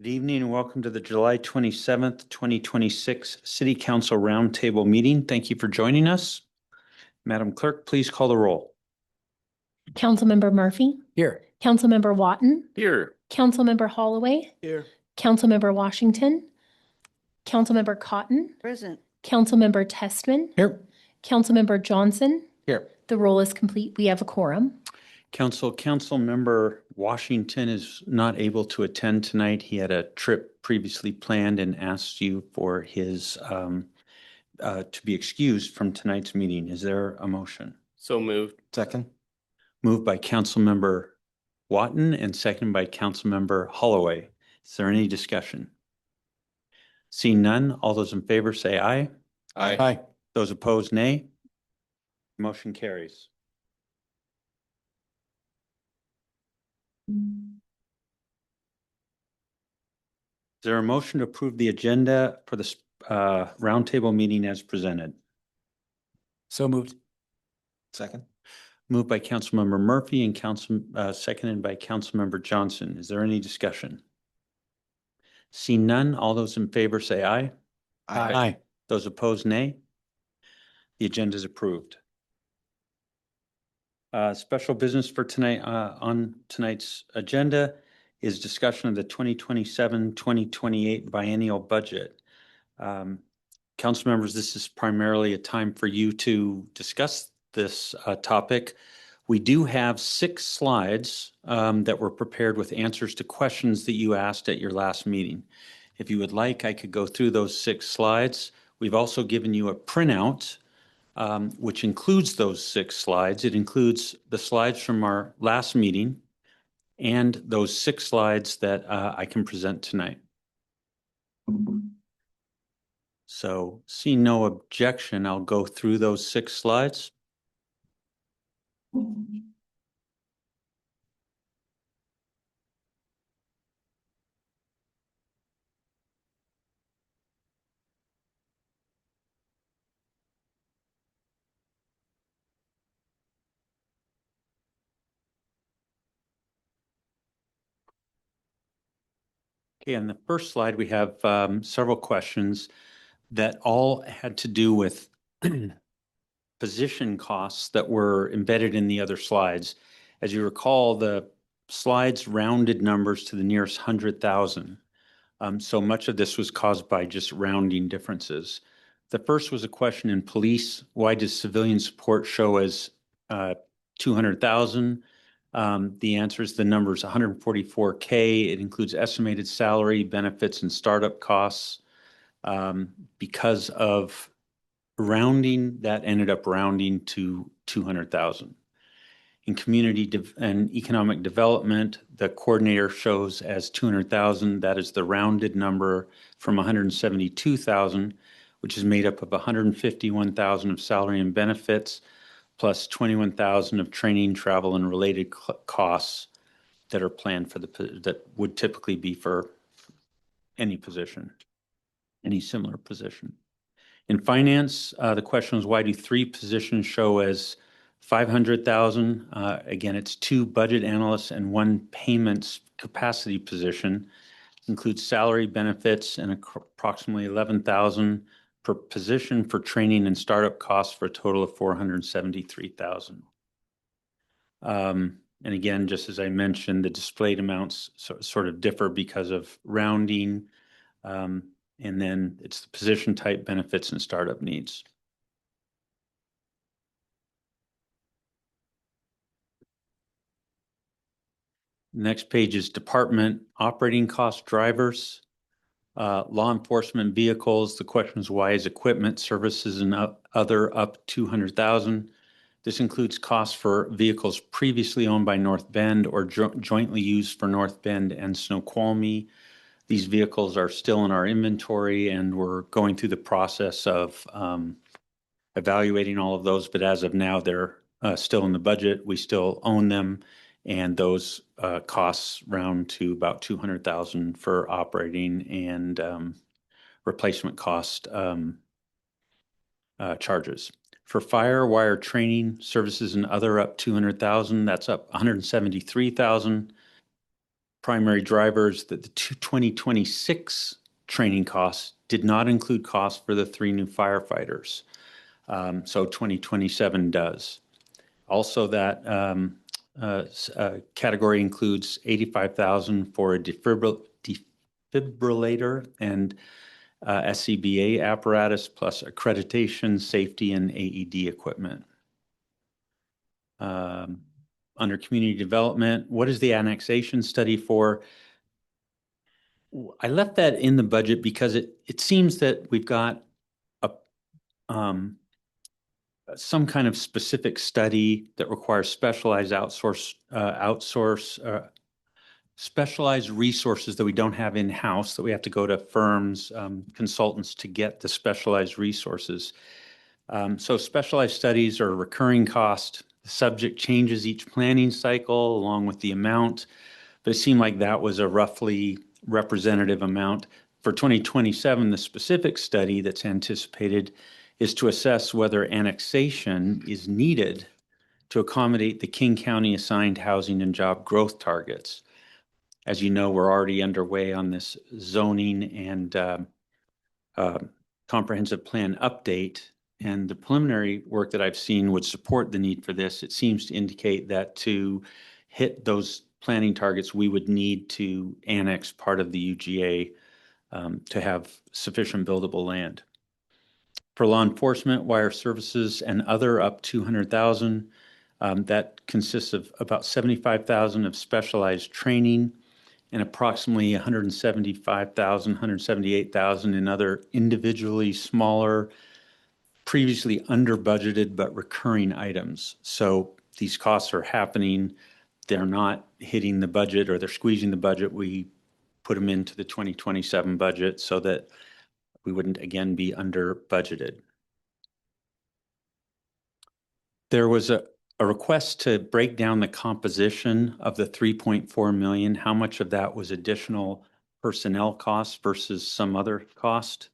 Good evening and welcome to the July 27th, 2026 City Council Roundtable Meeting. Thank you for joining us. Madam Clerk, please call the roll. Councilmember Murphy, Here. Councilmember Watton, Here. Councilmember Holloway, Here. Councilmember Washington, Councilmember Cotton, Present. Councilmember Testman, Here. Councilmember Johnson. Here. The roll is complete. We have a quorum. Councilmember Washington is not able to attend tonight. He had a trip previously planned and asked you for his to be excused from tonight's meeting. Is there a motion? So moved. Second. Moved by Councilmember Watton and seconded by Councilmember Holloway. Is there any discussion? Seeing none, all those in favor say aye. Aye. Those opposed, nay. Motion carries. Is there a motion to approve the agenda for the roundtable meeting as presented? So moved. Second. Moved by Councilmember Murphy and seconded by Councilmember Johnson. Is there any discussion? Seeing none, all those in favor say aye. Aye. Those opposed, nay. The agenda is approved. Special business for tonight on tonight's agenda is discussion of the 2027-2028 biennial budget. Council members, this is primarily a time for you to discuss this topic. We do have 6 slides that were prepared with answers to questions that you asked at your last meeting. If you would like, I could go through those 6 slides. We've also given you a printout which includes those 6 slides. It includes the slides from our last meeting and those 6 slides that I can present tonight. So, seeing no objection, I'll go through those 6 slides. Okay, on the first slide, we have several questions that all had to do with position costs that were embedded in the other slides. As you recall, the slides rounded numbers to the nearest 100,000. So much of this was caused by just rounding differences. The first was a question in police. Why does civilian support show as 200,000? The answer is the number is 144K. It includes estimated salary, benefits, and startup costs. Because of rounding, that ended up rounding to 200,000. In community and economic development, the coordinator shows as 200,000. That is the rounded number from 172,000, which is made up of 151,000 of salary and benefits, plus 21,000 of training, travel, and related costs that are planned for that would typically be for any position, any similar position. In finance, the question was, why do 3 positions show as 500,000? Again, it's 2 budget analysts and 1 payments capacity position. Includes salary, benefits, and approximately 11,000 per position for training and startup costs for a total of 473,000. And again, just as I mentioned, the displayed amounts sort of differ because of rounding, and then it's the position type, benefits, and startup needs. Next page is department operating cost drivers. Law enforcement vehicles. The question is, why is equipment, services, and other up 200,000? This includes costs for vehicles previously owned by North Bend or jointly used for North Bend and Snoqualmie. These vehicles are still in our inventory, and we're going through the process of evaluating all of those. But as of now, they're still in the budget. We still own them, and those costs round to about 200,000 for operating and replacement cost charges. For fire, wire training, services, and other up 200,000. That's up 173,000. primary drivers that the 2026 training costs did not include costs for the 3 new firefighters. So 2027 does. Also, that category includes $85,000 for a defibrillator and SCBA apparatus, plus accreditation, safety, and AED equipment. Under community development, what is the annexation study for? I left that in the budget because it seems that we've got a some kind of specific study that requires specialized specialized resources that we don't have in-house, that we have to go to firms, consultants to get the specialized resources. So specialized studies are a recurring cost. The subject changes each planning cycle along with the amount, but it seemed like that was a roughly representative amount. For 2027, the specific study that's anticipated is to assess whether annexation is needed to accommodate the King County assigned housing and job growth targets. As you know, we're already underway on this zoning and comprehensive plan update, and the preliminary work that I've seen would support the need for this. It seems to indicate that to hit those planning targets, we would need to annex part of the UGA to have sufficient buildable land. For law enforcement, wire services, and other, up 200,000. That consists of about 75,000 of specialized training and approximately 175,000, 178,000 in other individually smaller, previously under budgeted but recurring items. So these costs are happening. They're not hitting the budget, or they're squeezing the budget. We put them into the 2027 budget so that we wouldn't again be under budgeted. There was a request to break down the composition of the 3.4 million. How much of that was additional personnel costs versus some other cost?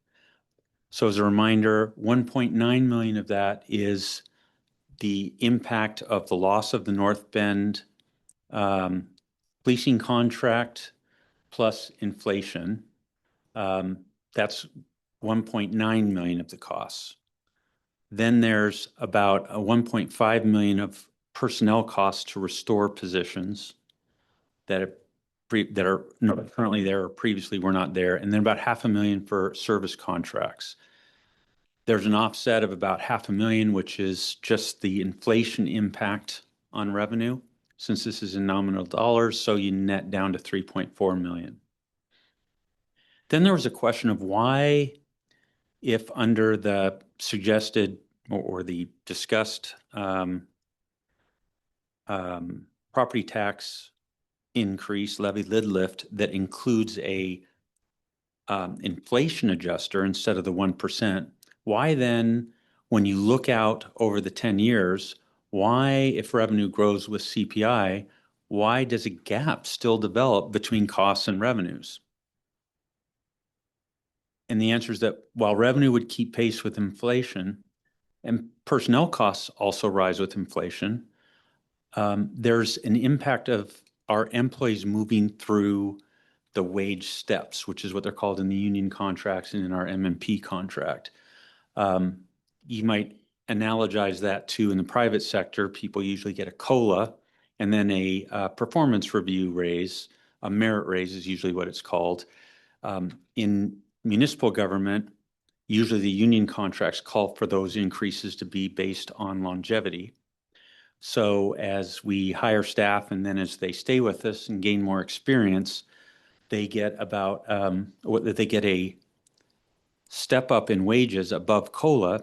So as a reminder, 1.9 million of that is the impact of the loss of the North Bend leasing contract plus inflation. That's 1.9 million of the costs. Then there's about 1.5 million of personnel costs to restore positions that are not currently there or previously were not there, and then about $500,000 for service contracts. There's an offset of about $500,000, which is just the inflation impact on revenue, since this is in nominal dollars, so you net down to 3.4 million. Then there was a question of why, if under the suggested or the discussed property tax increase, levy lid lift, that includes a inflation adjuster instead of the 1%, why then, when you look out over the 10 years, why, if revenue grows with CPI, why does a gap still develop between costs and revenues? And the answer is that while revenue would keep pace with inflation, and personnel costs also rise with inflation, there's an impact of our employees moving through the wage steps, which is what they're called in the union contracts and in our M&P contract. You might analogize that to, in the private sector, people usually get a COLA and then a performance review raise. A merit raise is usually what it's called. In municipal government, usually the union contracts call for those increases to be based on longevity. So as we hire staff and then as they stay with us and gain more experience, they get about they get a step up in wages above COLA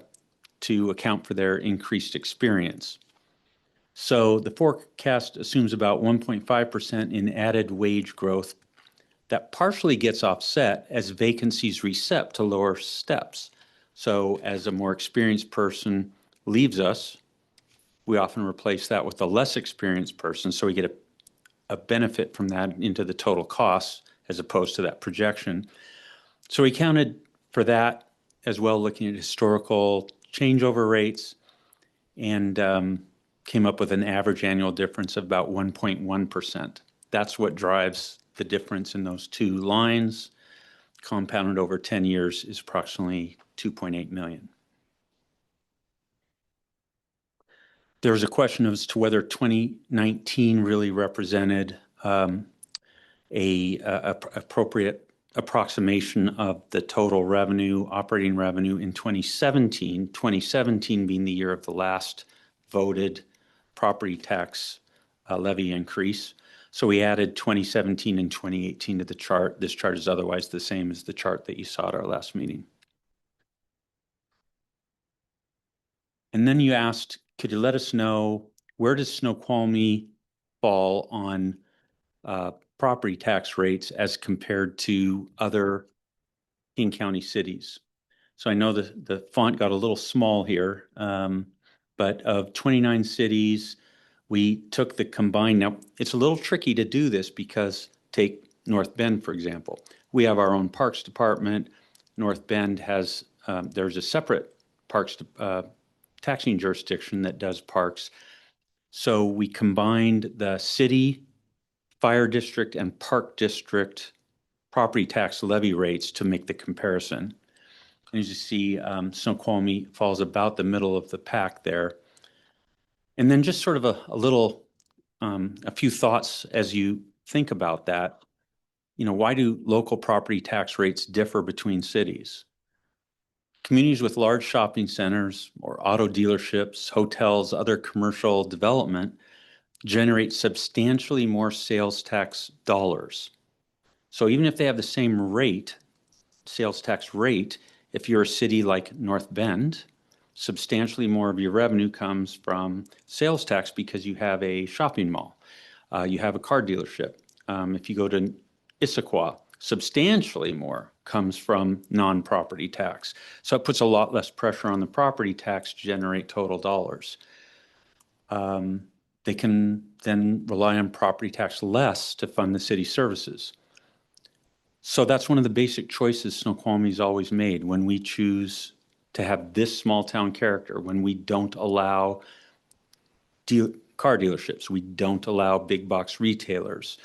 to account for their increased experience. So the forecast assumes about 1.5% in added wage growth that partially gets offset as vacancies reset to lower steps. So as a more experienced person leaves us, we often replace that with a less experienced person, so we get a benefit from that into the total costs as opposed to that projection. So we counted for that as well, looking at historical changeover rates, and came up with an average annual difference of about 1.1%. That's what drives the difference in those two lines. Compounded over 10 years is approximately 2.8 million. There's a question as to whether 2019 really represented a appropriate approximation of the total revenue, operating revenue in 2017, 2017 being the year of the last voted property tax levy increase. So we added 2017 and 2018 to the chart. This chart is otherwise the same as the chart that you saw at our last meeting. And then you asked, could you let us know where does Snoqualmie fall on property tax rates as compared to other King County cities? So I know the font got a little small here, but of 29 cities, we took the combined. Now, it's a little tricky to do this because take North Bend, for example. We have our own parks department. North Bend has, there's a separate parks taxing jurisdiction that does parks. So we combined the city, fire district, and park district property tax levy rates to make the comparison. And as you see, Snoqualmie falls about the middle of the pack there. And then just sort of a few thoughts as you think about that. You know, why do local property tax rates differ between cities? Communities with large shopping centers or auto dealerships, hotels, other commercial development generate substantially more sales tax dollars. So even if they have the same rate, sales tax rate, if you're a city like North Bend, substantially more of your revenue comes from sales tax because you have a shopping mall, you have a car dealership. If you go to Issaquah, substantially more comes from non-property tax. So it puts a lot less pressure on the property tax to generate total dollars. They can then rely on property tax less to fund the city services. So that's one of the basic choices Snoqualmie's always made when we choose to have this small town character, when we don't allow car dealerships, we don't allow big box retailers.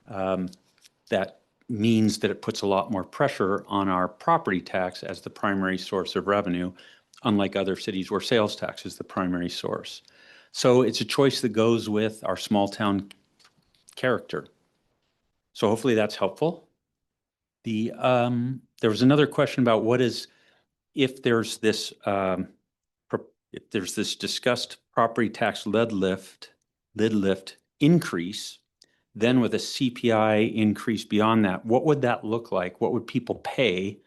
That means that it puts a lot more pressure on our property tax as the primary source of revenue, unlike other cities where sales tax is the primary source. So it's a choice that goes with our small town character. So hopefully that's helpful. There was another question about what is, if there's this discussed property tax lid lift increase, then with a CPI increase beyond that, what would that look like? What would people pay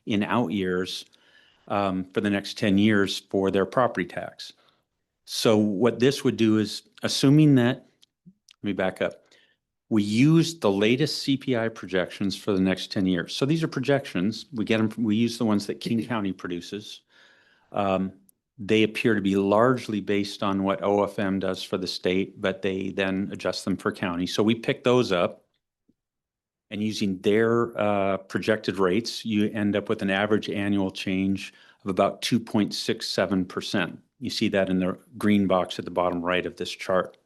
in out years for the next 10 years for their property tax? So what this would do is, assuming that, let me back up. We used the latest CPI projections for the next 10 years. So these are projections. We get them. We use the ones that King County produces. They appear to be largely based on what OFM does for the state, but they then adjust them for county. So we pick those up, and using their projected rates, you end up with an average annual change of about 2.67%. You see that in the green box at the bottom right of this chart.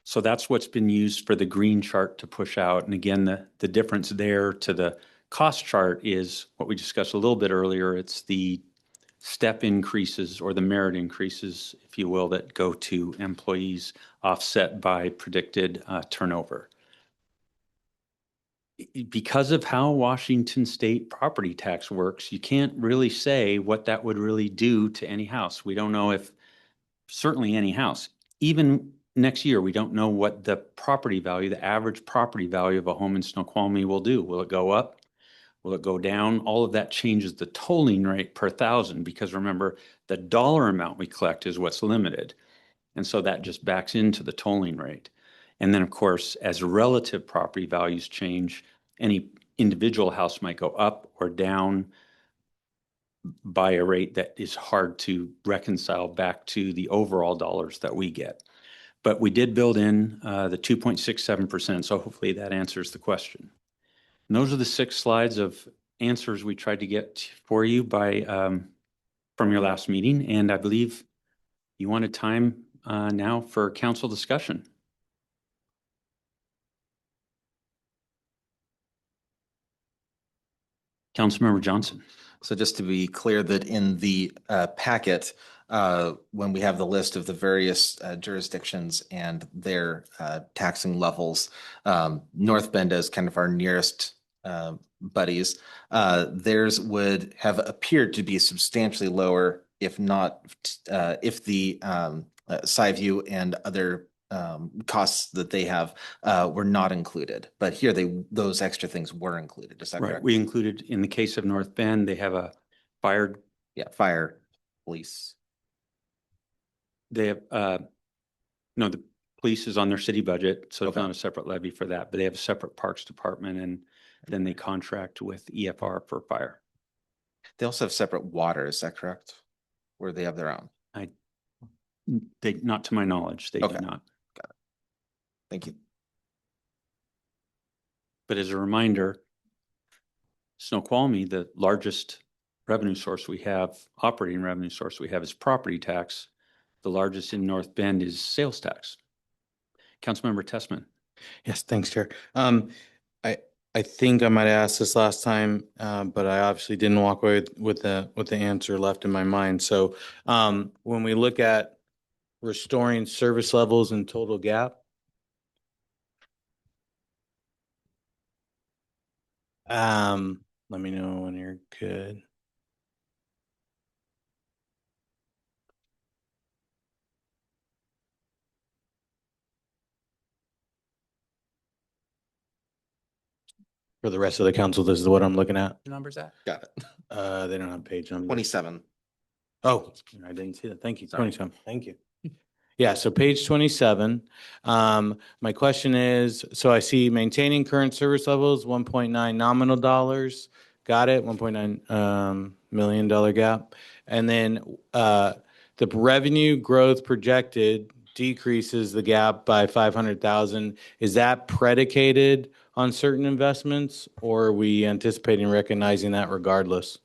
So that's what's been used for the green chart to push out. And again, the difference there to the cost chart is what we discussed a little bit earlier. It's the step increases or the merit increases, if you will, that go to employees offset by predicted turnover. Because of how Washington state property tax works, you can't really say what that would really do to any house. We don't know if, certainly any house, even next year, we don't know what the property value, the average property value of a home in Snoqualmie will do. Will it go up? Will it go down? All of that changes the tolling rate per thousand, because remember, the dollar amount we collect is what's limited. And so that just backs into the tolling rate. And then, of course, as relative property values change, any individual house might go up or down by a rate that is hard to reconcile back to the overall dollars that we get. But we did build in the 2.67%, so hopefully that answers the question. And those are the 6 slides of answers we tried to get for you by from your last meeting, and I believe you wanted time now for council discussion. Councilmember Johnson. So just to be clear that in the packet, when we have the list of the various jurisdictions and their taxing levels, North Bend is kind of our nearest buddies. Theirs would have appeared to be substantially lower, if not, if the Skyview and other costs that they have were not included. But here those extra things were included. Is that Right. correct? We included, in the case of North Bend, they have a fire, Yeah, fire, police. they have, no, the police is on their city budget, so it's Okay. not a separate levy for that, but they have a separate parks department, and then they contract with EFR for fire. They also have separate water, is that correct? Or they have their own? They, not to my knowledge, they do Okay. not. Thank you. But as a reminder, Snoqualmie, the largest revenue source we have, operating revenue source we have is property tax. The largest in North Bend is sales tax. Councilmember Testman. Yes, thanks, Chair. I think I might have asked this last time, but I obviously didn't walk away with the answer left in my mind. So when we look at restoring service levels and total gap, let me know when you're good. For the rest of the council, this is what I'm looking at. The numbers at? Got it. They don't have page numbers. 27. Oh, I didn't see that. Thank you. Sorry. 27. Thank you. Yeah, so page 27. My question is, so I see maintaining current service levels, 1.9 nominal dollars. Got it, $1.9 million gap. And then the revenue growth projected decreases the gap by 500,000. Is that predicated on certain investments, or are we anticipating recognizing that regardless?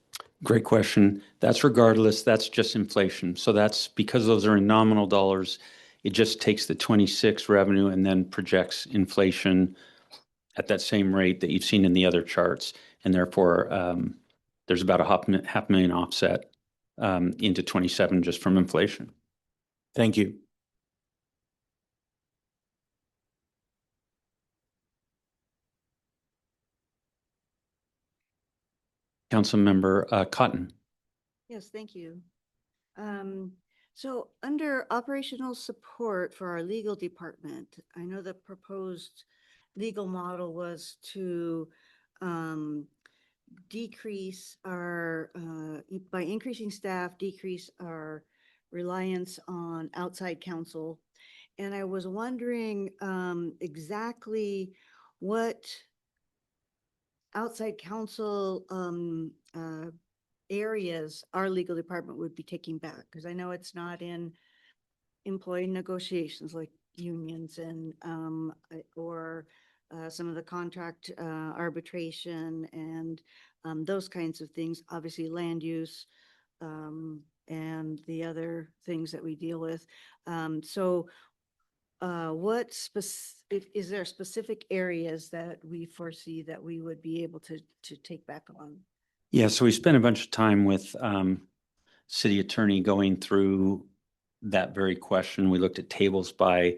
Great question. That's regardless, that's just inflation. So that's because those are in nominal dollars, it just takes the 26 revenue and then projects inflation at that same rate that you've seen in the other charts. And therefore, there's about a half million offset into 27 just from inflation. Thank you. Councilmember Cotton. Yes, thank you. So under operational support for our legal department, I know the proposed legal model was to decrease our, by increasing staff, decrease our reliance on outside counsel. And I was wondering exactly what outside counsel areas our legal department would be taking back, because I know it's not in employee negotiations like unions and or some of the contract arbitration and those kinds of things, obviously land use and the other things that we deal with. So what is there specific areas that we foresee that we would be able to take back on? Yeah, so we spent a bunch of time with city attorney going through that very question. We looked at tables by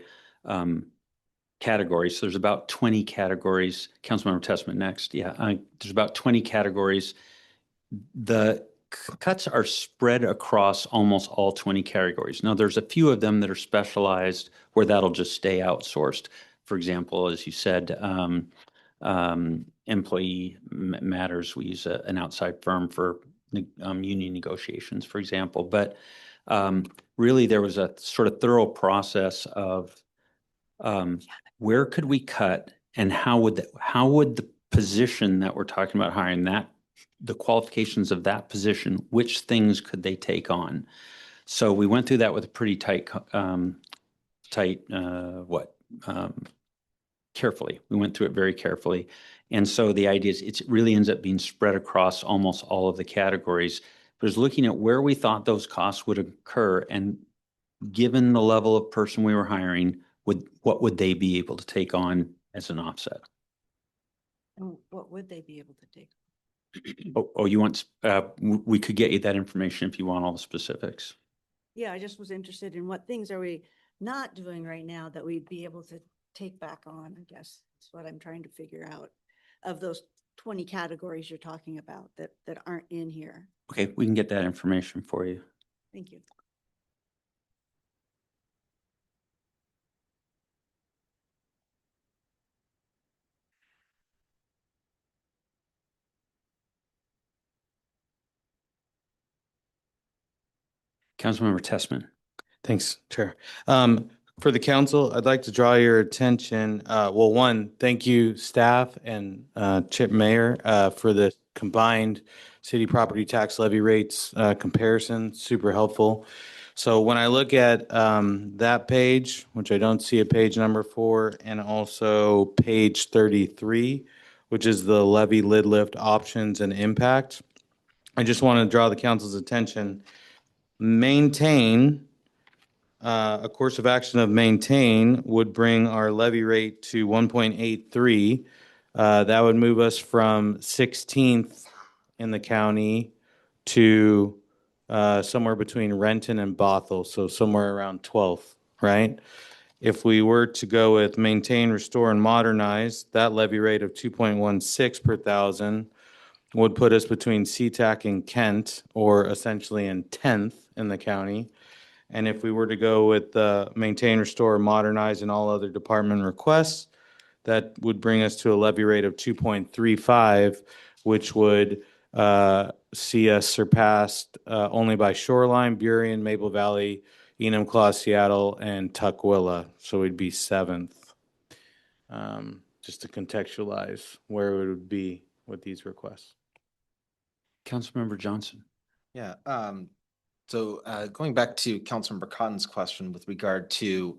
categories. So there's about 20 categories. Councilmember Testman next. Yeah, there's about 20 categories. The cuts are spread across almost all 20 categories. Now, there's a few of them that are specialized where that'll just stay outsourced. For example, as you said, employee matters. We use an outside firm for union negotiations, for example. But really, there was a sort of thorough process of where could we cut, and how would the position that we're talking about hiring, that the qualifications of that position, which things could they take on? So we went through that with a pretty carefully. We went through it very carefully. And so the idea is it really ends up being spread across almost all of the categories. But it's looking at where we thought those costs would occur, and given the level of person we were hiring, what would they be able to take on as an offset? And what would they be able to take? Oh, you want, we could get you that information if you want all the specifics. Yeah, I just was interested in what things are we not doing right now that we'd be able to take back on, I guess. That's what I'm trying to figure out of those 20 categories you're talking about that aren't in here. Okay, we can get that information for you. Thank you. Councilmember Testman. Thanks, Chair. For the council, I'd like to draw your attention, well, one, thank you, staff and Chip Mayor, for the combined city property tax levy rates comparison, super helpful. So when I look at that page, which I don't see a page number for, and also page 33, which is the levy lid lift options and impact, I just want to draw the council's attention. Maintain, a course of action of maintain would bring our levy rate to 1.83. That would move us from 16th in the county to somewhere between Renton and Bothell, so somewhere around 12th, right? If we were to go with maintain, restore, and modernize, that levy rate of 2.16 per thousand would put us between SeaTac and Kent, or essentially in 10th in the county. And if we were to go with maintain, restore, modernize, and all other department requests, that would bring us to a levy rate of 2.35, which would see us surpassed only by Shoreline, Burien, Maple Valley, Enumclaw, Seattle, and Tukwila. So we'd be 7th. Just to contextualize where it would be with these requests. Councilmember Johnson. Yeah, so going back to Councilmember Cotton's question with regard to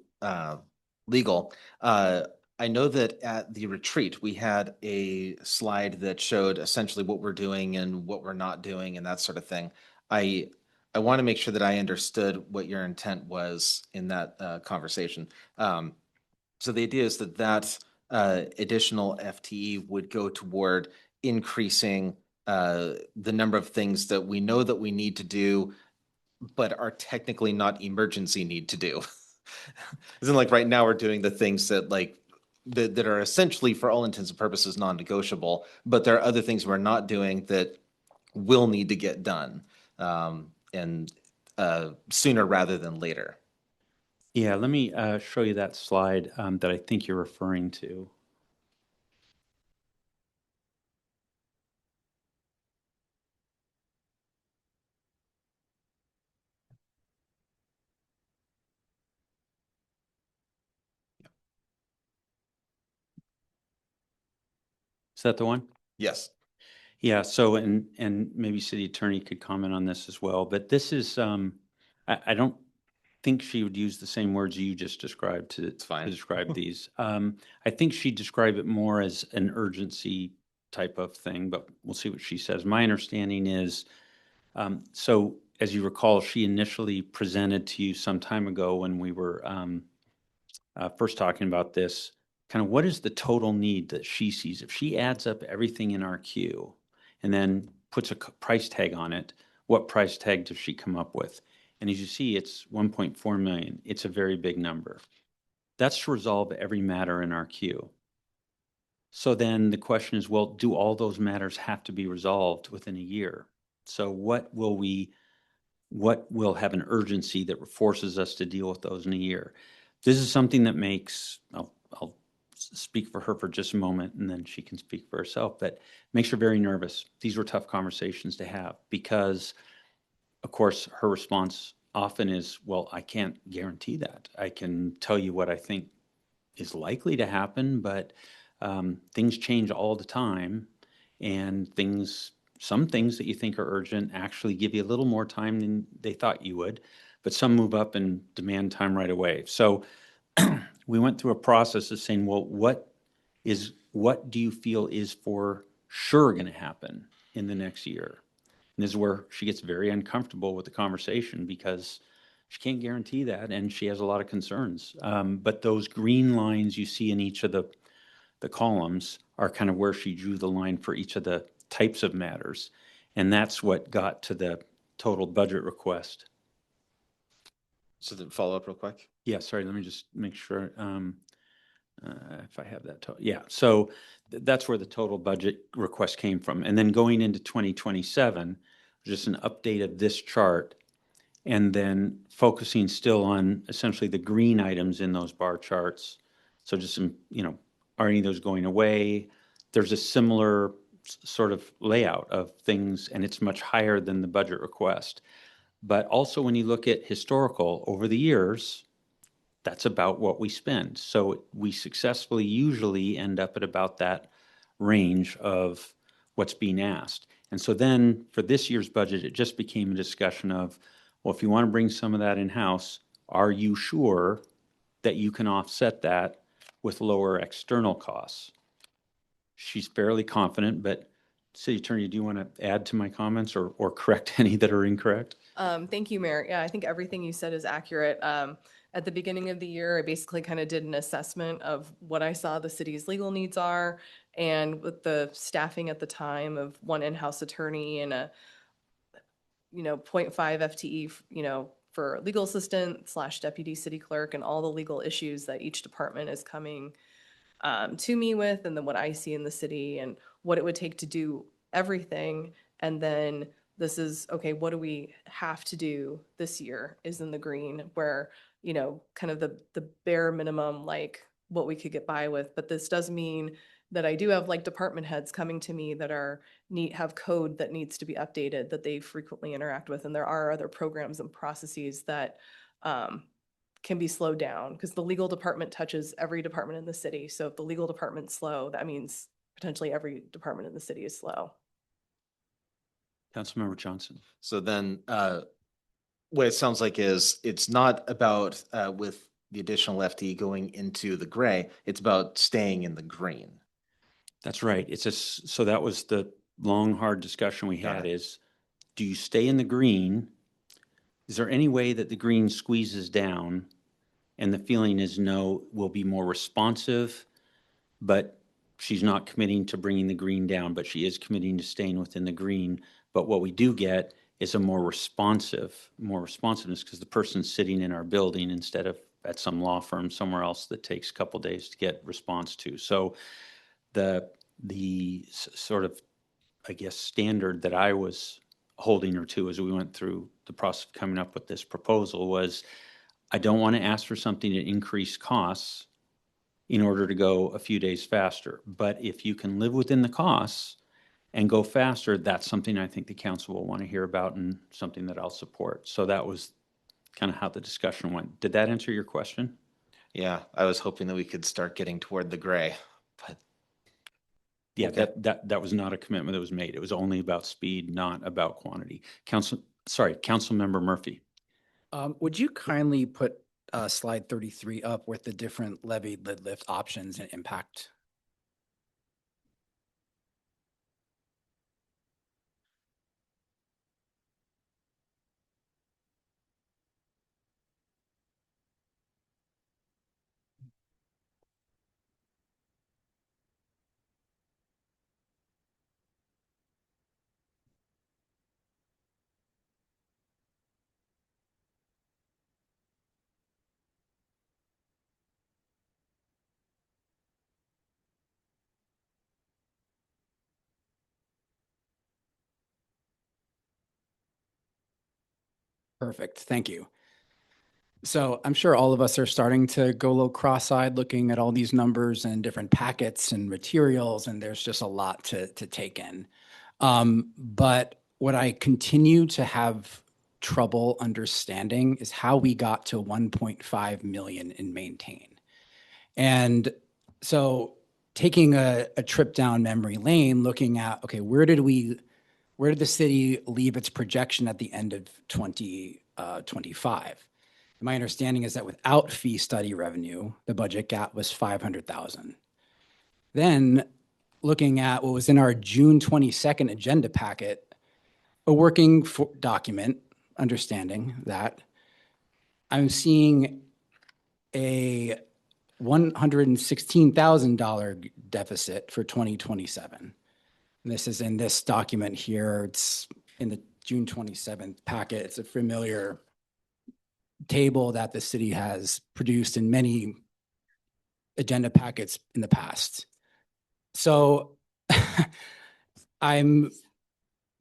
legal, I know that at the retreat, we had a slide that showed essentially what we're doing and what we're not doing and that sort of thing. I want to make sure that I understood what your intent was in that conversation. So the idea is that additional FTE would go toward increasing the number of things that we know that we need to do, but are technically not emergency need to do. Isn't like right now we're doing the things that that are essentially for all intents and purposes non-negotiable, but there are other things we're not doing that will need to get done and sooner rather than later. Yeah, let me show you that slide that I think you're referring to. Is that the one? Yes. Yeah, so, and maybe city attorney could comment on this as well, but this is, I don't think she would use the same words you just described to fine. describe these. I think she'd describe it more as an urgency type of thing, but we'll see what she says. My understanding is, so as you recall, she initially presented to you some time ago when we were first talking about this, kind of what is the total need that she sees? If she adds up everything in our queue and then puts a price tag on it, what price tag does she come up with? And as you see, it's 1.4 million. It's a very big number. That's to resolve every matter in our queue. So then the question is, well, do all those matters have to be resolved within a year? So what will have an urgency that forces us to deal with those in a year? This is something that makes, I'll speak for her for just a moment and then she can speak for herself, but makes her very nervous. These were tough conversations to have because, of course, her response often is, well, I can't guarantee that. I can tell you what I think is likely to happen, but things change all the time, and some things that you think are urgent actually give you a little more time than they thought you would, but some move up and demand time right away. So we went through a process of saying, well, what do you feel is for sure going to happen in the next year? And this is where she gets very uncomfortable with the conversation because she can't guarantee that, and she has a lot of concerns. But those green lines you see in each of the columns are kind of where she drew the line for each of the types of matters. And that's what got to the total budget request. So then follow up real quick. Yeah, sorry, let me just make sure if I have that. Yeah, so that's where the total budget request came from. And then going into 2027, just an update of this chart, and then focusing still on essentially the green items in those bar charts. So just some, are any of those going away? There's a similar sort of layout of things, and it's much higher than the budget request. But also when you look at historical over the years, that's about what we spend. So we successfully usually end up at about that range of what's being asked. And so then for this year's budget, it just became a discussion of, well, if you want to bring some of that in-house, are you sure that you can offset that with lower external costs? She's fairly confident, but City Attorney, do you want to add to my comments or correct any that are incorrect? Thank you, Mayor. Yeah, I think everything you said is accurate. At the beginning of the year, I basically kind of did an assessment of what I saw the city's legal needs are, and with the staffing at the time of one in-house attorney and a 0.5 FTE, for legal assistant / deputy city clerk, and all the legal issues that each department is coming to me with, and then what I see in the city and what it would take to do everything. And then this is, okay, what do we have to do this year is in the green, where, kind of the bare minimum, like what we could get by with. But this does mean that I do have like department heads coming to me that have code that needs to be updated, that they frequently interact with. And there are other programs and processes that can be slowed down, because the legal department touches every department in the city. So if the legal department's slow, that means potentially every department in the city is slow. Councilmember Johnson. So then, what it sounds like is it's not about with the additional FTE going into the gray, it's about staying in the green. That's right. So that was the long, hard discussion we Got had it. is, do you stay in the green? Is there any way that the green squeezes down? And the feeling is no, we'll be more responsive, but she's not committing to bringing the green down, but she is committing to staying within the green. But what we do get is a more responsiveness, because the person's sitting in our building instead of at some law firm somewhere else that takes a couple days to get response to. So the sort of, I guess, standard that I was holding her to as we went through the process of coming up with this proposal was, I don't want to ask for something to increase costs in order to go a few days faster. But if you can live within the costs and go faster, that's something I think the council will want to hear about and something that I'll support. So that was kind of how the discussion went. Did that answer your question? Yeah, I was hoping that we could start getting toward the gray, but Yeah, Okay. that was not a commitment that was made. It was only about speed, not about quantity. Councilmember Murphy. Would you kindly put slide 33 up with the different levied lid lift options and impact? Perfect. Thank you. So I'm sure all of us are starting to go a little cross-eyed looking at all these numbers and different packets and materials, and there's just a lot to take in. But what I continue to have trouble understanding is how we got to 1.5 million in maintain. And so taking a trip down memory lane, looking at, okay, where did the city leave its projection at the end of 2025? My understanding is that without fee study revenue, the budget gap was 500,000. Then looking at what was in our June 22nd agenda packet, a working document, understanding that I'm seeing a $116,000 deficit for 2027. And this is in this document here. It's in the June 27th packet. It's a familiar table that the city has produced in many agenda packets in the past. So I'm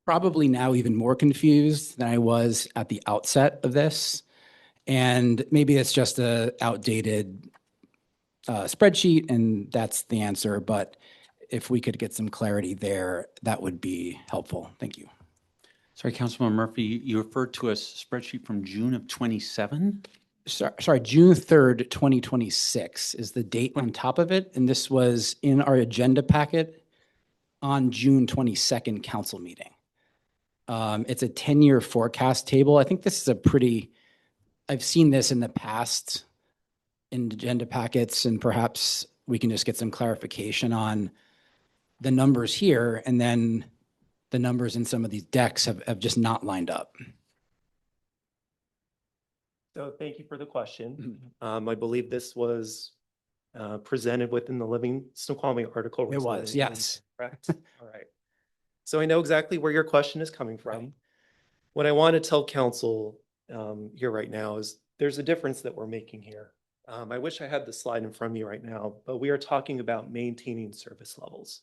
probably now even more confused than I was at the outset of this. And maybe it's just a outdated spreadsheet and that's the answer. But if we could get some clarity there, that would be helpful. Thank you. Sorry, Councilman Murphy, you referred to a spreadsheet from June of 27? Sorry, June 3rd, 2026 is the date on top of it. And this was in our agenda packet on June 22nd council meeting. It's a 10-year forecast table. I think this is I've seen this in the past in agenda packets, and perhaps we can just get some clarification on the numbers here, and then the numbers in some of these decks have just not lined up. So thank you for the question. I believe this was presented within the Living Snoqualmie article. It was, recently, yes. Correct. All right. So I know exactly where your question is coming from. What I want to tell council here right now is there's a difference that we're making here. I wish I had the slide in front of me right now, but we are talking about maintaining service levels.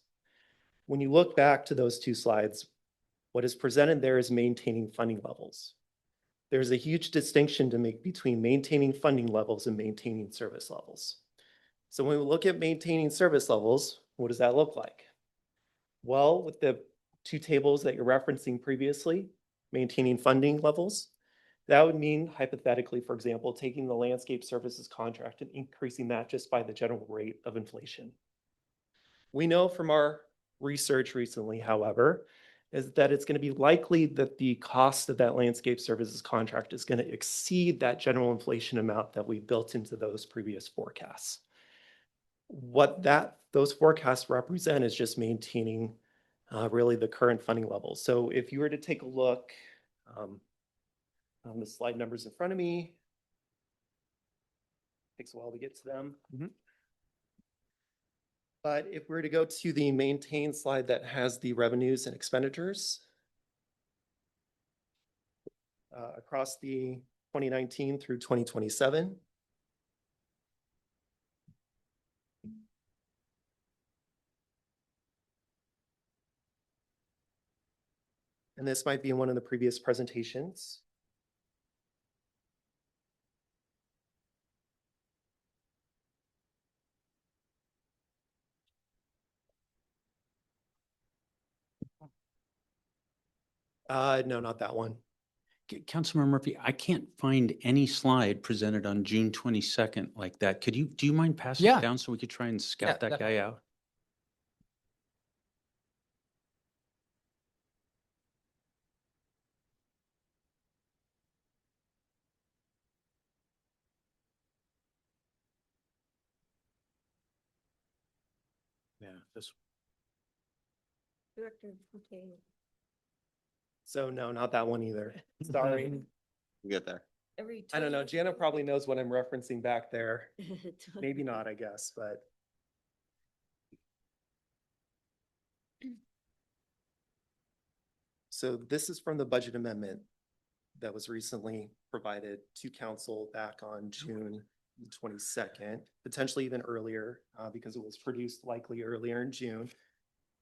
When you look back to those two slides, what is presented there is maintaining funding levels. There's a huge distinction to make between maintaining funding levels and maintaining service levels. So when we look at maintaining service levels, what does that look like? Well, with the two tables that you're referencing previously, maintaining funding levels, that would mean hypothetically, for example, taking the landscape services contract and increasing that just by the general rate of inflation. We know from our research recently, however, is that it's going to be likely that the cost of that landscape services contract is going to exceed that general inflation amount that we built into those previous forecasts. What those forecasts represent is just maintaining really the current funding levels. So if you were to take a look on the slide numbers in front of me, takes a while to get to them. But if we were to go to the maintain slide that has the revenues and expenditures across the 2019 through 2027. And this might be in one of the previous presentations. No, not that one. Councilman Murphy, I can't find any slide presented on June 22nd like that. Do you mind passing Yeah. it down so we could try and scout that guy out? Yeah, this. So no, not that one either. Sorry. We get there. I don't know. Jana probably knows what I'm referencing back there. Maybe not, I guess, but. So this is from the budget amendment that was recently provided to council back on June 22nd, potentially even earlier, because it was produced likely earlier in June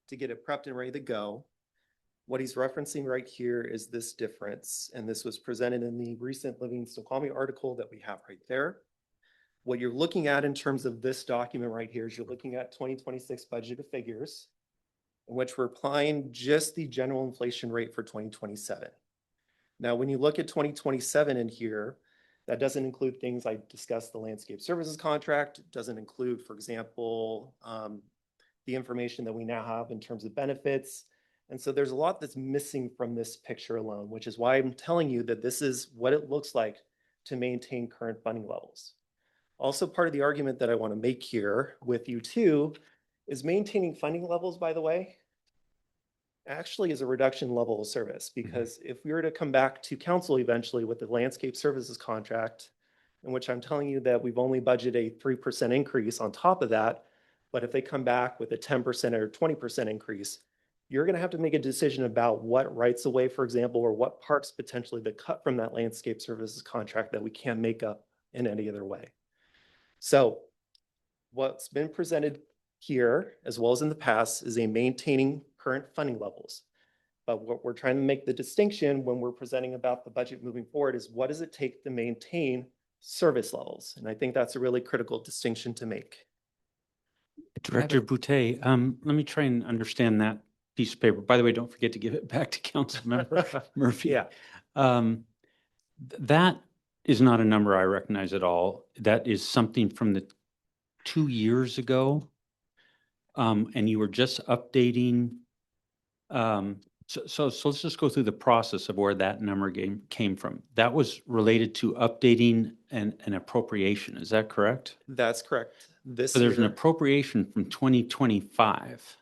to get it prepped and ready to go. What he's referencing right here is this difference, and this was presented in the recent Living Snoqualmie article that we have right there. What you're looking at in terms of this document right here is you're looking at 2026 budgeted figures, in which we're applying just the general inflation rate for 2027. Now, when you look at 2027 in here, that doesn't include things I discussed, the landscape services contract, doesn't include, for example, the information that we now have in terms of benefits. And so there's a lot that's missing from this picture alone, which is why I'm telling you that this is what it looks like to maintain current funding levels. Also, part of the argument that I want to make here with you too is maintaining funding levels, by the way, actually is a reduction level of service, because if we were to come back to council eventually with the landscape services contract, in which I'm telling you that we've only budgeted a 3% increase on top of that, but if they come back with a 10% or 20% increase, you're going to have to make a decision about what rights of way, for example, or what parks potentially to cut from that landscape services contract that we can't make up in any other way. So what's been presented here, as well as in the past, is a maintaining current funding levels. But what we're trying to make the distinction when we're presenting about the budget moving forward is what does it take to maintain service levels? And I think that's a really critical distinction to make. Director Boutte, let me try and understand that piece of paper. By the way, don't forget to give it back to Councilmember Murphy. Yeah. That is not a number I recognize at all. That is something from the 2 years ago. And you were just updating. So let's just go through the process of where that number came from. That was related to updating an appropriation. Is that correct? That's correct. This So there's an year, appropriation from 2025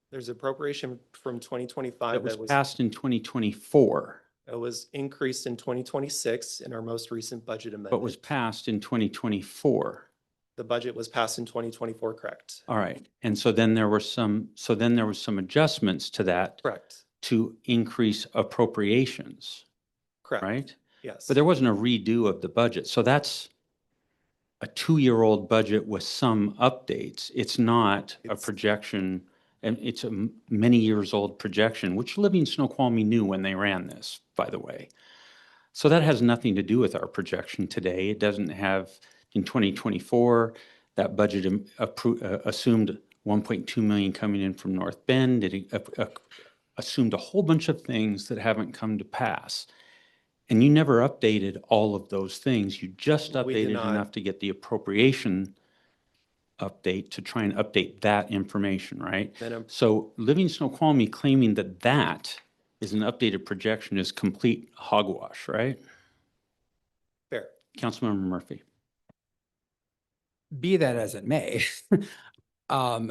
there's appropriation from 2025 that was passed in 2024, that was increased in 2026 in our most recent budget amendment. but was passed in 2024. The budget was passed in 2024, correct? All right. And so then there were some adjustments to that Correct. to increase appropriations, Correct. right? Yes. But there wasn't a redo of the budget. So that's a 2-year-old budget with some updates. It's not a It's- projection, and it's a many years old projection, which Living Snoqualmie knew when they ran this, by the way. So that has nothing to do with our projection today. It doesn't have, in 2024, that budget assumed 1.2 million coming in from North Bend. It assumed a whole bunch of things that haven't come to pass. And you never updated all of those things. You just We did updated not. enough to get the appropriation update to try and update that information, right? Then So Living Snoqualmie claiming that that is an updated projection is complete hogwash, right? fair. Councilmember Murphy. Be that as it may, I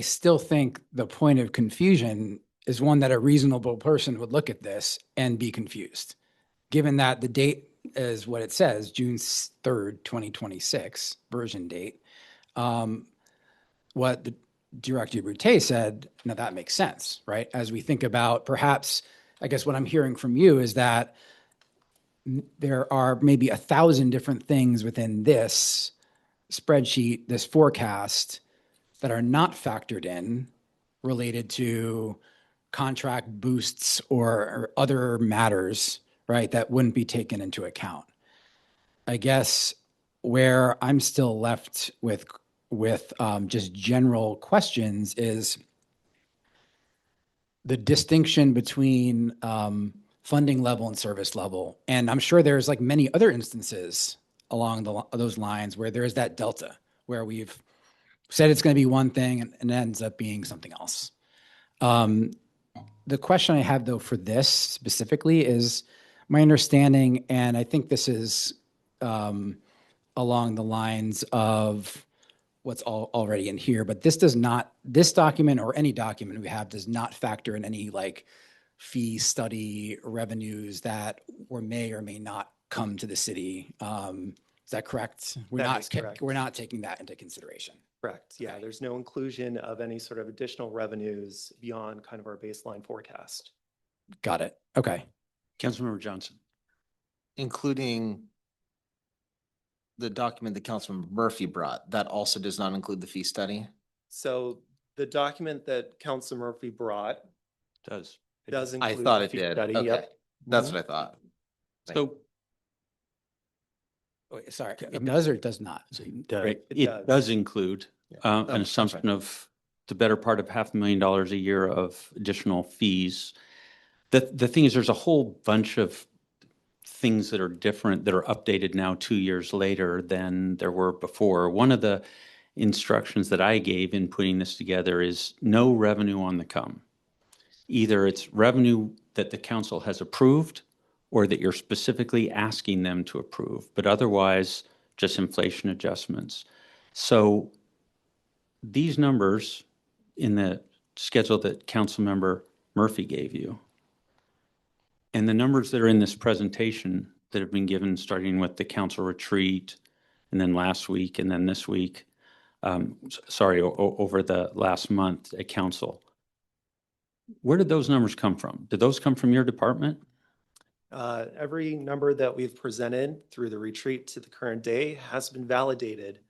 still think the point of confusion is one that a reasonable person would look at this and be confused. Given that the date is what it says, June 3rd, 2026, version date. What the Director Boutte said, now that makes sense, right? As we think about perhaps, I guess what I'm hearing from you is that there are maybe 1,000 different things within this spreadsheet, this forecast, that are not factored in related to contract boosts or other matters, right, that wouldn't be taken into account. I guess where I'm still left with just general questions is the distinction between funding level and service level. And I'm sure there's like many other instances along those lines where there is that delta, where we've said it's going to be one thing and it ends up being something else. The question I have, though, for this specifically is my understanding, and I think this is along the lines of what's already in here, but this document or any document we have does not factor in any like fee study revenues that may or may not come to the city. Is that correct? That is correct. We're not taking that into consideration. Correct. Yeah, Okay. there's no inclusion of any sort of additional revenues beyond kind of our baseline forecast. Got it. Okay. Councilmember Johnson. Including the document that Councilman Murphy brought, that also does not include the fee study? So the document that Council Murphy brought Does. does I include. thought the it fee did. study, Okay. Yep. That's what I thought. So Wait, sorry, it does or it does not? right, It it does. does include Oh, an assumption of the better part of $500,000 a year of additional fees. The thing is, there's a whole bunch of things that are different that are updated now 2 years later than there were before. One of the instructions that I gave in putting this together is no revenue on the come. Either it's revenue that the council has approved or that you're specifically asking them to approve, but otherwise just inflation adjustments. So these numbers in the schedule that Councilmember Murphy gave you and the numbers that are in this presentation that have been given starting with the council retreat and then last week and then this week, over the last month at council, Where did those numbers come from? Did those come from your department? Every number that we've presented through the retreat to the current day has been validated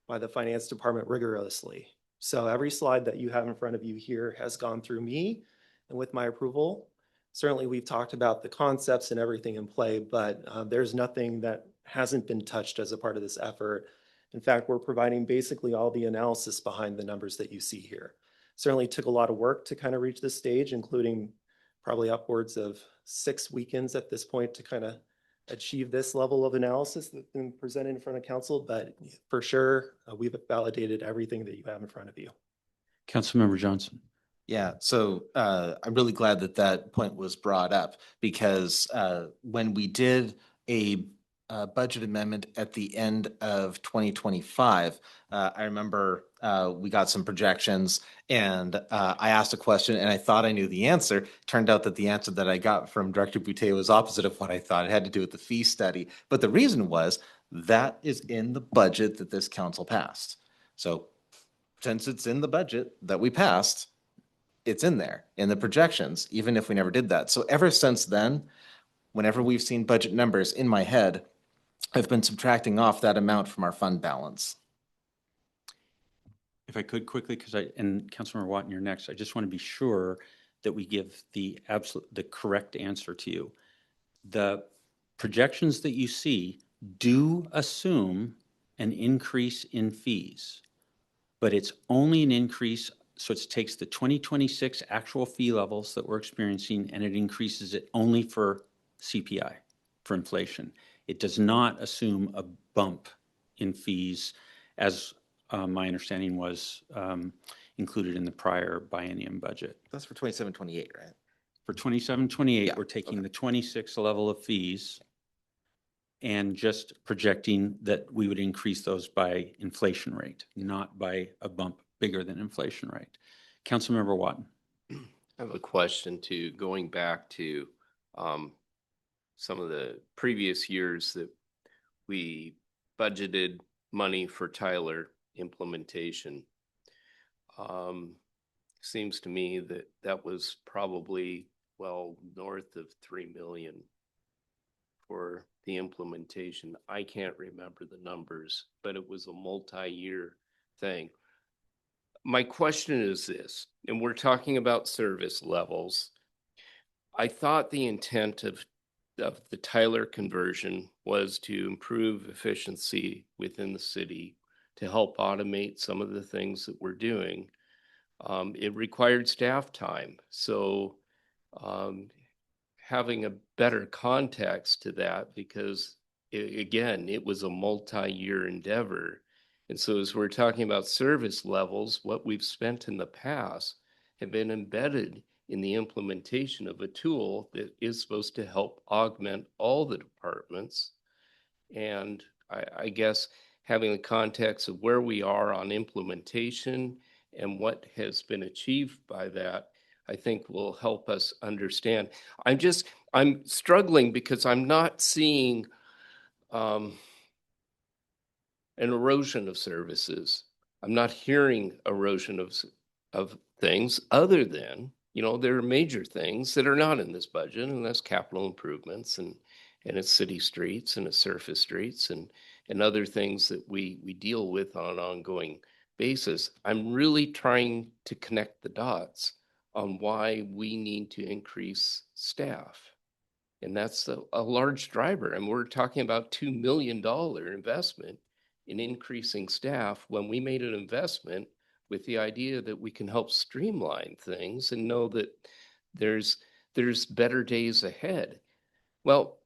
by the finance department rigorously. So every slide that you have in front of you here has gone through me and with my approval. Certainly, we've talked about the concepts and everything in play, but there's nothing that hasn't been touched as a part of this effort. In fact, we're providing basically all the analysis behind the numbers that you see here. Certainly took a lot of work to kind of reach this stage, including probably upwards of 6 weekends at this point to kind of achieve this level of analysis that's been presented in front of council, but for sure, we've validated everything that you have in front of you. Councilmember Johnson. Yeah, so I'm really glad that that point was brought up because when we did a budget amendment at the end of 2025, I remember we got some projections and I asked a question and I thought I knew the answer. Turned out that the answer that I got from Director Boutte was opposite of what I thought. It had to do with the fee study. But the reason was that is in the budget that this council passed. So since it's in the budget that we passed, it's in there in the projections, even if we never did that. So ever since then, whenever we've seen budget numbers in my head, I've been subtracting off that amount from our fund balance. If I could quickly, and Councilmember Watton, you're next. I just want to be sure that we give the correct answer to you. The projections that you see do assume an increase in fees, but it's only an increase. So it takes the 2026 actual fee levels that we're experiencing and it increases it only for CPI, for inflation. It does not assume a bump in fees as my understanding was included in the prior biennium budget. That's for 27, 28, right? For 27, 28, Yeah, we're taking okay. the 26 level of fees and just projecting that we would increase those by inflation rate, not by a bump bigger than inflation rate. Councilmember Watton. I have a question to going back to some of the previous years that we budgeted money for Tyler implementation. Seems to me that that was probably well north of 3 million for the implementation. I can't remember the numbers, but it was a multi-year thing. My question is this, and we're talking about service levels. I thought the intent of the Tyler conversion was to improve efficiency within the city to help automate some of the things that we're doing. It required staff time. So having a better context to that, because again, it was a multi-year endeavor. And so as we're talking about service levels, what we've spent in the past have been embedded in the implementation of a tool that is supposed to help augment all the departments. And I guess having the context of where we are on implementation and what has been achieved by that, I think will help us understand. I'm struggling because I'm not seeing an erosion of services. I'm not hearing erosion of things other than, there are major things that are not in this budget, and that's capital improvements and it's city streets and it's surface streets and other things that we deal with on an ongoing basis. I'm really trying to connect the dots on why we need to increase staff. And that's a large driver. And we're talking about $2 million investment in increasing staff when we made an investment with the idea that we can help streamline things and know that there's better days ahead. Well,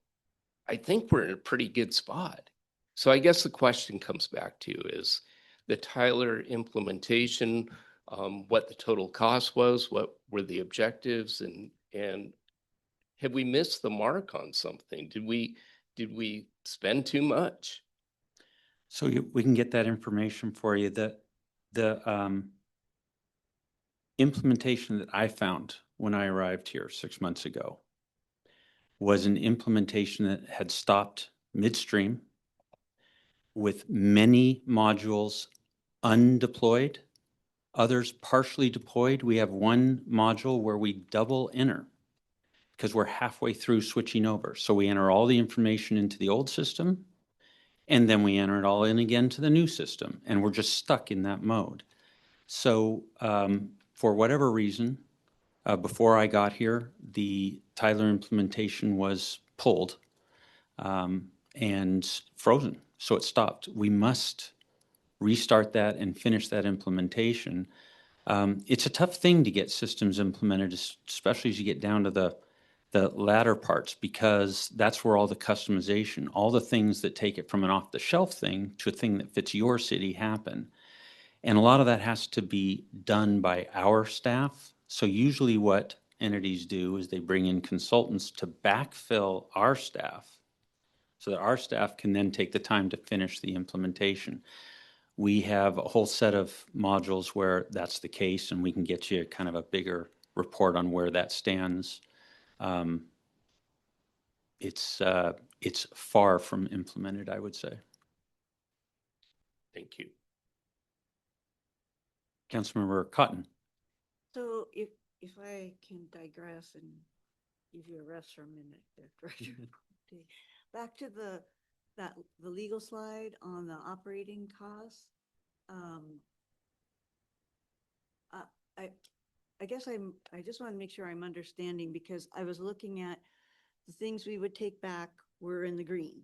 I think we're in a pretty good spot. So I guess the question comes back to is the Tyler implementation, what the total cost was, what were the objectives, and have we missed the mark on something? Did we spend too much? So we can get that information for you. The implementation that I found when I arrived here 6 months ago was an implementation that had stopped midstream with many modules undeployed, Others partially deployed. We have one module where we double enter because we're halfway through switching over. So we enter all the information into the old system, and then we enter it all in again to the new system, and we're just stuck in that mode. So for whatever reason, before I got here, the Tyler implementation was pulled and frozen, so it stopped. We must restart that and finish that implementation. It's a tough thing to get systems implemented, especially as you get down to the latter parts, because that's where all the customization, all the things that take it from an off-the-shelf thing to a thing that fits your city happen. And a lot of that has to be done by our staff. So usually what entities do is they bring in consultants to backfill our staff so that our staff can then take the time to finish the implementation. We have a whole set of modules where that's the case, and we can get you kind of a bigger report on where that stands. It's far from implemented, I would say. Thank you. Councilmember Cotton. So if I can digress and give you a rest for a minute, Director. Back to the legal slide on the operating costs. I guess I just want to make sure I'm understanding, because I was looking at the things we would take back were in the green.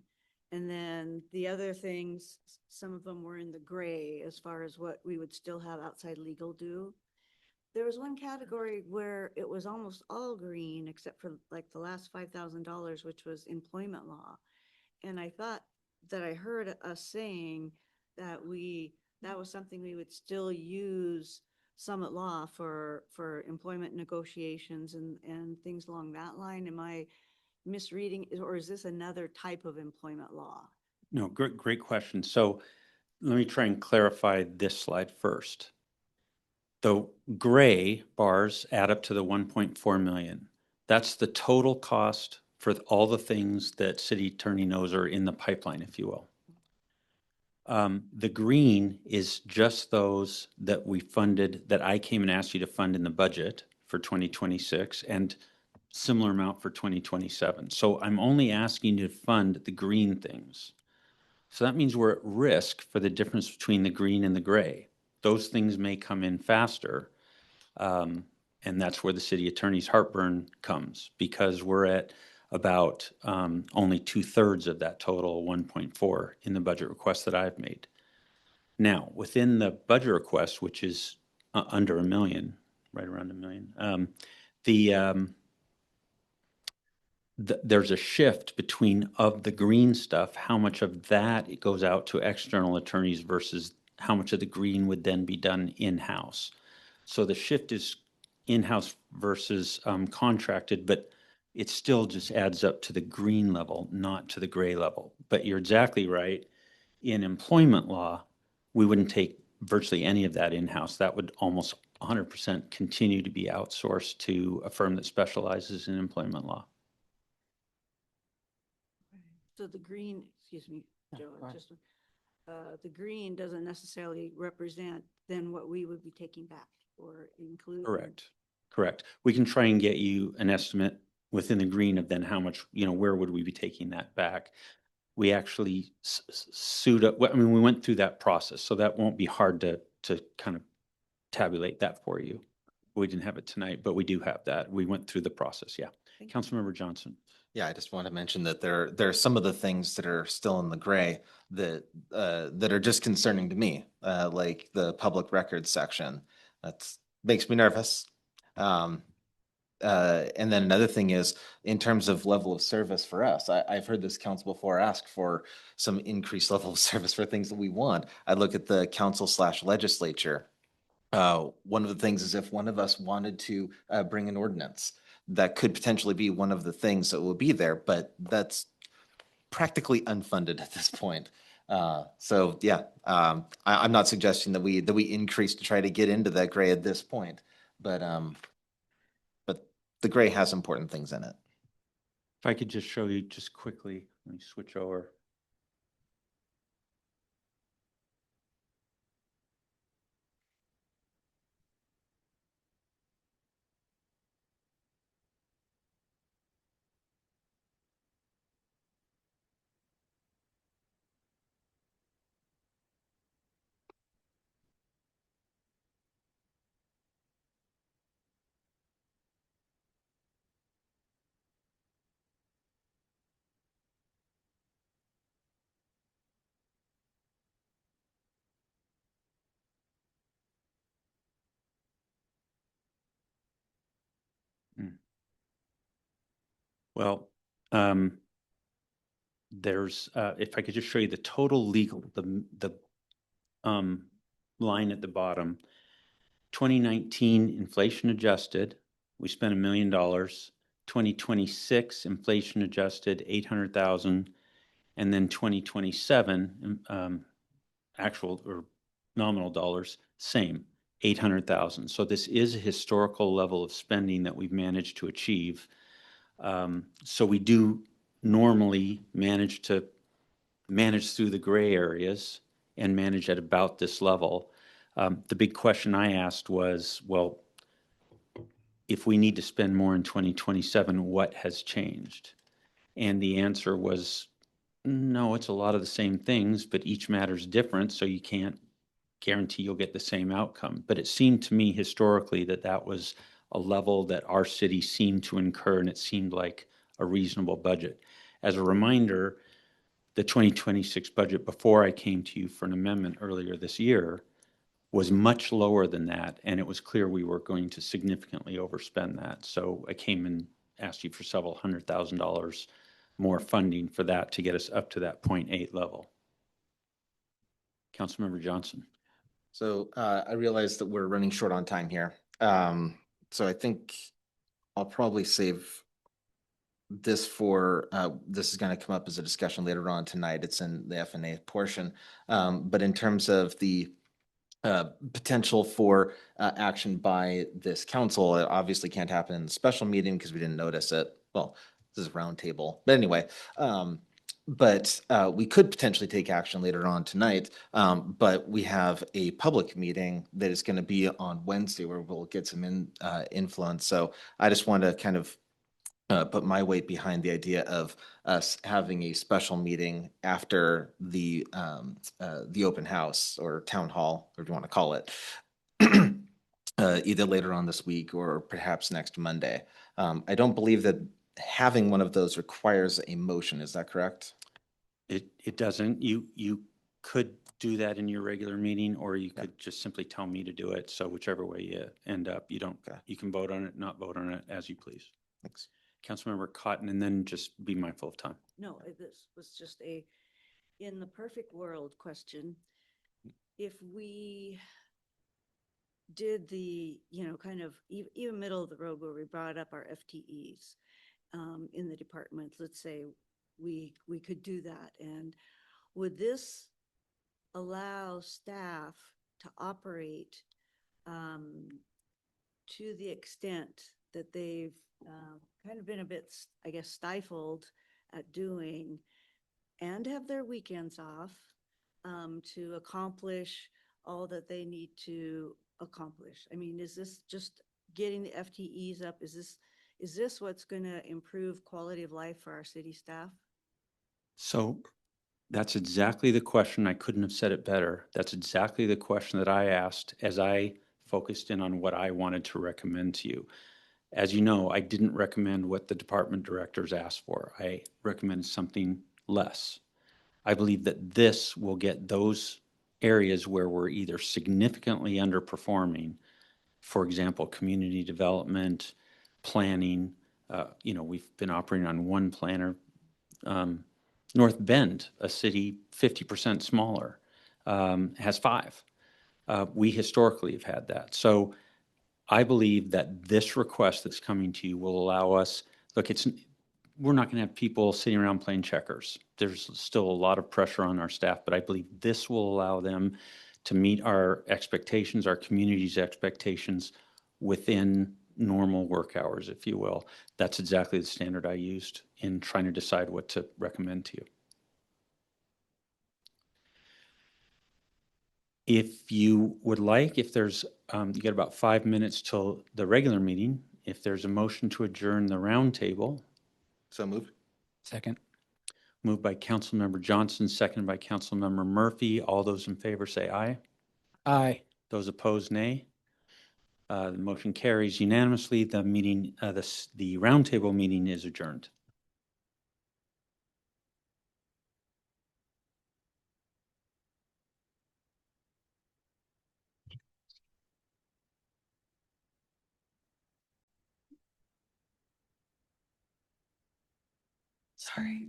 And then the other things, some of them were in the gray as far as what we would still have outside legal do. There was one category where it was almost all green except for like the last $5,000, which was employment law. And I thought that I heard us saying that that was something we would still use Summit Law for employment negotiations and things along that line. Am I misreading, or is this another type of employment law? No, great question. So let me try and clarify this slide first. The gray bars add up to the 1.4 million. That's the total cost for all the things that city attorney knows are in the pipeline, if you will. The green is just those that we funded, that I came and asked you to fund in the budget for 2026, and similar amount for 2027. So I'm only asking you to fund the green things. So that means we're at risk for the difference between the green and the gray. Those things may come in faster. And that's where the city attorney's heartburn comes, because we're at about only 2/3 of that total 1.4 in the budget request that I've made. Now, within the budget request, which is under $1 million, right around $1 million, there's a shift between of the green stuff, how much of that it goes out to external attorneys versus how much of the green would then be done in-house. So the shift is in-house versus contracted, but it still just adds up to the green level, not to the gray level. But you're exactly right. In employment law, we wouldn't take virtually any of that in-house. That would almost 100% continue to be outsourced to a firm that specializes in employment law. So the green, excuse me, Joe, go ahead. just, the green doesn't necessarily represent then what we would be taking back or include. Correct. We can try and get you an estimate within the green of then how much, where would we be taking that back? We actually sued up, I mean, we went through that process, so that won't be hard to kind of tabulate that for you. We didn't have it tonight, but we do have that. We went through the process, yeah. Councilmember Johnson. Yeah, I just want to mention that there are some of the things that are still in the gray that are just concerning to me, like the public records section. That makes me nervous. And then another thing is, in terms of level of service for us, I've heard this council before ask for some increased level of service for things that we want. I look at the council/legislature. One of the things is if one of us wanted to bring an ordinance, that could potentially be one of the things that will be there, but that's practically unfunded at this point. So yeah, I'm not suggesting that we increase to try to get into that gray at this point, but the gray has important things in it. If I could just show you just quickly, let me switch over. Well, there's, if I could just show you the total legal, line at the bottom. 2019 inflation adjusted, we spent $1 million. 2026 inflation adjusted, 800,000. And then 2027, actual or nominal dollars, same, 800,000. So this is a historical level of spending that we've managed to achieve. So we do normally manage through the gray areas and manage at about this level. The big question I asked was, well, if we need to spend more in 2027, what has changed? And the answer was, no, it's a lot of the same things, but each matter's different, so you can't guarantee you'll get the same outcome. But it seemed to me historically that that was a level that our city seemed to incur, and it seemed like a reasonable budget. As a reminder, the 2026 budget before I came to you for an amendment earlier this year was much lower than that, and it was clear we were going to significantly overspend that. So I came and asked you for several $100,000 more funding for that to get us up to that 0.8 level. Councilmember Johnson. So I realize that we're running short on time here. So I think I'll probably save this for, this is going to come up as a discussion later on tonight. It's in the F&A portion. But in terms of the potential for action by this council, it obviously can't happen in the special meeting because we didn't notice it. Well, this is a round table. But anyway, but we could potentially take action later on tonight. But we have a public meeting that is going to be on Wednesday where we'll get some influence. So I just want to kind of put my weight behind the idea of us having a special meeting after the open house or town hall, whatever you want to call it, either later on this week or perhaps next Monday. I don't believe that having one of those requires a motion. Is that correct? It doesn't. You could do that in your regular meeting, or you could just simply tell me to do it. So whichever way you end up, you don't. Okay. You can vote on it, not vote on it, as you please. Thanks. Councilmember Cotton, and then just be mindful of time. No, this was just a, in the perfect world question. If we did the, kind of even middle of the road where we brought up our FTEs in the department, let's say we could do that. And would this allow staff to operate to the extent that they've kind of been a bit, I guess, stifled at doing, and have their weekends off to accomplish all that they need to accomplish? I mean, is this just getting the FTEs up? Is this what's going to improve quality of life for our city staff? So that's exactly the question. I couldn't have said it better. That's exactly the question that I asked as I focused in on what I wanted to recommend to you. As you know, I didn't recommend what the department directors asked for. I recommended something less. I believe that this will get those areas where we're either significantly underperforming, for example, community development, planning. We've been operating on one planner. North Bend, a city 50% smaller, has 5. We historically have had that. So I believe that this request that's coming to you will allow us, look, we're not going to have people sitting around playing checkers. There's still a lot of pressure on our staff, but I believe this will allow them to meet our expectations, our community's expectations within normal work hours, if you will. That's exactly the standard I used in trying to decide what to recommend to you. If you would like, if there's, you get about 5 minutes till the regular meeting. If there's a motion to adjourn the roundtable. So moved. Second. Moved by Councilmember Johnson, seconded by Councilmember Murphy. All those in favor say aye. Aye. Those opposed, nay. The motion carries unanimously. The meeting, the roundtable meeting is adjourned. Sorry.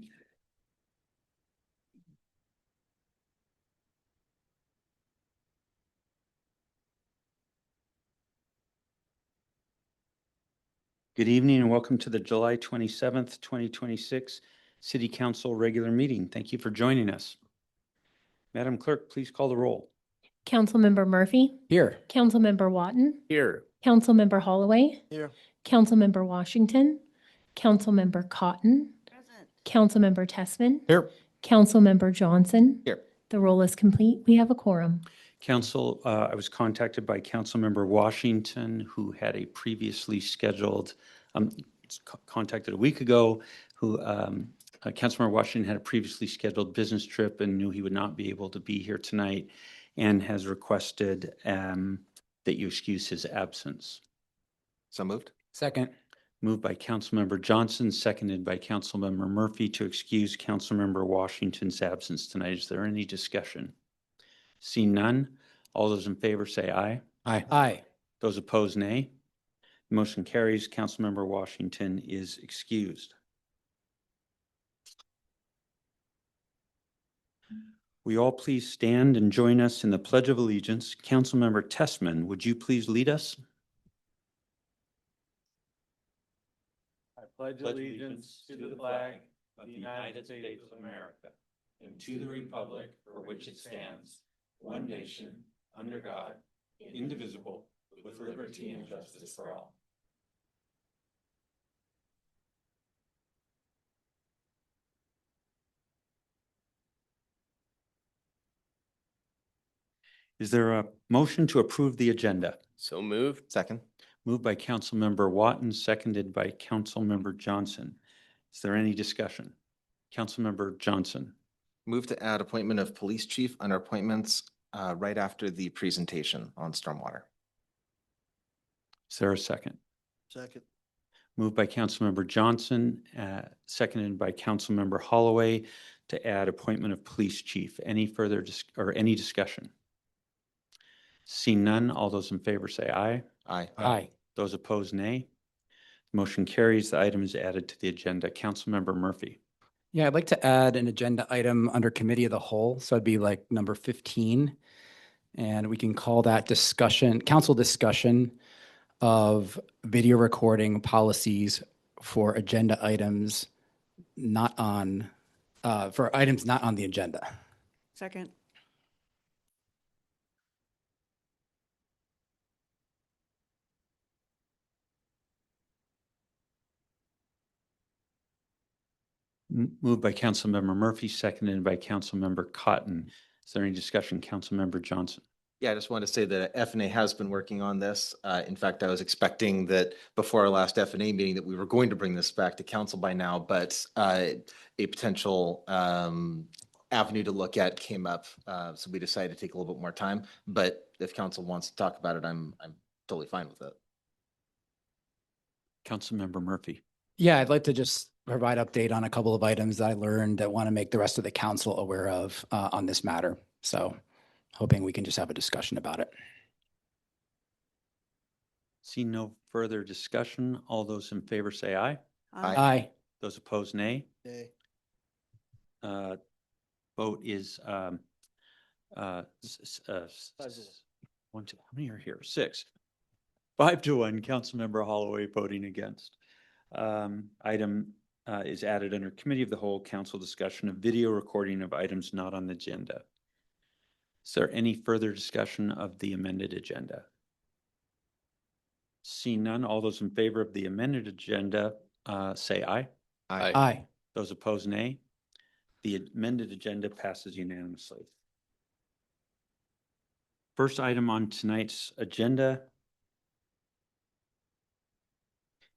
Good evening and welcome to the July 27th, 2026 City Council regular meeting. Thank you for joining us. Madam Clerk, please call the roll. Councilmember Murphy, Here. Councilmember Watton, Here. Councilmember Holloway, Here. Councilmember Washington, Councilmember Cotton, Present. Councilmember Tessman, Here. Councilmember Johnson. Here. The roll is complete. We have a quorum. Council, I was contacted by Councilmember Washington, who had a previously scheduled, contacted a week ago, who, Councilmember Washington had a previously scheduled business trip and knew he would not be able to be here tonight and has requested that you excuse his absence. So moved. Second. Moved by Councilmember Johnson, seconded by Councilmember Murphy to excuse Councilmember Washington's absence tonight. Is there any discussion? Seeing none, all those in favor say aye. Aye. Aye. Those opposed, nay. Motion carries. Councilmember Washington is excused. We all please stand and join us in the Pledge of Allegiance. Councilmember Tessman, would you please lead us? I pledge allegiance to the flag of the United States of America and to the republic for which it stands, one nation, under God, indivisible, with liberty and justice for all. Is there a motion to approve the agenda? So moved. Second. Moved by Councilmember Watton, seconded by Councilmember Johnson. Is there any discussion? Councilmember Johnson. Move to add appointment of police chief under appointments right after the presentation on stormwater. Is there a second? Second. Moved by Councilmember Johnson, seconded by Councilmember Holloway to add appointment of police chief. Any further any discussion? Seeing none, all those in favor say aye. Aye. Aye. Those opposed, nay. Motion carries. The item is added to the agenda. Councilmember Murphy. Yeah, I'd like to add an agenda item under committee of the whole. So it'd be like number 15. And we can call that discussion, council discussion of video recording policies for agenda items not on, for items not on the agenda. Second. Moved by Councilmember Murphy, seconded by Councilmember Cotton. Is there any discussion? Councilmember Johnson. Yeah, I just want to say that F&A has been working on this. In fact, I was expecting that before our last F&A meeting that we were going to bring this back to council by now, but a potential avenue to look at came up. So we decided to take a little bit more time. But if council wants to talk about it, I'm totally fine with it. Councilmember Murphy. Yeah, I'd like to just provide update on a couple of items that I learned that want to make the rest of the council aware of on this matter. So hoping we can just have a discussion about it. See no further discussion. All those in favor say aye. Aye. Aye. Those opposed, nay. Nay. Vote is one, two, how many are here? 6. 5-1. Councilmember Holloway voting against. Item is added under committee of the whole. Council discussion of video recording of items not on the agenda. Is there any further discussion of the amended agenda? Seeing none, all those in favor of the amended agenda say aye. Aye. Aye. Those opposed, nay. The amended agenda passes unanimously. First item on tonight's agenda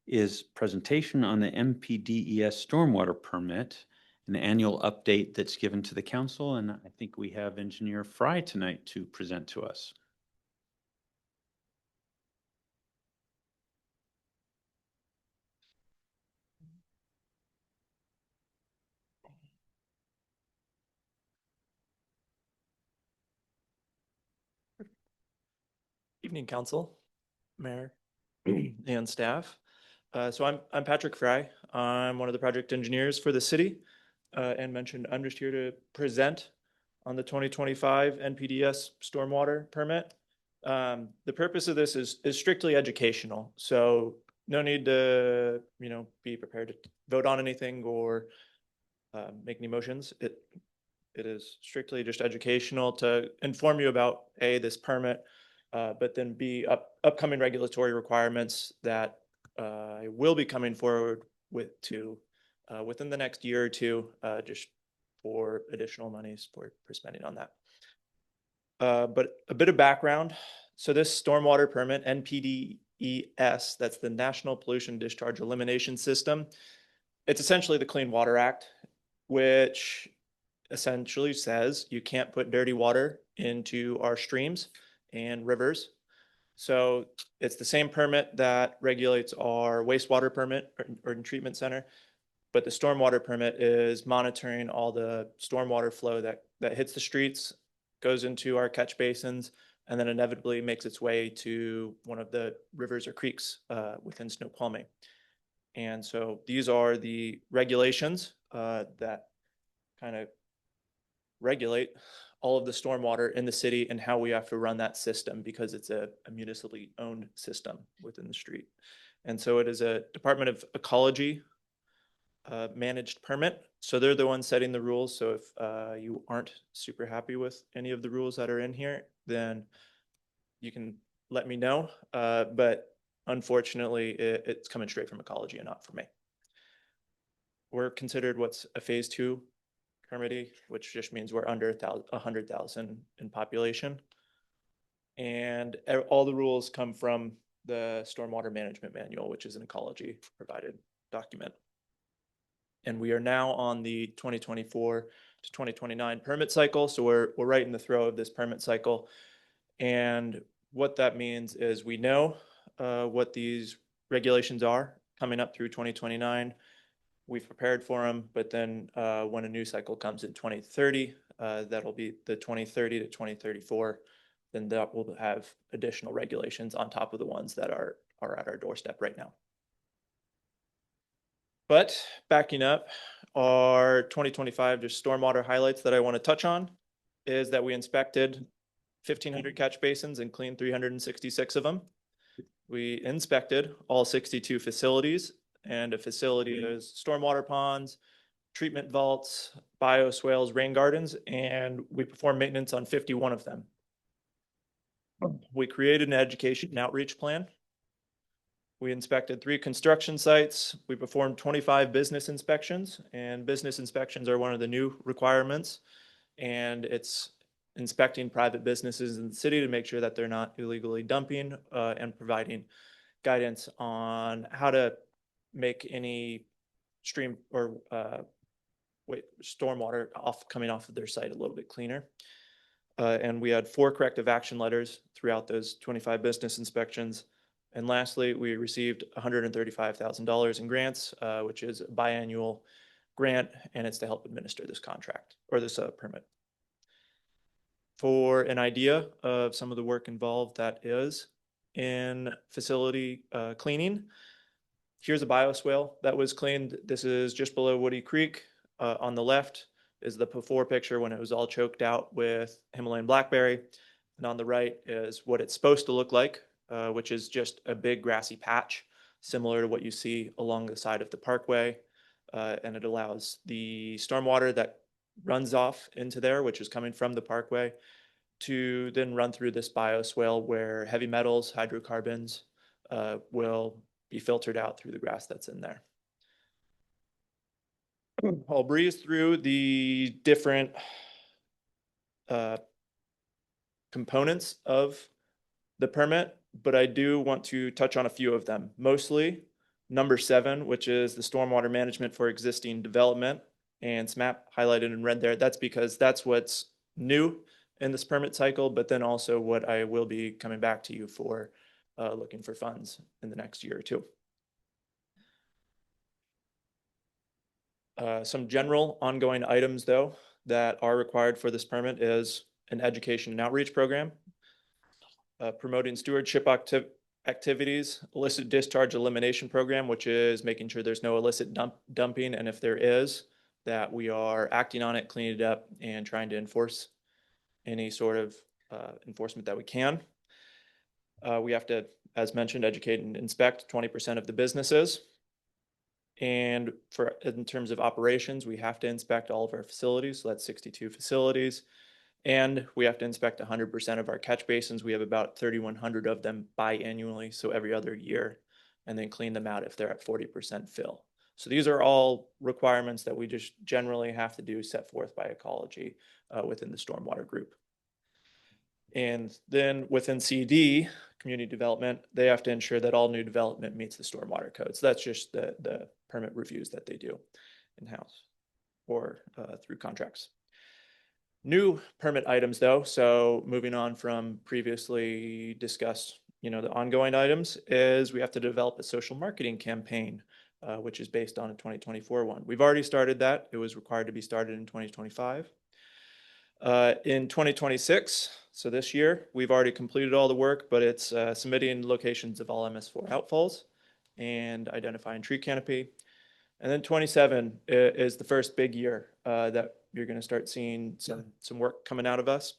is presentation on the MPDES stormwater permit, an annual update that's given to the council. And I think we have Engineer Fry tonight to present to us. Evening, council, mayor, and staff. So I'm Patrick Fry. I'm one of the project engineers for the city, and mentioned I'm just here to present on the 2025 NPDS stormwater permit. The purpose of this is strictly educational, so no need to, be prepared to vote on anything or make any motions. It is strictly just educational to inform you about A, this permit, but then B, upcoming regulatory requirements that I will be coming forward within the next year or two, just for additional monies for spending on that. But a bit of background. So this stormwater permit, NPDES, that's the National Pollution Discharge Elimination System. It's essentially the Clean Water Act, which essentially says you can't put dirty water into our streams and rivers. So it's the same permit that regulates our wastewater permit or treatment center, but the stormwater permit is monitoring all the stormwater flow that hits the streets, goes into our catch basins, and then inevitably makes its way to one of the rivers or creeks within Snoqualmie. And so these are the regulations that kind of regulate all of the stormwater in the city and how we have to run that system, because it's a municipally owned system within the street. And so it is a Department of Ecology managed permit. So they're the ones setting the rules. So if you aren't super happy with any of the rules that are in here, then you can let me know. But unfortunately, it's coming straight from Ecology and not from me. We're considered what's a phase 2 permittee, which just means we're under 100,000 in population. And all the rules come from the Stormwater Management Manual, which is an Ecology provided document. And we are now on the 2024 to 2029 permit cycle. So we're right in the throes of this permit cycle. And what that means is we know what these regulations are coming up through 2029. We've prepared for them, but then when a new cycle comes in 2030, that'll be the 2030 to 2034, then that will have additional regulations on top of the ones that are at our doorstep right now. But backing up, our 2025 just stormwater highlights that I want to touch on is that we inspected 1,500 catch basins and cleaned 366 of them. We inspected all 62 facilities, and a facility is stormwater ponds, treatment vaults, bioswales, rain gardens, and we performed maintenance on 51 of them. We created an education and outreach plan. We inspected 3 construction sites. We performed 25 business inspections, and business inspections are one of the new requirements. And it's inspecting private businesses in the city to make sure that they're not illegally dumping and providing guidance on how to make any stream or stormwater coming off of their site a little bit cleaner. And we had 4 corrective action letters throughout those 25 business inspections. And lastly, we received $135,000 in grants, which is a biannual grant, and it's to help administer this contract or this permit. For an idea of some of the work involved that is in facility cleaning, here's a bioswale that was cleaned. This is just below Woody Creek. On the left is the before picture when it was all choked out with Himalayan blackberry. And on the right is what it's supposed to look like, which is just a big grassy patch, similar to what you see along the side of the parkway. And it allows the stormwater that runs off into there, which is coming from the parkway, to then run through this bioswale where heavy metals, hydrocarbons will be filtered out through the grass that's in there. I'll breeze through the different components of the permit, but I do want to touch on a few of them. Mostly number 7, which is the stormwater management for existing development, and SMAP highlighted in red there. That's because that's what's new in this permit cycle, but then also what I will be coming back to you for looking for funds in the next year or two. Some general ongoing items, though, that are required for this permit is an education and outreach program, promoting stewardship activities, illicit discharge elimination program, which is making sure there's no illicit dumping. And if there is, that we are acting on it, cleaning it up, and trying to enforce any sort of enforcement that we can. We have to, as mentioned, educate and inspect 20% of the businesses. And in terms of operations, we have to inspect all of our facilities. So that's 62 facilities. And we have to inspect 100% of our catch basins. We have about 3,100 of them biannually, so every other year, and then clean them out if they're at 40% fill. So these are all requirements that we just generally have to do, set forth by ecology within the stormwater group. And then within CD, community development, they have to ensure that all new development meets the stormwater code. So that's just the permit reviews that they do in-house or through contracts. New permit items though, so moving on from previously discussed, the ongoing items, is we have to develop a social marketing campaign, which is based on a 2024 one. We've already started that. It was required to be started in 2025. In 2026, so this year, we've already completed all the work, but it's submitting locations of all MS4 outfalls and identifying tree canopy. And then 27 is the first big year that you're going to start seeing some work coming out of us.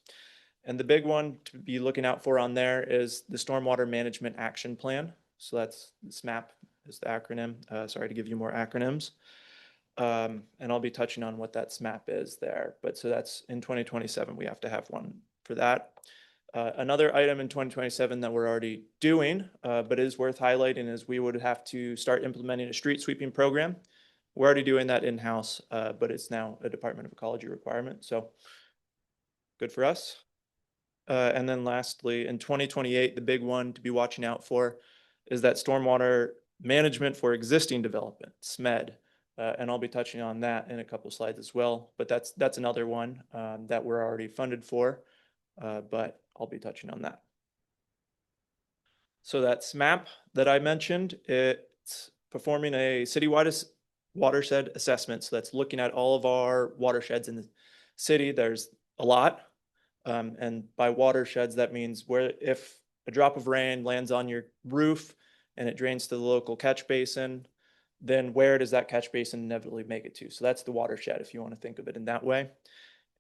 And the big one to be looking out for on there is the Stormwater Management Action Plan. So that's SMAP is the acronym. Sorry to give you more acronyms. And I'll be touching on what that SMAP is there. But so that's in 2027, we have to have one for that. Another item in 2027 that we're already doing, but is worth highlighting, is we would have to start implementing a street sweeping program. We're already doing that in-house, but it's now a Department of Ecology requirement. So good for us. And then lastly, in 2028, the big one to be watching out for is that stormwater management for existing development, SMED. And I'll be touching on that in a couple of slides as well. But that's another one that we're already funded for, but I'll be touching on that. So that SMAP that I mentioned, it's performing a citywide watershed assessment. So that's looking at all of our watersheds in the city. There's a lot. And by watersheds, that means where if a drop of rain lands on your roof and it drains to the local catch basin, then where does that catch basin inevitably make it to? So that's the watershed, if you want to think of it in that way.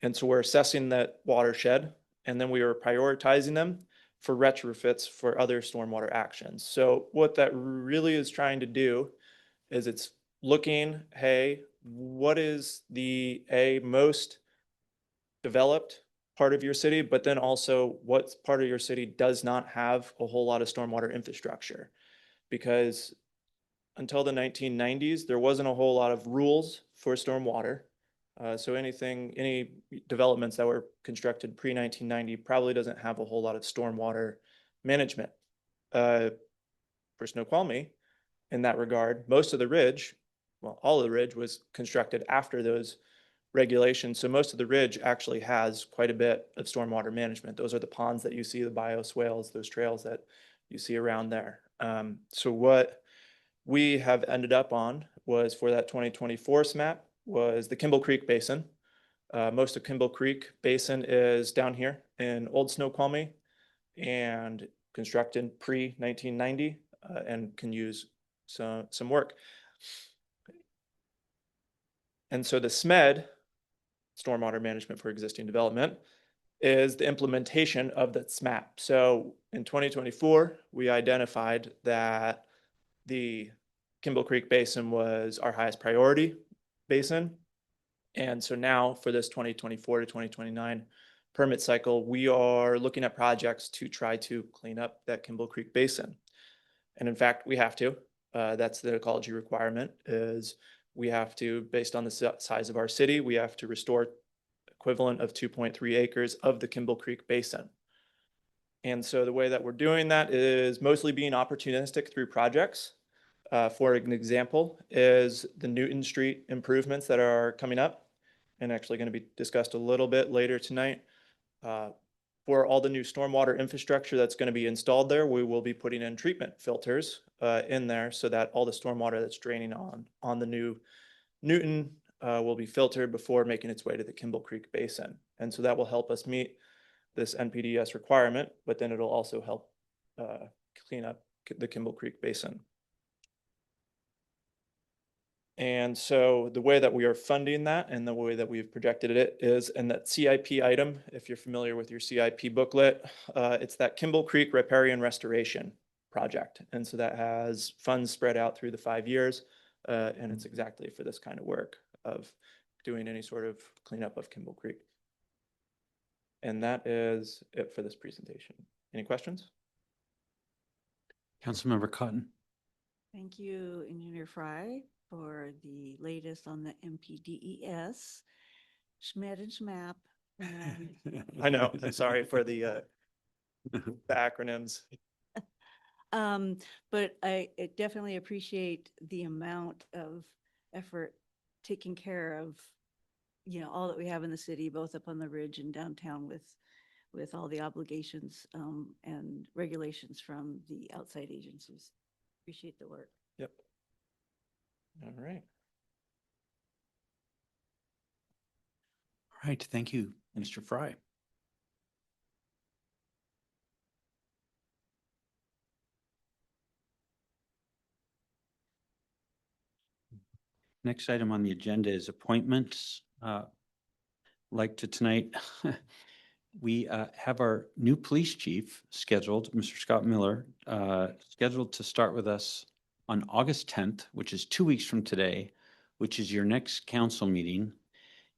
And so we're assessing that watershed, and then we are prioritizing them for retrofits for other stormwater actions. So what that really is trying to do is it's looking, hey, what is the most developed part of your city, but then also what part of your city does not have a whole lot of stormwater infrastructure? Because until the 1990s, there wasn't a whole lot of rules for stormwater. So any developments that were constructed pre-1990 probably doesn't have a whole lot of stormwater management. For Snoqualmie, in that regard, most of the ridge, well, all of the ridge was constructed after those regulations. So most of the ridge actually has quite a bit of stormwater management. Those are the ponds that you see, the bioswales, those trails that you see around there. So what we have ended up on was for that 2024 SMAP was the Kimball Creek Basin. Most of Kimball Creek Basin is down here in Old Snoqualmie and constructed pre-1990 and can use some work. And so the SMED, Stormwater Management for Existing Development, is the implementation of that SMAP. So in 2024, we identified that the Kimball Creek Basin was our highest priority basin. And so now for this 2024 to 2029 permit cycle, we are looking at projects to try to clean up that Kimball Creek Basin. And in fact, we have to. That's the ecology requirement, is we have to, based on the size of our city, we have to restore equivalent of 2.3 acres of the Kimball Creek Basin. And so the way that we're doing that is mostly being opportunistic through projects. For an example is the Newton Street improvements that are coming up and actually going to be discussed a little bit later tonight. For all the new stormwater infrastructure that's going to be installed there, we will be putting in treatment filters in there so that all the stormwater that's draining on the new Newton will be filtered before making its way to the Kimball Creek Basin. And so that will help us meet this NPDES requirement, but then it'll also help clean up the Kimball Creek Basin. And so the way that we are funding that and the way that we've projected it is in that CIP item, if you're familiar with your CIP booklet, it's that Kimball Creek Riparian Restoration Project. And so that has funds spread out through the 5 years. And it's exactly for this kind of work of doing any sort of cleanup of Kimball Creek. And that is it for this presentation. Any questions? Councilmember Cotton. Thank you, Engineer Fry, for the latest on the MPDES. Schmidt and Schmap. I know, I'm sorry for the acronyms. But I definitely appreciate the amount of effort taking care of, you know, all that we have in the city, both up on the ridge and downtown with all the obligations and regulations from the outside agencies. Appreciate the work. Yep. All right. All right, thank you, Mr. Fry. Next item on the agenda is appointments. Like to tonight, we have our new police chief scheduled, Mr. Scott Miller, scheduled to start with us on August 10th, which is 2 weeks from today, which is your next council meeting.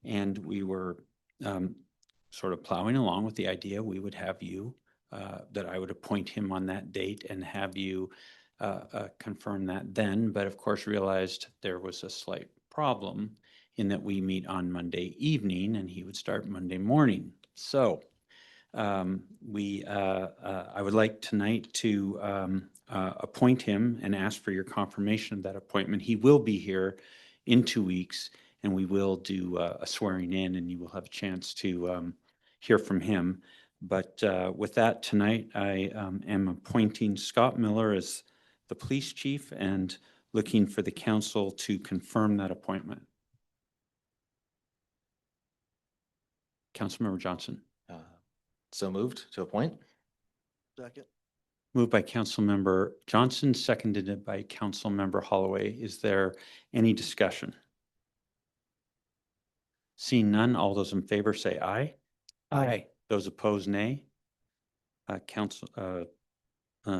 And we were sort of plowing along with the idea we would have you, that I would appoint him on that date and have you confirm that then, but of course realized there was a slight problem in that we meet on Monday evening and he would start Monday morning. So I would like tonight to appoint him and ask for your confirmation of that appointment. He will be here in 2 weeks and we will do a swearing in and you will have a chance to hear from him. But with that tonight, I am appointing Scott Miller as the police chief and looking for the council to confirm that appointment. Councilmember Johnson. So moved to appoint. Second. Moved by Councilmember Johnson, seconded by Councilmember Holloway. Is there any discussion? Seeing none, all those in favor say aye. Aye. Those opposed, nay.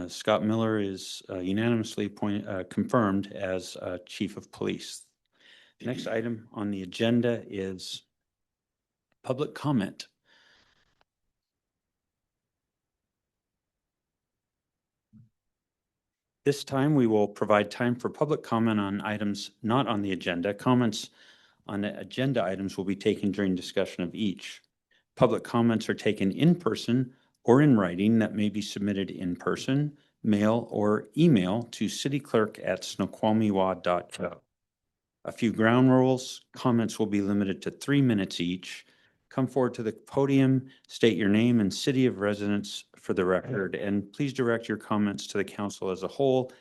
Scott Miller is unanimously confirmed as Chief of Police. Next item on the agenda is public comment. This time we will provide time for public comment on items not on the agenda. Comments on the agenda items will be taken during discussion of each. Public comments are taken in person or in writing that may be submitted in person, mail, or email to cityclerk@snoqualmiewa.gov. A few ground rules. Comments will be limited to 3 minutes each. Come forward to the podium, state your name and city of residence for the record, and please direct your comments to the council as a whole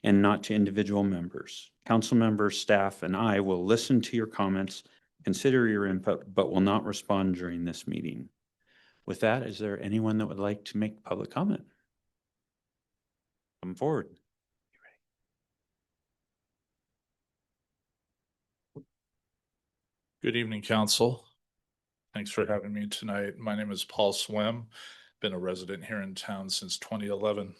and not to individual members. Council members, staff, and I will listen to your comments, consider your input, but will not respond during this meeting. With that, is there anyone that would like to make public comment? Come forward. Good evening, council. Thanks for having me tonight. My name is Paul Swim. Been a resident here in town since 2011.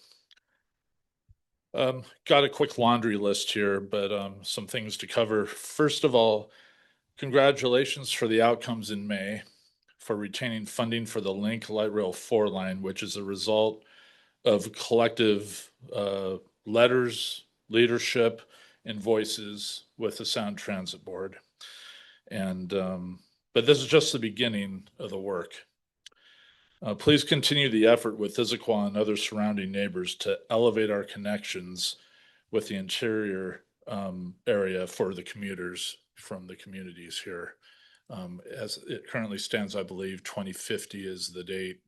Got a quick laundry list here, but some things to cover. First of all, congratulations for the outcomes in May for retaining funding for the Link Light Rail 4 line, which is a result of collective letters, leadership, and voices with the Sound Transit Board. And but this is just the beginning of the work. Please continue the effort with Issaquah and other surrounding neighbors to elevate our connections with the interior area for the commuters from the communities here. As it currently stands, I believe 2050 is the date,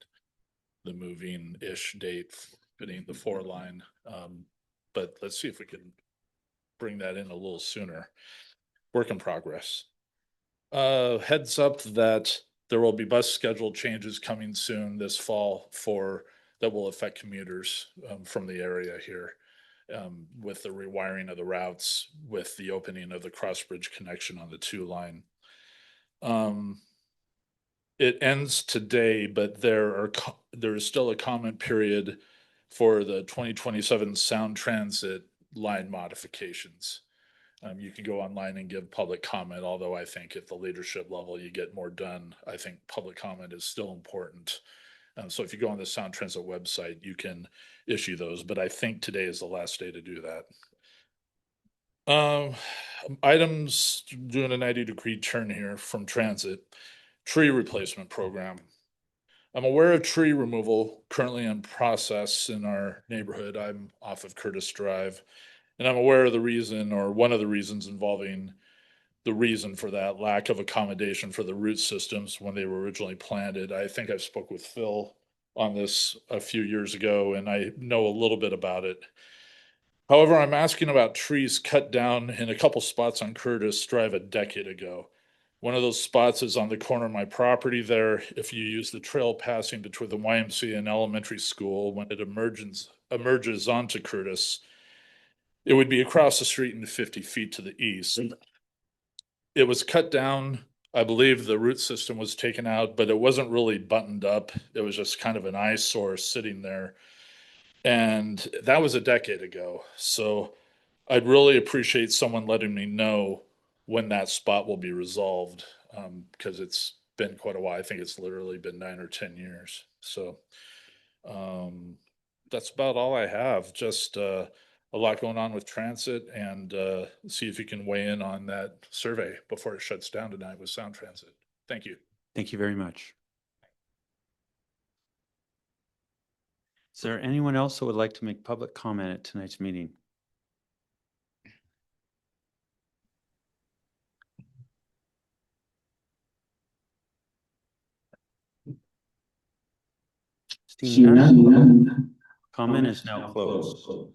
the moving-ish date, fitting the 4 line. But let's see if we can bring that in a little sooner. Work in progress. Heads up that there will be bus schedule changes coming soon this fall for that will affect commuters from the area here with the rewiring of the routes, with the opening of the cross-bridge connection on the 2 line. It ends today, but there is still a comment period for the 2027 Sound Transit line modifications. You can go online and give public comment, although I think at the leadership level, you get more done. I think public comment is still important. So if you go on the Sound Transit website, you can issue those, but I think today is the last day to do that. Items, doing a 90-degree turn here from transit, tree replacement program. I'm aware of tree removal currently in process in our neighborhood. I'm off of Curtis Drive. And I'm aware of the reason, or one of the reasons involving the reason for that lack of accommodation for the root systems when they were originally planted. I think I spoke with Phil on this a few years ago, and I know a little bit about it. However, I'm asking about trees cut down in a couple spots on Curtis Drive a decade ago. One of those spots is on the corner of my property there. If you use the trail passing between the YMCA and elementary school, when it emerges onto Curtis, it would be across the street and 50 feet to the east. It was cut down. I believe the root system was taken out, but it wasn't really buttoned up. It was just kind of an eyesore sitting there. And that was a decade ago. So I'd really appreciate someone letting me know when that spot will be resolved, because it's been quite a while. I think it's literally been 9 or 10 years. So that's about all I have. Just a lot going on with transit, and see if you can weigh in on that survey before it shuts down tonight with Sound Transit. Thank you. Thank you very much. Is there anyone else that would like to make public comment at tonight's meeting? Seeing none, comment is now closed.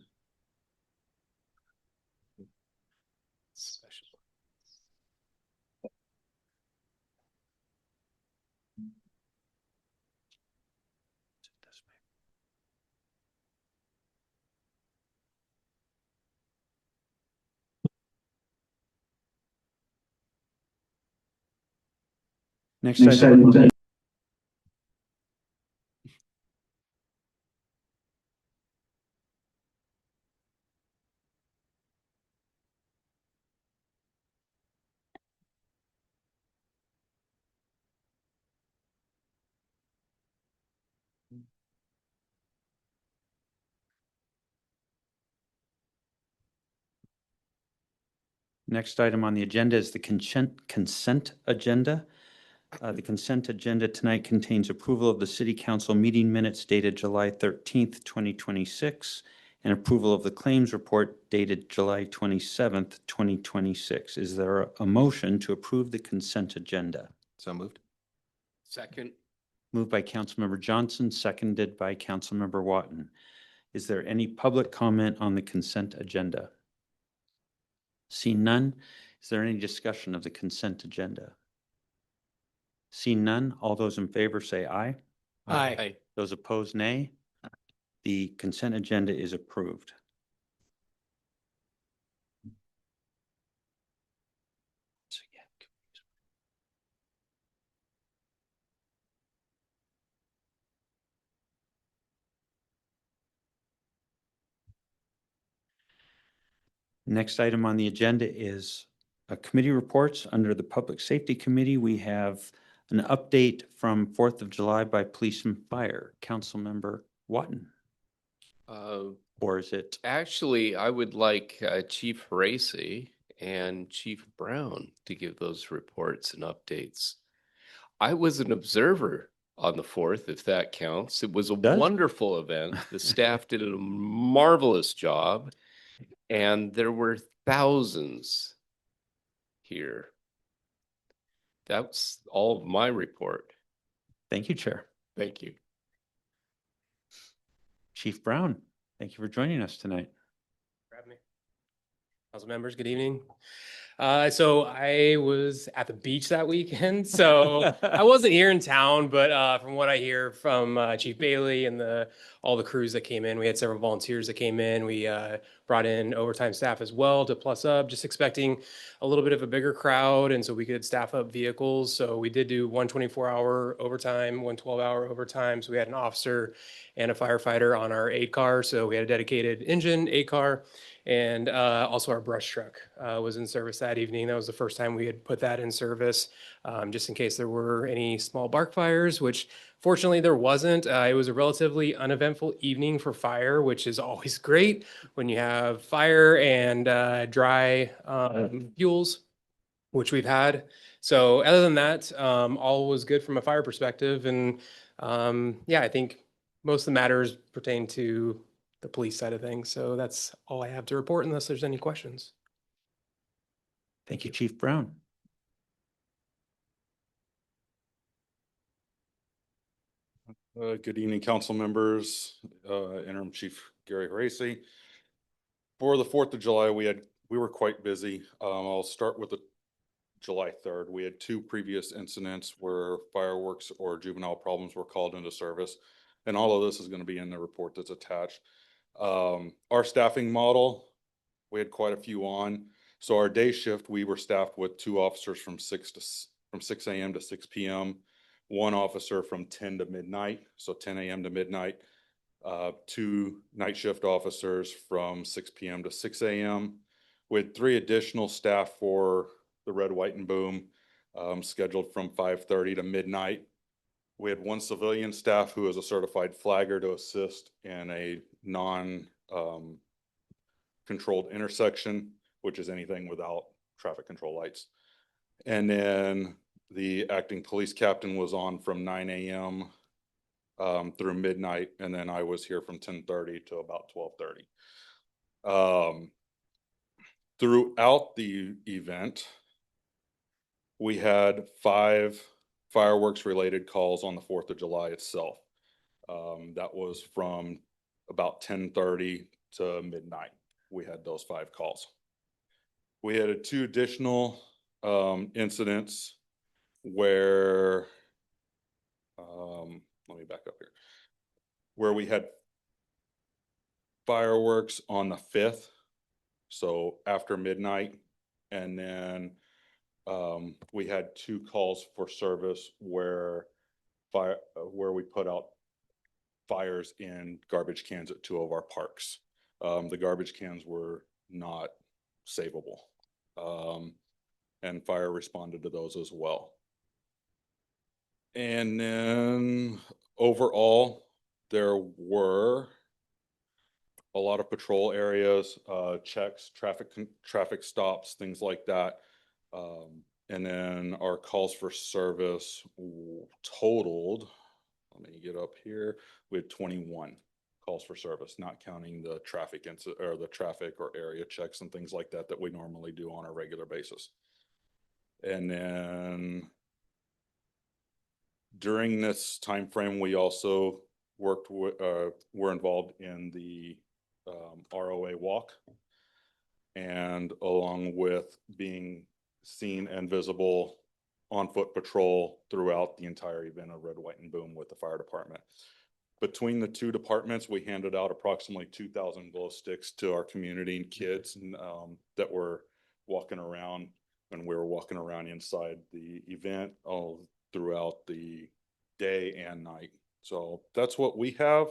Next item. Next item on the agenda is the consent agenda. The consent agenda tonight contains approval of the city council meeting minutes dated July 13th, 2026, and approval of the claims report dated July 27th, 2026. Is there a motion to approve the consent agenda? So moved. Second. Moved by Councilmember Johnson, seconded by Councilmember Watton. Is there any public comment on the consent agenda? Seeing none, is there any discussion of the consent agenda? Seeing none, all those in favor say aye. Aye. Those opposed, nay. The consent agenda is approved. Next item on the agenda is committee reports. Under the Public Safety Committee, we have an update from 4th of July by Police and Fire. Councilmember Watton. Or is it? Actually, I would like Chief Racy and Chief Brown to give those reports and updates. I was an observer on the 4th, if that counts. It was a wonderful event. The staff did a marvelous job, and there were thousands here. That's all of my report. Thank you, Chair. Thank you. Chief Brown, thank you for joining us tonight. For having me. Council members, good evening. So I was at the beach that weekend, so I wasn't here in town, but from what I hear from Chief Bailey and all the crews that came in, we had several volunteers that came in. We brought in overtime staff as well to plus up, just expecting a little bit of a bigger crowd, and so we could staff up vehicles. So we did do one 24-hour overtime, one 12-hour overtime. So we had an officer and a firefighter on our 8 car. So we had a dedicated engine 8 car. And also our brush truck was in service that evening. That was the first time we had put that in service, just in case there were any small bark fires, which fortunately there wasn't. It was a relatively uneventful evening for fire, which is always great when you have fire and dry fuels, which we've had. So other than that, all was good from a fire perspective. And yeah, I think most of the matters pertain to the police side of things. So that's all I have to report unless there's any questions. Thank you, Chief Brown. Good evening, council members, Interim Chief Gary Haracy. For the 4th of July, we were quite busy. I'll start with the July 3rd. We had 2 previous incidents where fireworks or juvenile problems were called into service. And all of this is going to be in the report that's attached. Our staffing model, we had quite a few on. So our day shift, we were staffed with 2 officers from 6 a.m. to 6 p.m., 1 officer from 10 to midnight, so 10 a.m. to midnight, 2 night shift officers from 6 p.m. to 6 a.m. We had 3 additional staff for the red, white, and boom, scheduled from 5:30 to midnight. We had 1 civilian staff who is a certified flagger to assist in a controlled intersection, which is anything without traffic control lights. And then the acting police captain was on from 9 a.m. Through midnight, and then I was here from 10:30 to about 12:30. Throughout the event, we had 5 fireworks related calls on the 4th of July itself. That was from about 10:30 to midnight. We had those 5 calls. We had 2 additional incidents where, let me back up here, where we had fireworks on the 5th, so after midnight, and then we had 2 calls for service where we put out fires in garbage cans at 2 of our parks. The garbage cans were not savable, and fire responded to those as well. And then overall, there were a lot of patrol areas, checks, traffic stops, things like that. And then our calls for service totaled, let me get up here, we had 21 calls for service, not counting the traffic or the traffic or area checks and things like that we normally do on a regular basis. And then during this time frame, we also were involved in the ROA walk, and along with being seen and visible on foot patrol throughout the entire event of Red, White, and Boom with the fire department. Between the 2 departments, we handed out approximately 2,000 glow sticks to our community and kids that were walking around, and we were walking around inside the event all throughout the day and night. So that's what we have.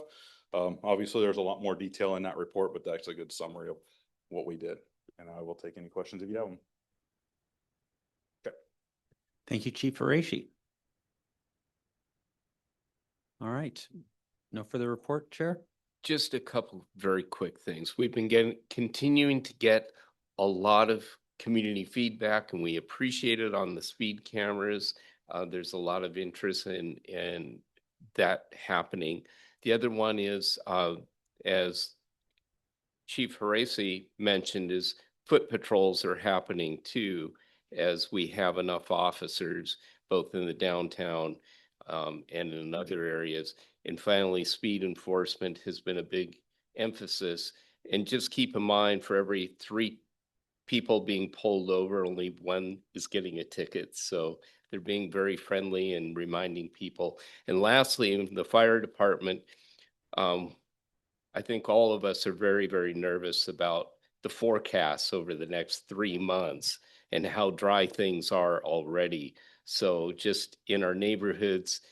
Obviously, there's a lot more detail in that report, but that's a good summary of what we did. And I will take any questions if you have them. Okay. Thank you, Chief Haracy. All right. No further report, Chair? Just a couple very quick things. We've been continuing to get a lot of community feedback, and we appreciate it on the speed cameras. There's a lot of interest in that happening. The other one is, as Chief Haracy mentioned, is foot patrols are happening too, as we have enough officers both in the downtown and in other areas. And finally, speed enforcement has been a big emphasis. And just keep in mind, for every 3 people being pulled over, only one is getting a ticket. So they're being very friendly and reminding people. And lastly, the fire department, I think all of us are very, very nervous about the forecasts over the next 3 months and how dry things are already. So just in our neighborhoods,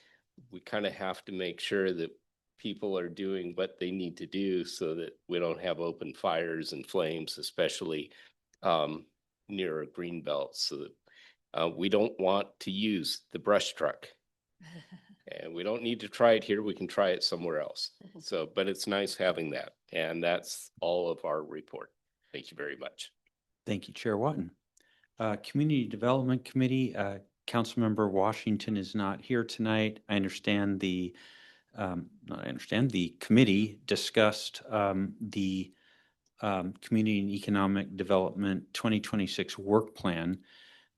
we kind of have to make sure that people are doing what they need to do so that we don't have open fires and flames, especially near a green belt. So that we don't want to use the brush truck. And we don't need to try it here. We can try it somewhere else. So, but it's nice having that. And that's all of our report. Thank you very much. Thank you, Chair Watton. Community Development Committee, Councilmember Washington is not here tonight. I understand the committee discussed the Community and Economic Development 2026 work plan.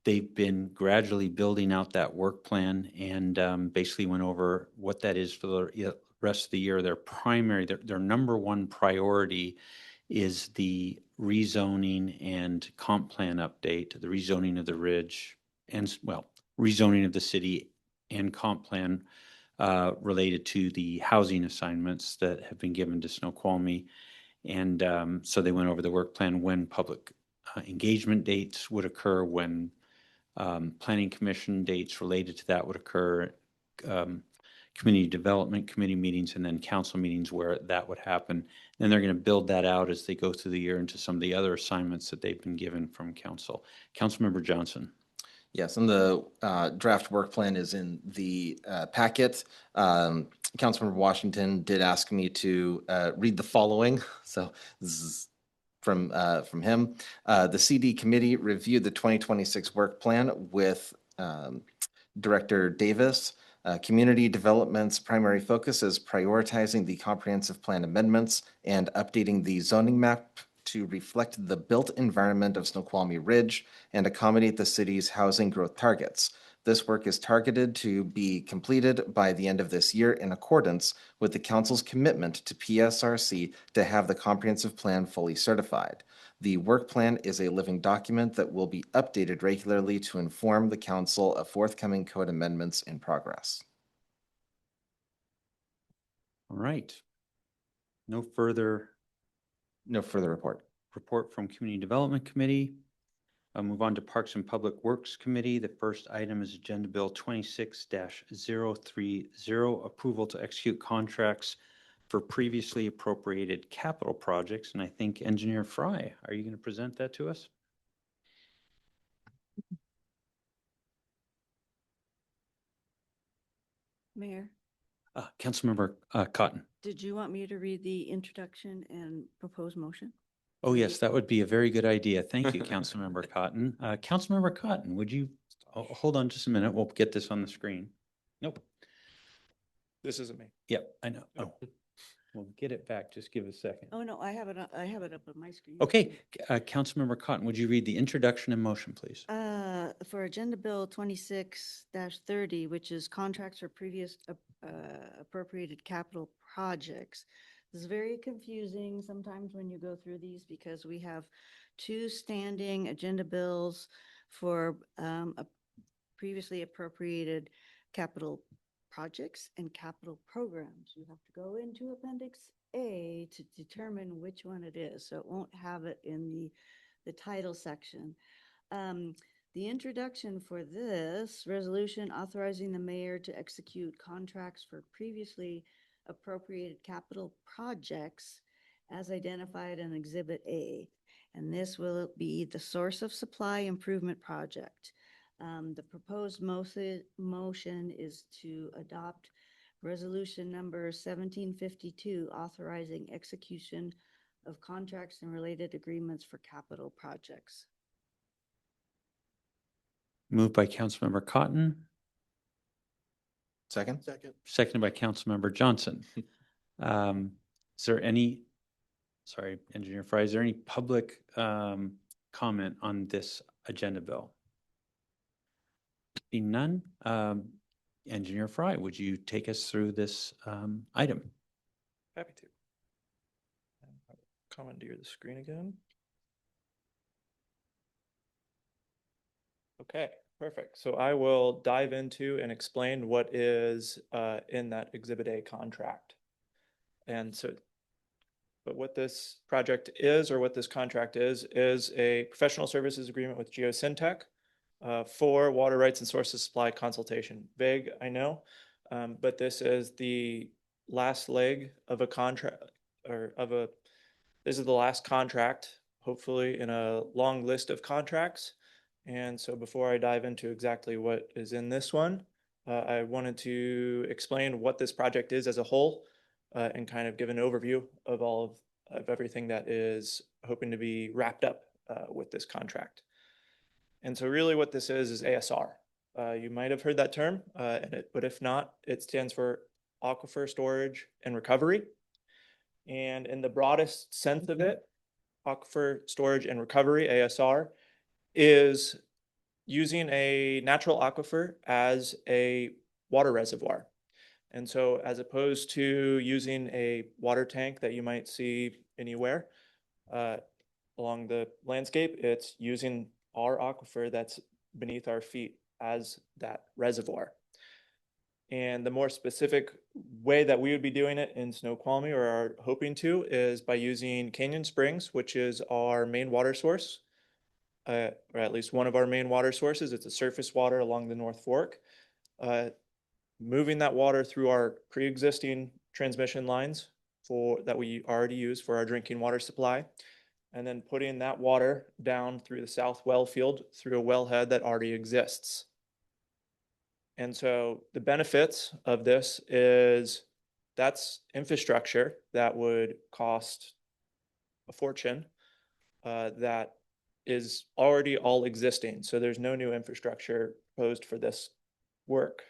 They've been gradually building out that work plan and basically went over what that is for the rest of the year. Their number one priority is the rezoning and comp plan update, the rezoning of the Ridge and, well, rezoning of the city and comp plan related to the housing assignments that have been given to Snoqualmie. And so they went over the work plan, when public engagement dates would occur, when planning commission dates related to that would occur, community development committee meetings, and then council meetings where that would happen. And they're going to build that out as they go through the year into some of the other assignments that they've been given from council. Councilmember Johnson. Yes, and the draft work plan is in the packet. Councilmember Washington did ask me to read the following. So this is from him. The CD committee reviewed the 2026 work plan with Director Davis. Community development's primary focus is prioritizing the comprehensive plan amendments and updating the zoning map to reflect the built environment of Snoqualmie Ridge and accommodate the city's housing growth targets. This work is targeted to be completed by the end of this year in accordance with the council's commitment to PSRC to have the comprehensive plan fully certified. The work plan is a living document that will be updated regularly to inform the council of forthcoming code amendments in progress. All right. No further report from Community Development Committee. I'll move on to Parks and Public Works Committee. The first item is Agenda Bill 26-030, approval to execute contracts for previously appropriated capital projects. And I think Engineer Fry, are you going to present that to us? Mayor, Councilmember Cotton. did you want me to read the introduction and proposed motion? Oh, yes, that would be a very good idea. Thank you, Councilmember Cotton. Councilmember Cotton, would you hold on just a minute? We'll get this on the screen. Nope. This isn't me. Yep, I know. Oh, we'll get it back. Just give it a second. Oh, no, I have it up on my screen. Okay, Councilmember Cotton, would you read the introduction and motion, please? For Agenda Bill 26-30, which is contracts for previous appropriated capital projects. This is very confusing sometimes when you go through these because we have two standing agenda bills for previously appropriated capital projects and capital programs. You have to go into Appendix A to determine which one it is. So it won't have it in the title section. The introduction for this resolution authorizing the mayor to execute contracts for previously appropriated capital projects as identified in Exhibit A. And this will be the source of supply improvement project. The proposed motion is to adopt resolution number 1752, authorizing execution of contracts and related agreements for capital projects. Moved by Councilmember Cotton, Second? seconded by Councilmember Johnson. Is there any, sorry, Engineer Fry, is there any public comment on this agenda bill? Being none, Engineer Fry, would you take us through this item? Happy to. Commandeer the screen again. Okay, perfect. So I will dive into and explain what is in that Exhibit A contract. And so, but what this project is, or what this contract is a professional services agreement with Geosyntec for water rights and sources supply consultation. Vague, I know, but this is the last leg of a contract, this is the last contract, hopefully in a long list of contracts. And so before I dive into exactly what is in this one, I wanted to explain what this project is as a whole and kind of give an overview of of everything that is hoping to be wrapped up with this contract. And so really what this is ASR. You might have heard that term, but if not, it stands for Aquifer Storage and Recovery. And in the broadest sense of it, Aquifer Storage and Recovery, ASR, is using a natural aquifer as a water reservoir. And so as opposed to using a water tank that you might see anywhere along the landscape, it's using our aquifer that's beneath our feet as that reservoir. And the more specific way that we would be doing it in Snoqualmie, or are hoping to, is by using Canyon Springs, which is our main water source, or at least one of our main water sources. It's a surface water along the North Fork. Moving that water through our pre-existing transmission lines that we already use for our drinking water supply, and then putting that water down through the south well field through a wellhead that already exists. And so the benefits of this is that's infrastructure that would cost a fortune that is already all existing. So there's no new infrastructure proposed for this work.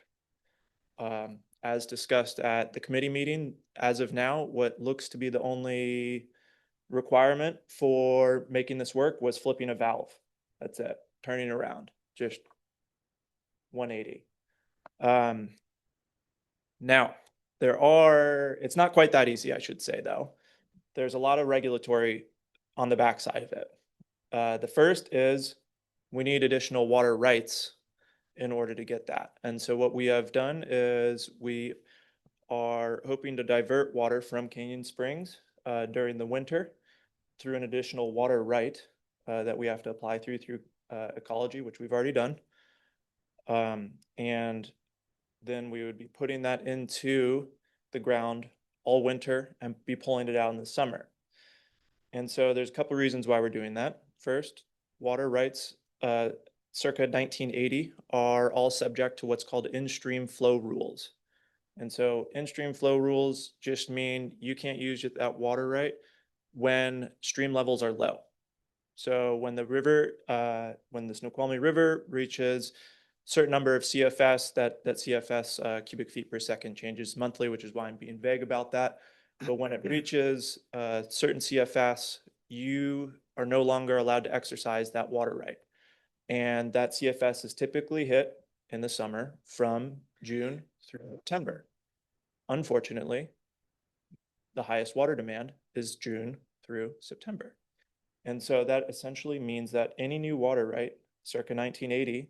As discussed at the committee meeting, as of now, what looks to be the only requirement for making this work was flipping a valve. That's it, turning around, just 180. Now, it's not quite that easy, I should say, though. There's a lot of regulatory on the backside of it. The first is we need additional water rights in order to get that. And so what we have done is we are hoping to divert water from Canyon Springs during the winter through an additional water right that we have to apply through ecology, which we've already done. And then we would be putting that into the ground all winter and be pulling it out in the summer. And so there's a couple of reasons why we're doing that. First, water rights circa 1980 are all subject to what's called in-stream flow rules. And so in-stream flow rules just mean you can't use that water right when stream levels are low. So when the Snoqualmie River reaches certain number of CFS, that CFS cubic feet per second changes monthly, which is why I'm being vague about that. But when it reaches certain CFS, you are no longer allowed to exercise that water right. And that CFS is typically hit in the summer from June through September. Unfortunately, the highest water demand is June through September. And so that essentially means that any new water right circa 1980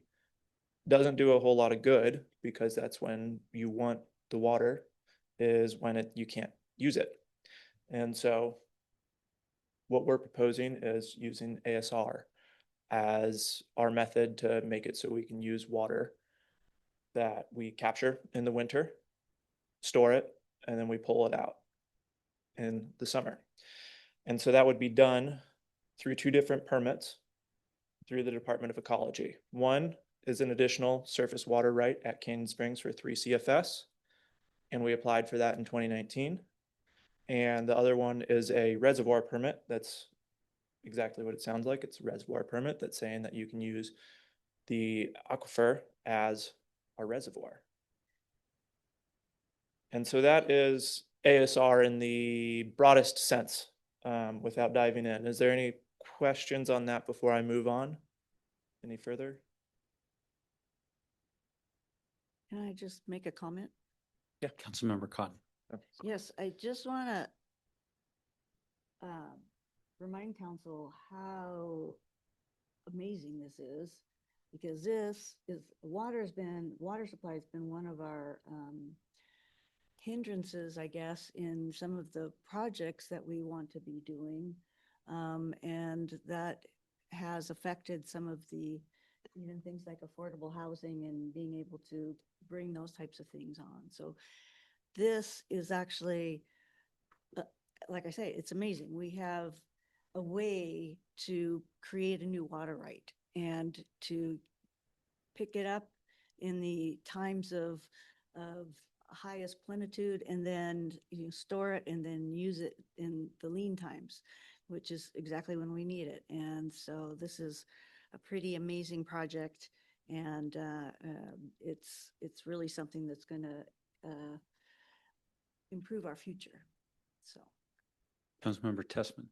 doesn't do a whole lot of good, because that's when you want the water, is when you can't use it. And so what we're proposing is using ASR as our method to make it so we can use water that we capture in the winter, store it, and then we pull it out in the summer. And so that would be done through two different permits through the Department of Ecology. One is an additional surface water right at Canyon Springs for 3 CFS, and we applied for that in 2019. And the other one is a reservoir permit. That's exactly what it sounds like. It's a reservoir permit that's saying that you can use the aquifer as a reservoir. And so that is ASR in the broadest sense, without diving in. Is there any questions on that before I move on any further? Can I just make a comment? Yeah, Councilmember Cotton. Yes, I just want to remind council how amazing this is. Because water supply has been one of our hindrances, I guess, in some of the projects that we want to be doing. And that has affected some of the, even things like affordable housing and being able to bring those types of things on. So this is actually, like I say, it's amazing. We have a way to create a new water right and to pick it up in the times of highest plenitude, and then store it and then use it in the lean times, which is exactly when we need it. And so this is a pretty amazing project, and it's really something that's going to improve our future. So. Councilmember Tessman.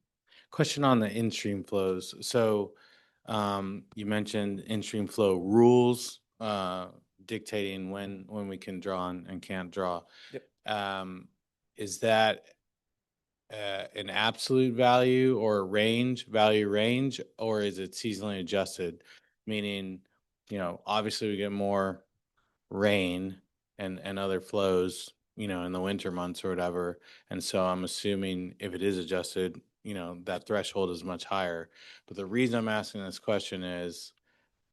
Question on the in-stream flows. So you mentioned in-stream flow rules dictating when we can draw and can't draw. Yep. Is that an absolute value or value range, or is it seasonally adjusted? Meaning, obviously we get more rain and other flows, in the winter months or whatever. And so I'm assuming if it is adjusted, that threshold is much higher. But the reason I'm asking this question is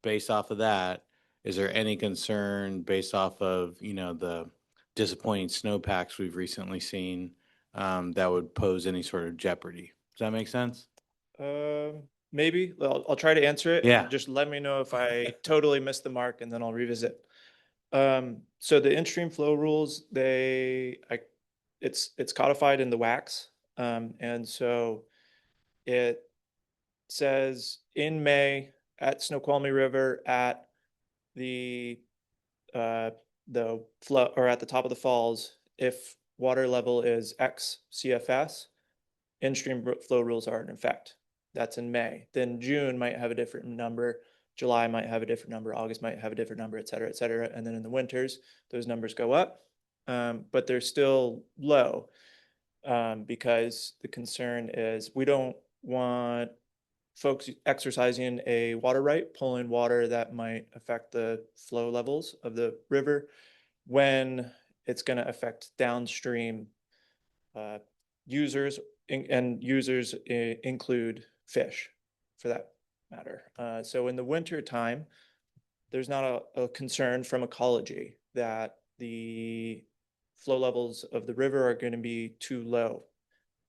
based off of that, is there any concern based off of, the disappointing snowpacks we've recently seen that would pose any sort of jeopardy? Does that make sense? Maybe. I'll try to answer it. Yeah. Just let me know if I totally missed the mark, and then I'll revisit. So the in-stream flow rules, it's codified in the WACs. And so it says in May at Snoqualmie River at the flow, or at the top of the falls, if water level is X CFS, in-stream flow rules are in effect. That's in May. Then June might have a different number. July might have a different number. August might have a different number, et cetera, et cetera. And then in the winters, those numbers go up, but they're still low because the concern is we don't want folks exercising a water right, pulling water that might affect the flow levels of the river when it's going to affect downstream users, and users include fish for that matter. So in the winter time, there's not a concern from ecology that the flow levels of the river are going to be too low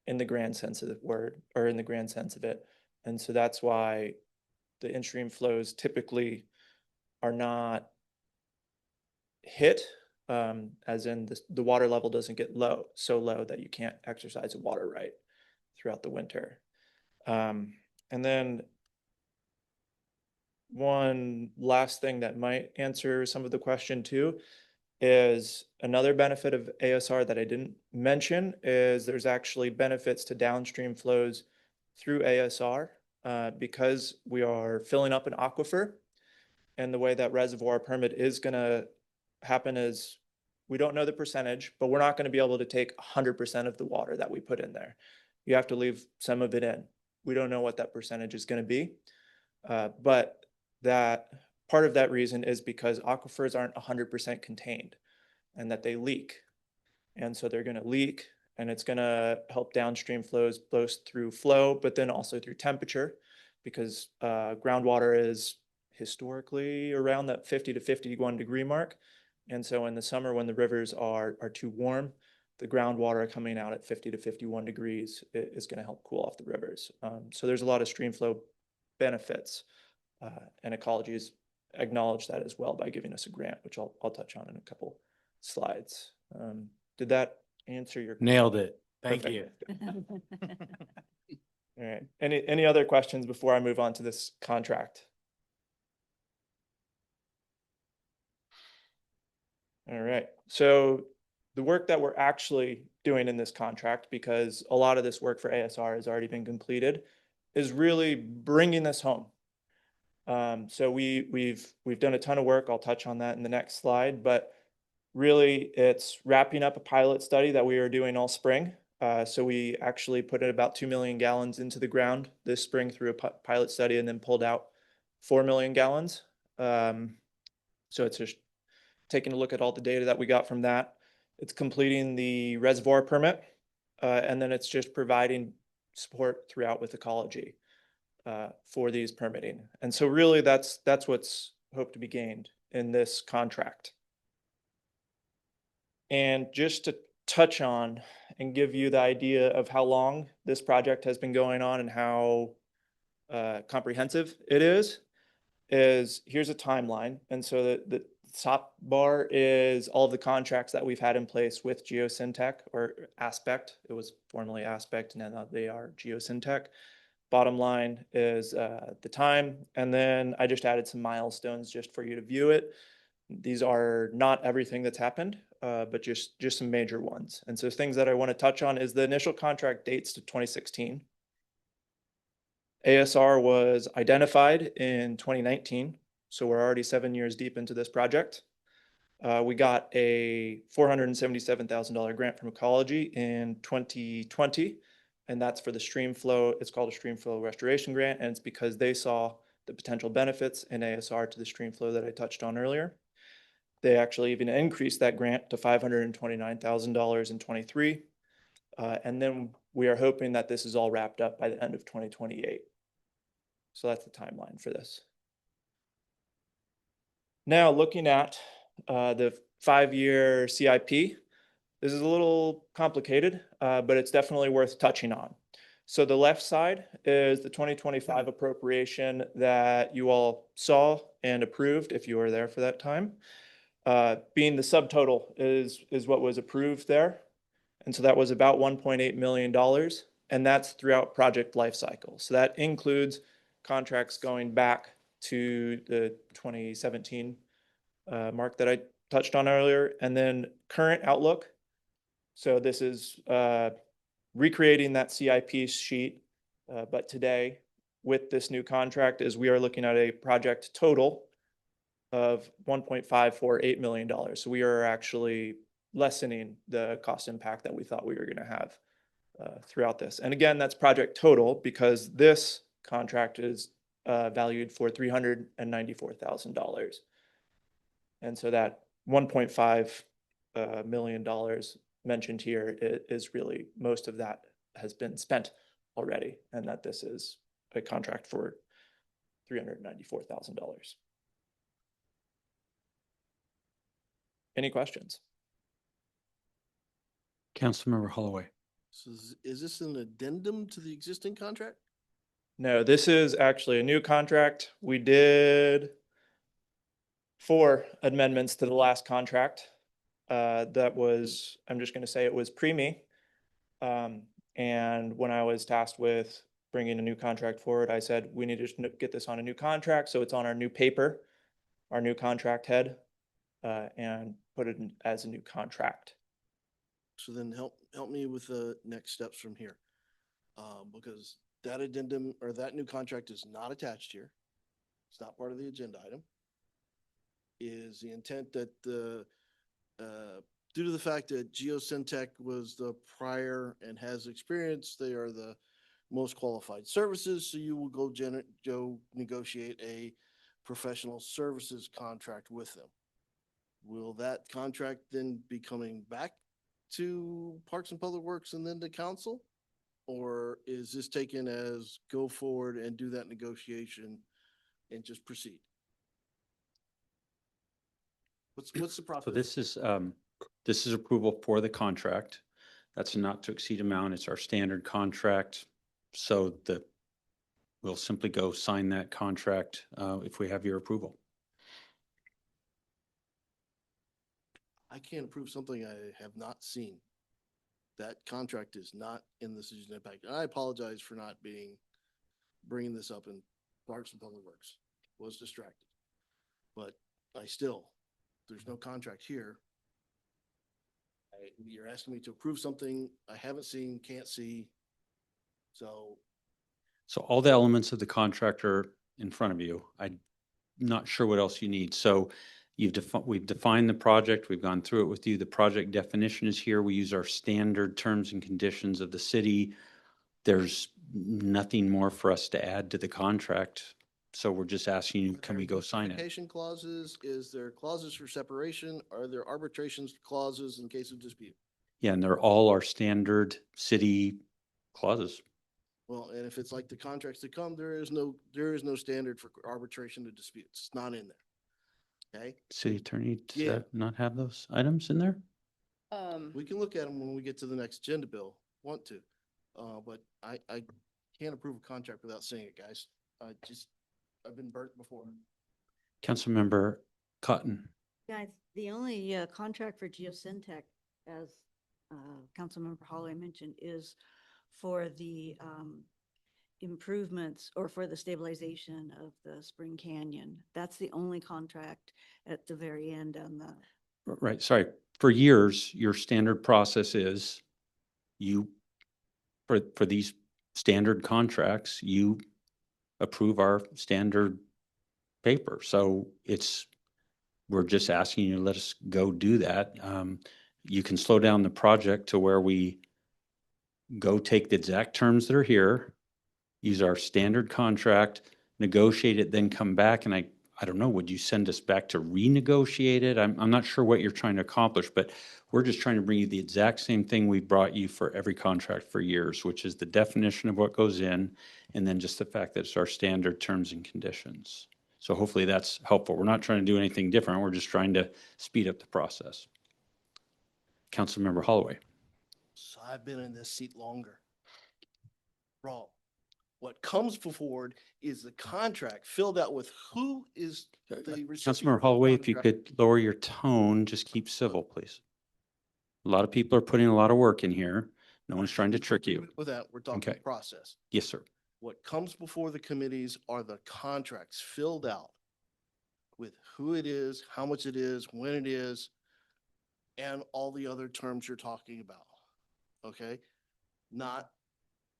in the grand sense of the word, or in the grand sense of it. And so that's why the in-stream flows typically are not hit, as in the water level doesn't get so low that you can't exercise a water right throughout the winter. And then one last thing that might answer some of the question too is another benefit of ASR that I didn't mention is there's actually benefits to downstream flows through ASR because we are filling up an aquifer. And the way that reservoir permit is going to happen is we don't know the percentage, but we're not going to be able to take 100% of the water that we put in there. You have to leave some of it in. We don't know what that percentage is going to be. But that part of that reason is because aquifers aren't 100% contained and that they leak. And so they're going to leak, and it's going to help downstream flows both through flow, but then also through temperature, because groundwater is historically around that 50 to 51 degree mark. And so in the summer, when the rivers are too warm, the groundwater coming out at 50 to 51 degrees is going to help cool off the rivers. So there's a lot of stream flow benefits, and ecology has acknowledged that as well by giving us a grant, which I'll touch on in a couple slides. Did that answer your question? Nailed it. Thank Perfect. you. All right. Any other questions before I move on to this contract? All right. So the work that we're actually doing in this contract, because a lot of this work for ASR has already been completed, is really bringing this home. So we've done a ton of work. I'll touch on that in the next slide, but really it's wrapping up a pilot study that we are doing all spring. So we actually put in about 2 million gallons into the ground this spring through a pilot study, and then pulled out 4 million gallons. So it's just taking a look at all the data that we got from that. It's completing the reservoir permit, and then it's just providing support throughout with ecology for these permitting. And so really that's what's hoped to be gained in this contract. And just to touch on and give you the idea of how long this project has been going on and how comprehensive it is here's a timeline. And so the top bar is all of the contracts that we've had in place with Geosyntec or Aspect. It was formerly Aspect, and now they are Geosyntec. Bottom line is the time. And then I just added some milestones just for you to view it. These are not everything that's happened, but just some major ones. And so things that I want to touch on is the initial contract dates to 2016. ASR was identified in 2019, so we're already 7 years deep into this project. We got a $477,000 grant from Ecology in 2020, and that's for the stream flow. It's called a stream flow restoration grant, and it's because they saw the potential benefits in ASR to the stream flow that I touched on earlier. They actually even increased that grant to $529,000 in 23. And then we are hoping that this is all wrapped up by the end of 2028. So that's the timeline for this. Now looking at the 5-year CIP, this is a little complicated, but it's definitely worth touching on. So the left side is the 2025 appropriation that you all saw and approved if you were there for that time. Being the subtotal is what was approved there. And so that was about $1.8 million, and that's throughout project life cycle. So that includes contracts going back to the 2017 mark that I touched on earlier, and then current outlook. So this is recreating that CIP sheet, but today with this new contract is we are looking at a project total of $1.548 million. So we are actually lessening the cost impact that we thought we were going to have throughout this. And again, that's project total because this contract is valued for $394,000. And so that $1.5 million mentioned here is really most of that has been spent already, and that this is a contract for $394,000. Any questions? Councilmember Holloway. So is this an addendum to the existing contract? No, this is actually a new contract. We did 4 amendments to the last contract. That was, I'm just going to say it was pre-me. And when I was tasked with bringing a new contract forward, I said, we need to get this on a new contract. So it's on our new paper, our new contract head, and put it in as a new contract. So then help me with the next steps from here. Because that addendum or that new contract is not attached here. It's not part of the agenda item. Is the intent that the, due to the fact that Geosyntec was the prior and has experience, they are the most qualified services, so you will go negotiate a professional services contract with them. Will that contract then be coming back to Parks and Public Works and then to council? Or is this taken as go forward and do that negotiation and just proceed? What's the process? So this is approval for the contract. That's a not to exceed amount. It's our standard contract. So we'll simply go sign that contract if we have your approval. I can't approve something I have not seen. That contract is not in the decision impact. And I apologize for not bringing this up in Parks and Public Works. Was distracted. But there's no contract here. You're asking me to approve something I haven't seen, can't see. So all the elements of the contract are in front of you. I'm not sure what else you need. So we've defined the project. We've gone through it with you. The project definition is here. We use our standard terms and conditions of the city. There's nothing more for us to add to the contract. So we're just asking you, Are can there we go sign it? indemnification clauses? Is there clauses for separation? Are there arbitrations clauses in case of dispute? Yeah, and they're all our standard city clauses. Well, and if it's like the contracts that come, there is no standard for arbitration of disputes. It's not in there. Okay? City attorney, does Yeah. that not have those items in there? We can look at them when we get to the next agenda bill, want to. But I can't approve a contract without seeing it, guys. I've been burnt before. Councilmember Cotton. Guys, the only contract for Geosyntec, as Councilmember Holloway mentioned, is for the improvements or for the stabilization of the Spring Canyon. That's the only contract at the very end on the, Right, sorry. For years, your standard process is for these standard contracts, you approve our standard paper. So we're just asking you to let us go do that. You can slow down the project to where we go take the exact terms that are here, use our standard contract, negotiate it, then come back. And I don't know, would you send us back to renegotiate it? I'm not sure what you're trying to accomplish, but we're just trying to bring you the exact same thing we brought you for every contract for years, which is the definition of what goes in, and then just the fact that it's our standard terms and conditions. So hopefully that's helpful. We're not trying to do anything different. We're just trying to speed up the process. Councilmember Holloway. So I've been in this seat longer. Wrong. What comes forward is the contract filled out with who is the recipient. Councilmember of the Holloway, if you contract. could lower your tone, just keep civil, please. A lot of people are putting a lot of work in here. No one's trying to trick you. With that, we're talking Okay. process. Yes, sir. What comes before the committees are the contracts filled out with who it is, how much it is, when it is, and all the other terms you're talking about. Okay? Not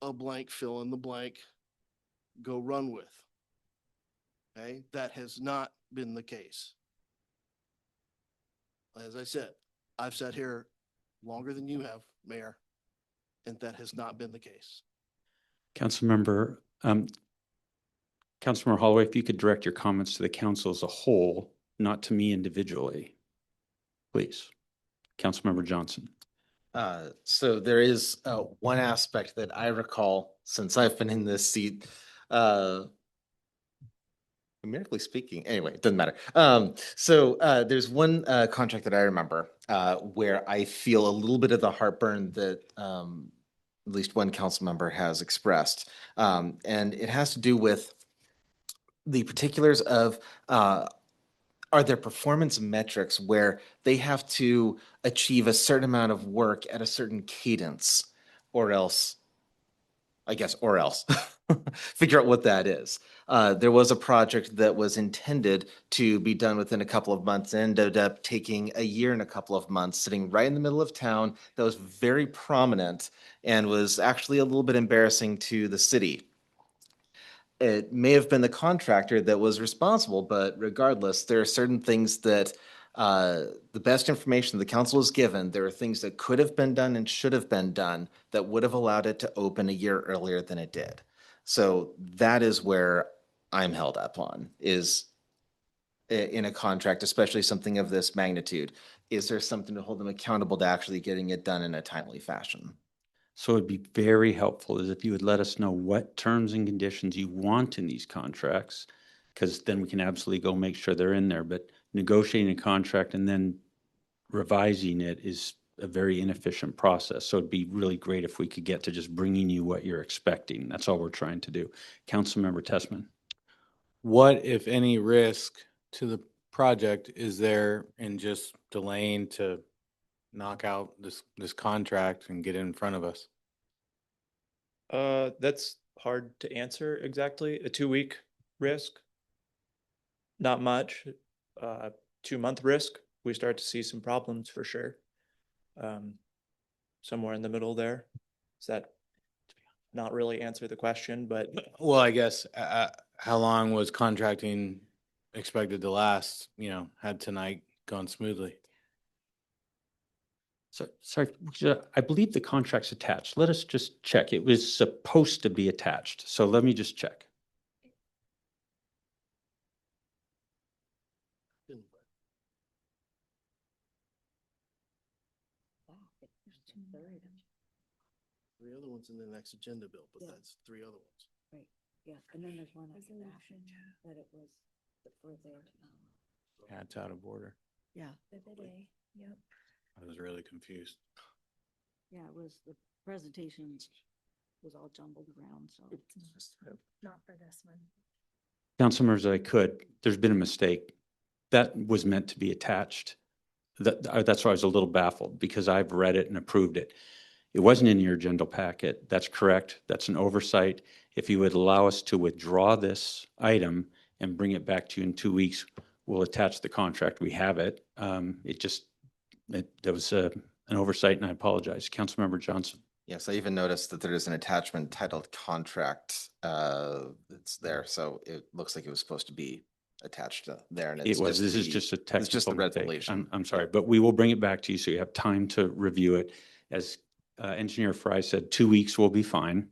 a blank fill in the blank, go run with. Okay? That has not been the case. As I said, I've sat here longer than you have, Mayor, and that has not been the case. Councilmember Holloway, if you could direct your comments to the council as a whole, not to me individually, please. Councilmember Johnson. So there is one aspect that I recall since I've been in this seat, numerically speaking, anyway, it doesn't matter. So there's one contract that I remember where I feel a little bit of the heartburn that at least one council member has expressed. And it has to do with the particulars of are there performance metrics where they have to achieve a certain amount of work at a certain cadence, or else, I guess, or else figure out what that is. There was a project that was intended to be done within a couple of months, ended up taking a year and a couple of months, sitting right in the middle of town. That was very prominent and was actually a little bit embarrassing to the city. It may have been the contractor that was responsible, but regardless, there are certain things that the best information the council is given, there are things that could have been done and should have been done that would have allowed it to open a year earlier than it did. So that is where I'm held up on, is in a contract, especially something of this magnitude. Is there something to hold them accountable to actually getting it done in a timely fashion? So it'd be very helpful is if you would let us know what terms and conditions you want in these contracts, because then we can absolutely go make sure they're in there. But negotiating a contract and then revising it is a very inefficient process. So it'd be really great if we could get to just bringing you what you're expecting. That's all we're trying to do. Councilmember Tessman. What, if any, risk to the project is there in just delaying to knock out this contract and get it in front of us? That's hard to answer exactly. A 2-week risk, not much. 2-month risk, we start to see some problems for sure. Somewhere in the middle there. Does that not really answer the question, but Well, I guess, how long was contracting expected to last, had tonight gone smoothly? So, sorry, I believe the contract's attached. Let us just check. It was supposed to be attached. So let me just check. other one's in the next agenda bill, but Yeah. that's three other ones. Right, yeah, and then there's one after that, that it was for their, Yeah, it's out of order. yeah, Yep. I was really confused. yeah, it was, the presentation was all jumbled around, so. Not for this one. Council members, I could, there's been a mistake. That was meant to be attached. That's why I was a little baffled, because I've read it and approved it. It wasn't in your agenda packet. That's correct. That's an oversight. If you would allow us to withdraw this item and bring it back to you in 2 weeks, we'll attach the contract. We have it. There was an oversight, and I apologize. Councilmember Johnson. Yes, I even noticed that there is an attachment titled contract that's there. So it looks like it was supposed to be attached to there. And It it's was, just this is the- just a It's just technical the mistake. resolution. I'm sorry, but we will bring it back to you so you have time to review it. As Engineer Fry said, 2 weeks will be fine.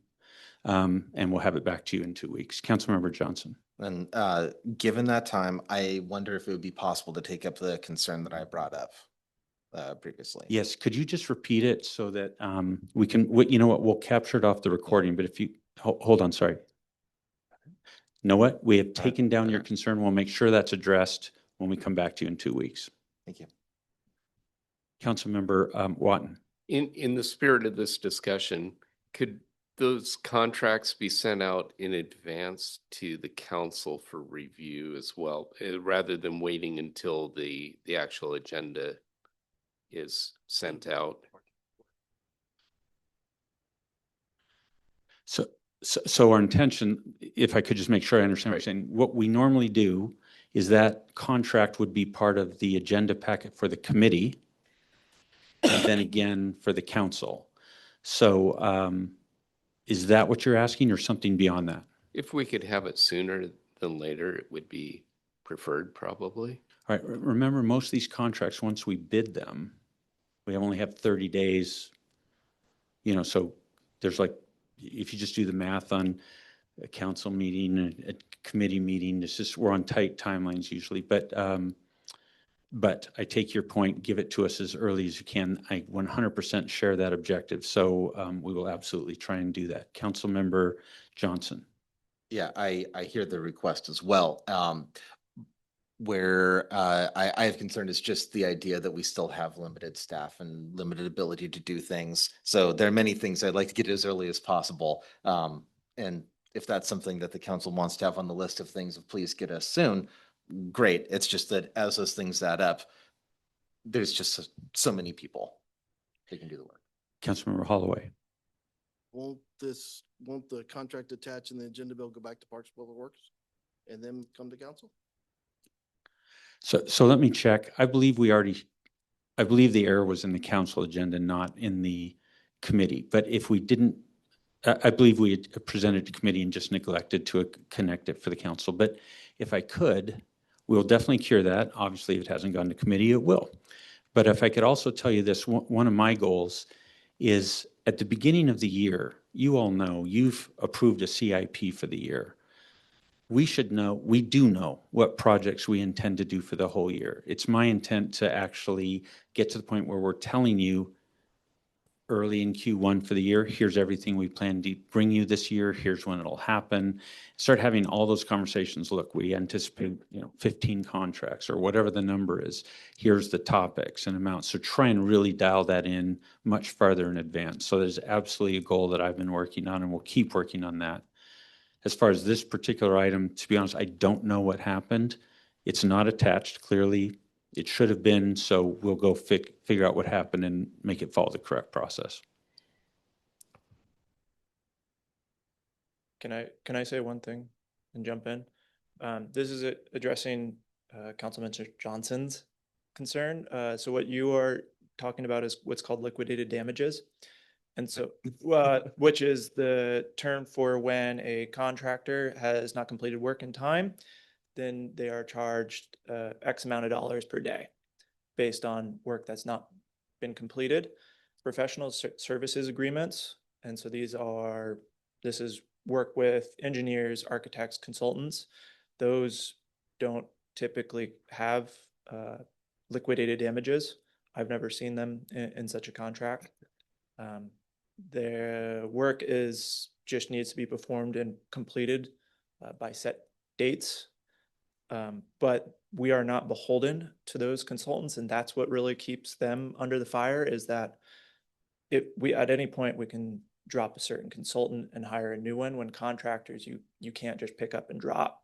And we'll have it back to you in 2 weeks. Councilmember Johnson. And given that time, I wonder if it would be possible to take up the concern that I brought up previously. Yes, could you just repeat it so that we can, you know what, we'll capture it off the recording, but if you, hold on, sorry. Know what? We have taken down your concern. We'll make sure that's addressed when we come back to you in 2 weeks. Thank you. Councilmember Watton. In the spirit of this discussion, could those contracts be sent out in advance to the council for review as well, rather than waiting until the actual agenda is sent out? So our intention, if I could just make sure I understand what you're saying, what we normally do is that contract would be part of the agenda packet for the committee, and then again for the council. So is that what you're asking, or something beyond that? If we could have it sooner than later, it would be preferred, probably. All right, remember, most of these contracts, once we bid them, we only have 30 days. So there's like, if you just do the math on a council meeting, a committee meeting, we're on tight timelines usually. But I take your point, give it to us as early as you can. I 100% share that objective. So we will absolutely try and do that. Councilmember Johnson. Yeah, I hear the request as well. Where I have concern is just the idea that we still have limited staff and limited ability to do things. So there are many things I'd like to get as early as possible. And if that's something that the council wants to have on the list of things, please get us soon, great. It's just that as those things add up, there's just so many people that can do the work. Councilmember Holloway. Won't the contract attached in the agenda bill go back to Parks and Public Works and then come to council? So let me check. I believe the error was in the council agenda, not in the committee. But if we didn't, I believe we had presented to committee and just neglected to connect it for the council. But if I could, we'll definitely cure that. Obviously, if it hasn't gone to committee, it will. But if I could also tell you this, one of my goals is at the beginning of the year, you all know you've approved a CIP for the year. We do know what projects we intend to do for the whole year. It's my intent to actually get to the point where we're telling you early in Q1 for the year, here's everything we plan to bring you this year, here's when it'll happen. Start having all those conversations. Look, we anticipate 15 contracts or whatever the number is. Here's the topics and amounts. So try and really dial that in much farther in advance. So there's absolutely a goal that I've been working on, and we'll keep working on that. As far as this particular item, to be honest, I don't know what happened. It's not attached. Clearly, it should have been, so we'll go figure out what happened and make it follow the correct process. Can I say one thing and jump in? This is addressing Councilman Johnson's concern. So what you are talking about is what's called liquidated damages. And so, which is the term for when a contractor has not completed work in time, then they are charged X amount of dollars per day based on work that's not been completed. Professional services agreements. And so this is work with engineers, architects, consultants. Those don't typically have liquidated damages. I've never seen them in such a contract. The work just needs to be performed and completed by set dates. But we are not beholden to those consultants, and that's what really keeps them under the fire, is that at any point we can drop a certain consultant and hire a new one. When contractors, you can't just pick up and drop.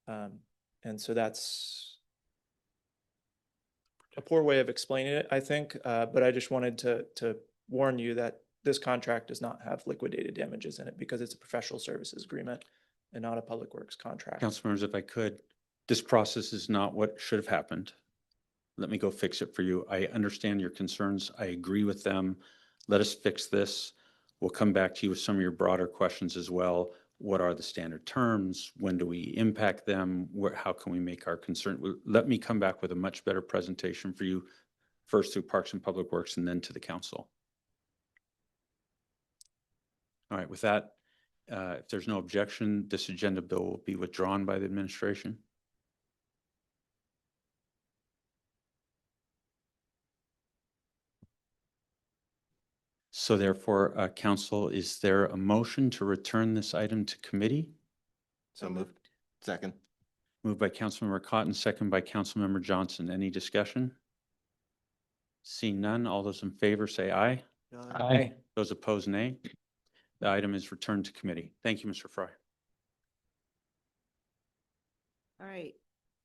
And so that's a poor way of explaining it, I think. But I just wanted to warn you that this contract does not have liquidated damages in it because it's a professional services agreement and not a public works contract. Council members, if I could, this process is not what should have happened. Let me go fix it for you. I understand your concerns. I agree with them. Let us fix this. We'll come back to you with some of your broader questions as well. What are the standard terms? When do we impact them? How can we make our concern? Let me come back with a much better presentation for you, first through Parks and Public Works and then to the council. All right, with that, if there's no objection, this agenda bill will be withdrawn by the administration. So therefore, council, is there a motion to return this item to committee? So moved. Second. Moved by Councilmember Cotton, second by Councilmember Johnson. Any discussion? Seeing none, all those in favor say aye. Aye. Those opposed, nay. The item is returned to committee. Thank you, Mr. Fry. All right,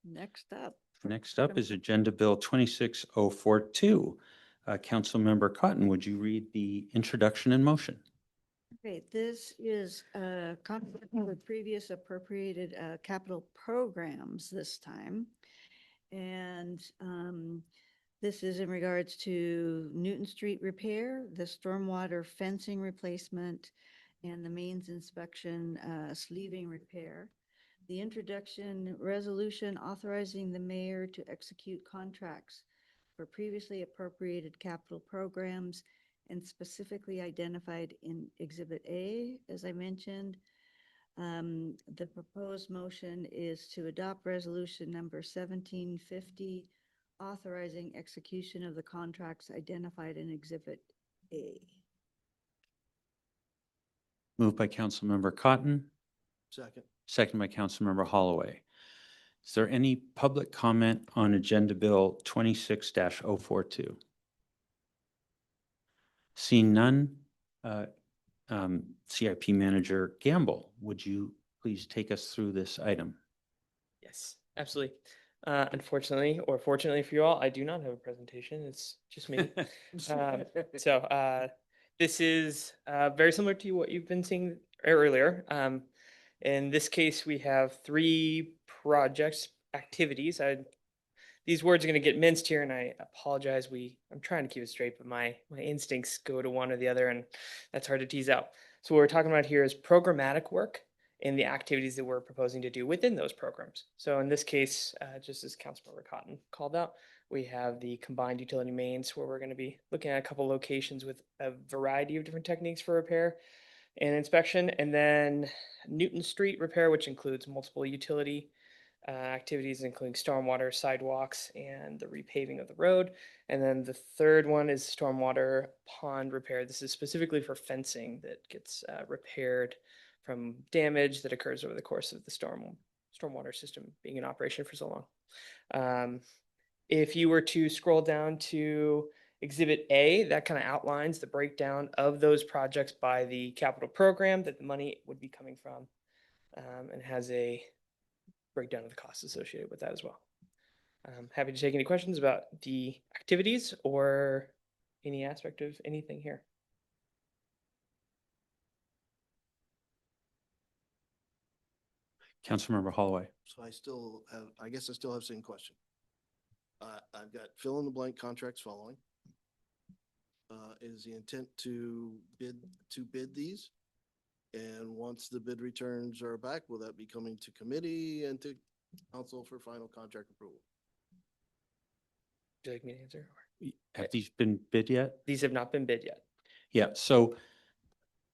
next up. Next up is Agenda Bill 26042. Councilmember Cotton, would you read the introduction and motion? Okay, this is conflict with previous appropriated capital programs this time. And this is in regards to Newton Street repair, the stormwater fencing replacement, and the mains inspection sleeving repair. The introduction resolution authorizing the mayor to execute contracts for previously appropriated capital programs and specifically identified in Exhibit A, as I mentioned. The proposed motion is to adopt resolution number 1750, authorizing execution of the contracts identified in Exhibit A. Moved by Councilmember Cotton, Second. second by Councilmember Holloway. Is there any public comment on Agenda Bill 26-042? Seeing none, CIP Manager Gamble, would you please take us through this item? Yes, absolutely. Unfortunately, or fortunately for you all, I do not have a presentation. It's just me. This is very similar to what you've been seeing earlier. In this case, we have 3 projects, activities. These words are going to get minced here, and I apologize. I'm trying to keep it straight, but my instincts go to one or the other, and that's hard to tease out. So what we're talking about here is programmatic work and the activities that we're proposing to do within those programs. So in this case, just as Councilmember Cotton called out, we have the combined utility mains where we're going to be looking at a couple locations with a variety of different techniques for repair and inspection, and then Newton Street repair, which includes multiple utility activities, including stormwater, sidewalks, and the repaving of the road. And then the third one is stormwater pond repair. This is specifically for fencing that gets repaired from damage that occurs over the course of the stormwater system being in operation for so long. If you were to scroll down to Exhibit A, that kind of outlines the breakdown of those projects by the capital program that the money would be coming from, and has a breakdown of the costs associated with that as well. I'm happy to take any questions about the activities or any aspect of anything here. Councilmember Holloway. So I guess I still have the same question. I've got fill in the blank contracts following. Is the intent to bid these? And once the bid returns are back, will that be coming to committee and to council for final contract approval? Would you like me to answer? Have these been bid yet? These have not been bid yet. Yeah, so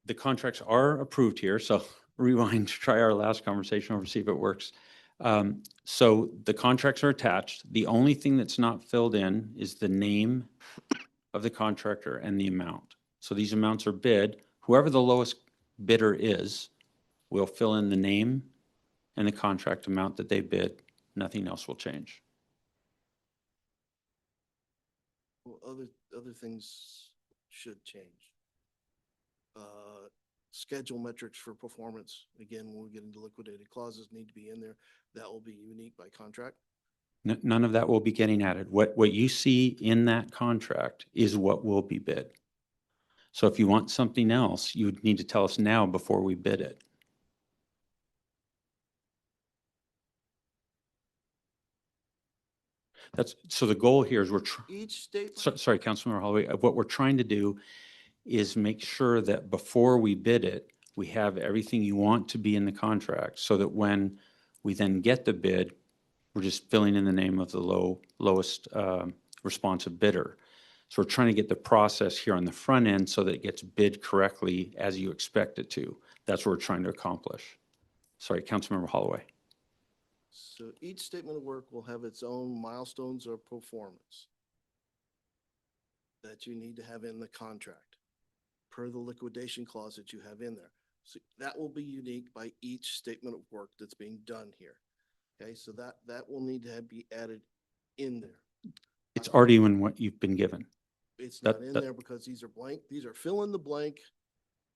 the contracts are approved here. So rewind, try our last conversation over, see if it works. So the contracts are attached. The only thing that's not filled in is the name of the contractor and the amount. So these amounts are bid. Whoever the lowest bidder is, will fill in the name and the contract amount that they bid. Nothing else will change. Well, other things should change. Schedule metrics for performance. Again, when we get into liquidated clauses need to be in there. That will be unique by contract. None of that will be getting added. What you see in that contract is what will be bid. So if you want something else, you would need to tell us now before we bid it. So the goal here is Each statement. sorry, Councilmember Holloway, what we're trying to do is make sure that before we bid it, we have everything you want to be in the contract so that when we then get the bid, we're just filling in the name of the lowest responsive bidder. So we're trying to get the process here on the front end so that it gets bid correctly as you expect it to. That's what we're trying to accomplish. Sorry, Councilmember Holloway. So each statement of work will have its own milestones or performance that you need to have in the contract per the liquidation clause that you have in there. So that will be unique by each statement of work that's being done here. Okay, so that will need to be added in there. It's already in what you've been given. It's not in there because these are blank. These are fill in the blank.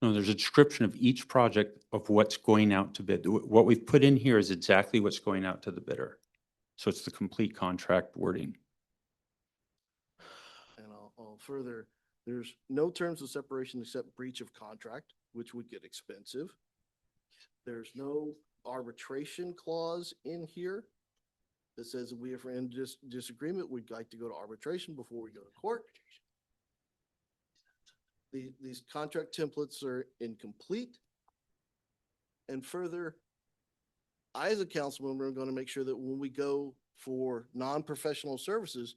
No, there's a description of each project of what's going out to bid. What we've put in here is exactly what's going out to the bidder. So it's the complete contract wording. And I'll further, there's no terms of separation except breach of contract, which would get expensive. There's no arbitration clause in here that says if we are in disagreement, we'd like to go to arbitration before we go to court. These contract templates are incomplete. And further, I, as a council member, am going to make sure that when we go for non-professional services,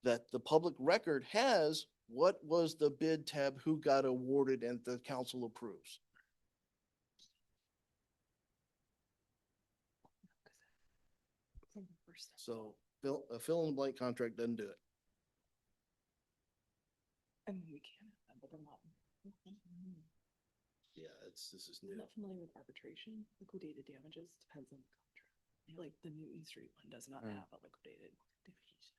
that the public record has what was the bid tab, who got awarded, and the council approves. So a fill in the blank contract doesn't do it. I mean, we can, but they're not. Yeah, this is new. I'm not familiar with arbitration. Liquidated damages depends on the contract. Like the Newton Street one does not have a liquidated damages.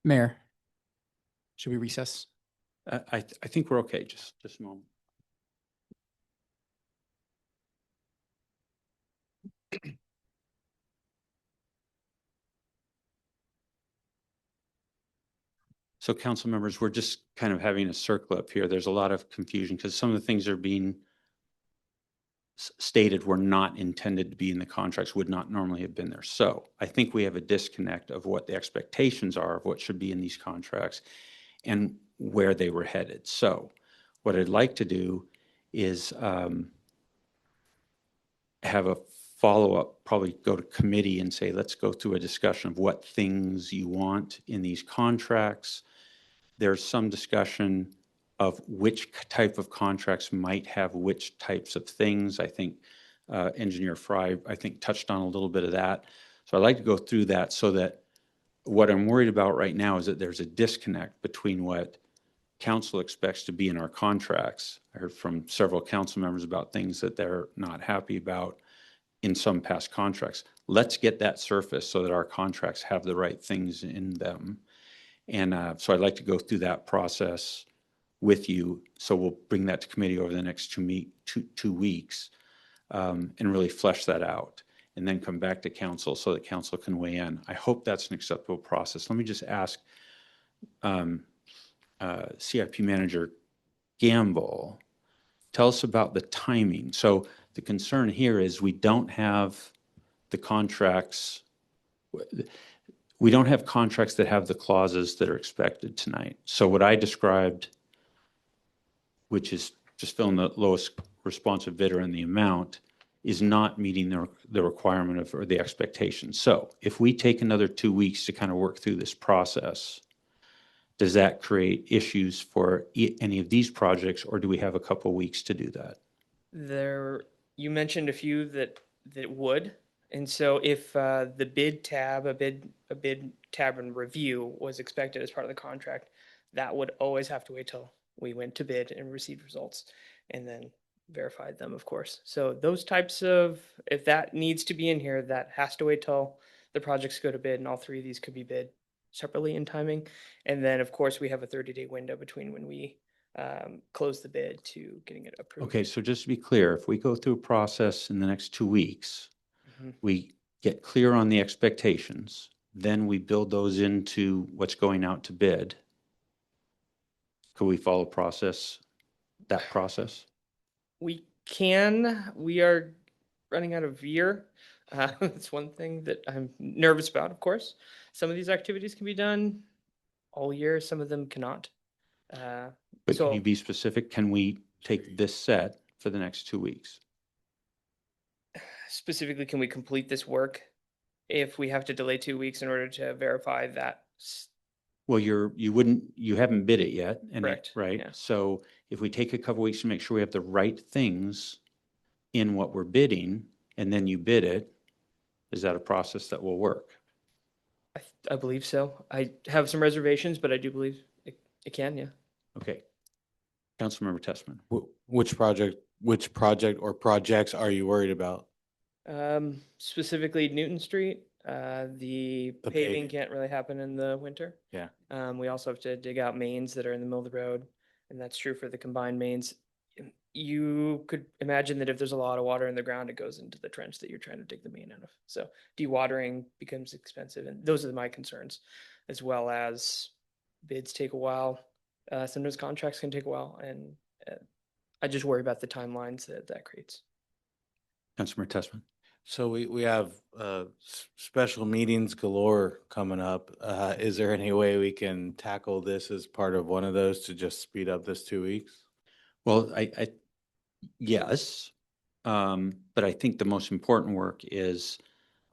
Mayor, should we recess? I think we're okay. Just a moment. So council members, we're just kind of having a circle up here. There's a lot of confusion because some of the things are being stated were not intended to be in the contracts, would not normally have been there. So I think we have a disconnect of what the expectations are of what should be in these contracts and where they were headed. So what I'd like to do is have a follow-up, probably go to committee and say, let's go through a discussion of what things you want in these contracts. There's some discussion of which type of contracts might have which types of things. I think Engineer Fry, touched on a little bit of that. So I'd like to go through that so that what I'm worried about right now is that there's a disconnect between what council expects to be in our contracts. I heard from several council members about things that they're not happy about in some past contracts. Let's get that surfaced so that our contracts have the right things in them. And so I'd like to go through that process with you. So we'll bring that to committee over the next 2 weeks and really flesh that out, and then come back to council so that council can weigh in. I hope that's an acceptable process. Let me just ask CIP Manager Gamble, tell us about the timing. So the concern here is we don't have the contracts. We don't have contracts that have the clauses that are expected tonight. So what I described, which is just filling the lowest responsive bidder and the amount, is not meeting the requirement of, or the expectation. So if we take another 2 weeks to kind of work through this process, does that create issues for any of these projects, or do we have a couple weeks to do that? You mentioned a few that would, and so if the bid tab, a bid tab and review was expected as part of the contract, that would always have to wait till we went to bid and received results, and then verified them, of course. So those types of, if that needs to be in here, that has to wait till the projects go to bid, and all three of these could be bid separately in timing. And then, of course, we have a 30-day window between when we close the bid to getting it approved. Okay, so just to be clear, if we go through a process in the next 2 weeks, Mhm. we get clear on the expectations, then we build those into what's going out to bid. Could we follow that process? We can. We are running out of year. That's one thing that I'm nervous about, of course. Some of these activities can be done all year, some of them cannot. But can you be specific? Can we take this set for the next 2 weeks? Specifically, can we complete this work if we have to delay 2 weeks in order to verify that? Well, you haven't bid it yet. Correct, Right? yeah. So if we take a couple weeks to make sure we have the right things in what we're bidding, and then you bid it, is that a process that will work? I believe so. I have some reservations, but I do believe it can, yeah. Okay. Councilmember Tessman. Which project or projects are you worried about? Specifically Newton Street, the The paving paving. can't really happen in the winter. Yeah. We also have to dig out mains that are in the middle of the road, and that's true for the combined mains. You could imagine that if there's a lot of water in the ground, it goes into the trench that you're trying to dig the main out of. So dewatering becomes expensive, and those are my concerns, as well as bids take a while. Sometimes contracts can take a while, and I just worry about the timelines that creates. Councilmember Tessman. So we have special meetings galore coming up. Is there any way we can tackle this as part of one of those to just speed up this 2 weeks? Well, yes, but I think the most important work is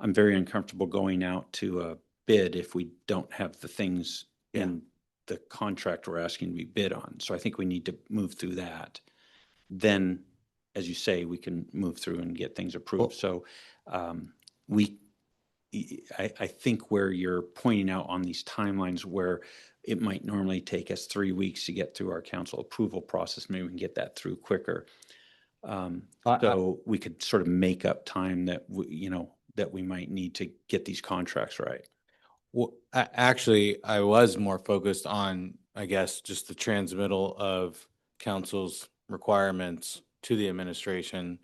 I'm very uncomfortable going out to a bid if we don't have the things in the contract we're asking to be bid on. So I think we need to move through that. Then, as you say, we can move through and get things approved. So I think where you're pointing out on these timelines where it might normally take us 3 weeks to get through our council approval process, maybe we can get that through quicker. So we could sort of make up time that we might need to get these contracts right. Well, actually, I was more focused on, I guess, just the transmittal of council's requirements to the administration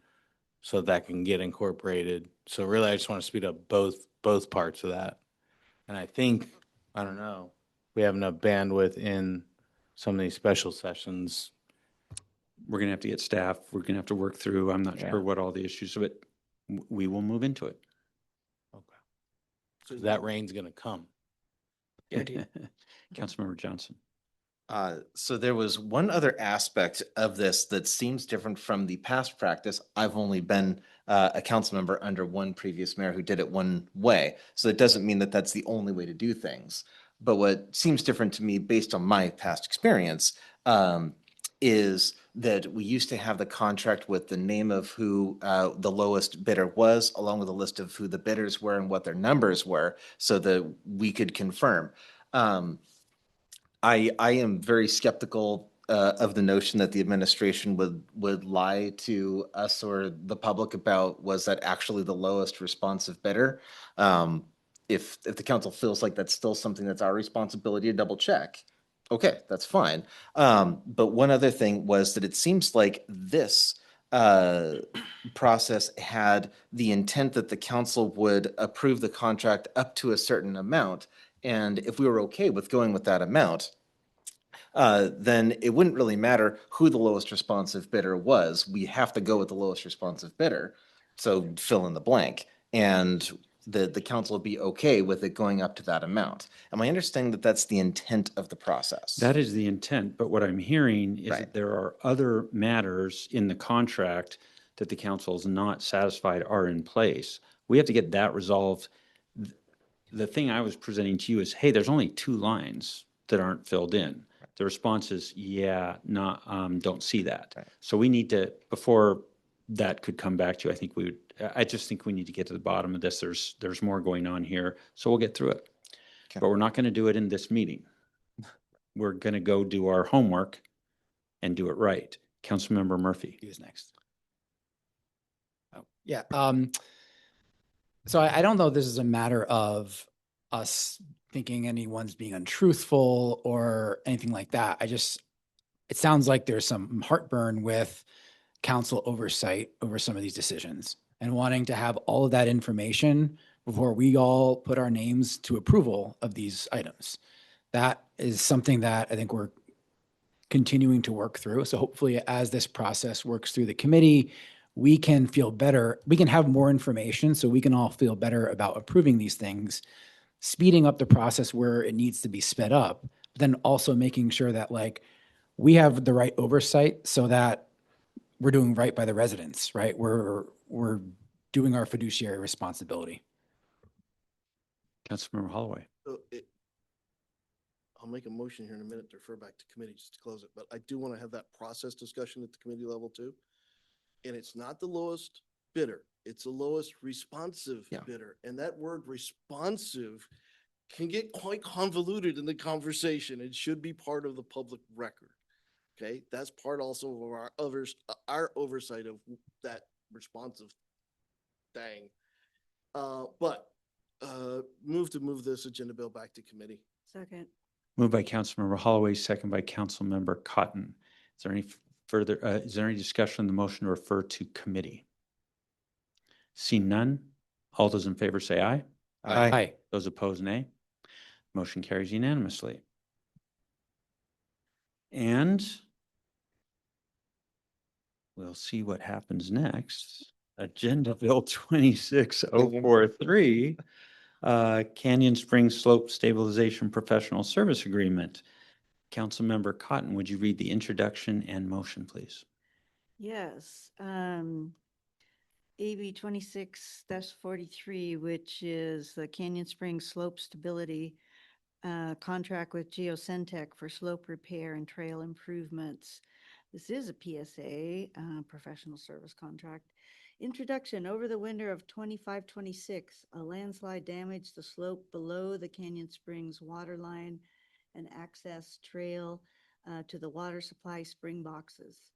so that can get incorporated. So really, I just want to speed up both parts of that. And I think, I don't know, we have enough bandwidth in some of these special sessions. We're going to have to get staff. We're going to have to work through. I'm not sure what all the issues, but we will move into it. Okay. So that rain's going to come. Guaranteed. Councilmember Johnson. So there was one other aspect of this that seems different from the past practice. I've only been a council member under one previous mayor who did it one way. So it doesn't mean that that's the only way to do things. But what seems different to me based on my past experience is that we used to have the contract with the name of who the lowest bidder was, along with a list of who the bidders were and what their numbers were, so that we could confirm. I am very skeptical of the notion that the administration would lie to us or the public about was that actually the lowest responsive bidder. If the council feels like that's still something that's our responsibility to double check, Okay, that's fine. But one other thing was that it seems like this process had the intent that the council would approve the contract up to a certain amount. And if we were okay with going with that amount, then it wouldn't really matter who the lowest responsive bidder was. We have to go with the lowest responsive bidder. So fill in the blank. And the council would be okay with it going up to that amount. Am I understanding that that's the intent of the process? That is the intent, but what I'm hearing is Right. that there are other matters in the contract that the council is not satisfied are in place. We have to get that resolved. The thing I was presenting to you is, hey, there's only 2 lines that aren't filled in. The response is, yeah, not, don't see that. Right. So we need to, before that could come back to you, I just think we need to get to the bottom of this. There's more going on here, so we'll get through it. Okay. But we're not going to do it in this meeting. We're going to go do our homework and do it right. Councilmember Murphy. He was next. Oh, yeah. So I don't know if this is a matter of us thinking anyone's being untruthful or anything like that. It sounds like there's some heartburn with council oversight over some of these decisions and wanting to have all of that information before we all put our names to approval of these items. That is something that I think we're continuing to work through. So hopefully as this process works through the committee, we can feel better. We can have more information so we can all feel better about approving these things, speeding up the process where it needs to be sped up, but then also making sure that like we have the right oversight so that we're doing right by the residents, right? We're doing our fiduciary responsibility. Councilmember Holloway. So I'll make a motion here in a minute to refer back to committee just to close it, but I do want to have that process discussion at the committee level too. And it's not the lowest bidder, it's the lowest responsive Yeah. bidder. And that word responsive can get quite convoluted in the conversation. It should be part of the public record. Okay, that's part also of our oversight of that responsive thing. But move this agenda bill back to committee. Second. Moved by Councilmember Holloway, second by Councilmember Cotton. Is there any further, is there any discussion on the motion to refer to committee? Seeing none, all those in favor say aye. Aye. Those opposed, nay. Motion carries unanimously. And we'll see what happens next. Agenda Bill 26043, Canyon Springs Slope Stabilization Professional Service Agreement. Councilmember Cotton, would you read the introduction and motion, please? Yes. AB 26-43, which is the Canyon Springs Slope Stability contract with Geosentech for slope repair and trail improvements. This is a PSA, professional service contract. Introduction. Over the winter of 25-26, a landslide damaged the slope below the Canyon Springs water line and access trail to the water supply spring boxes.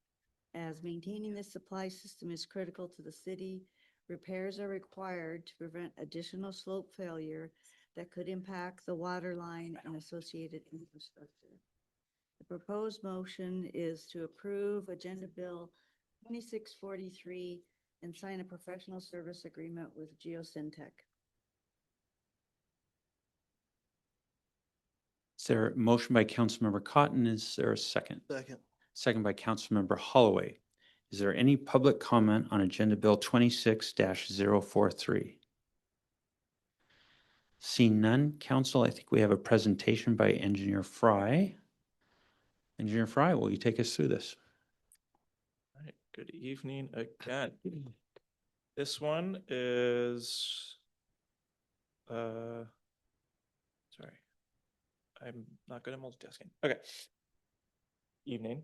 As maintaining this supply system is critical to the city, repairs are required to prevent additional slope failure that could impact the water line and associated infrastructure. The proposed motion is to approve Agenda Bill 2643 and sign a professional service agreement with Geosentech. Is there a motion by Councilmember Cotton? Is there a second? Second. Second by Councilmember Holloway. Is there any public comment on Agenda Bill 26-043? Seeing none, Council, I think we have a presentation by Engineer Fry. Engineer Fry, will you take us through this? All right, good evening again. This one is, sorry, I'm not good at multitasking. Okay. Evening.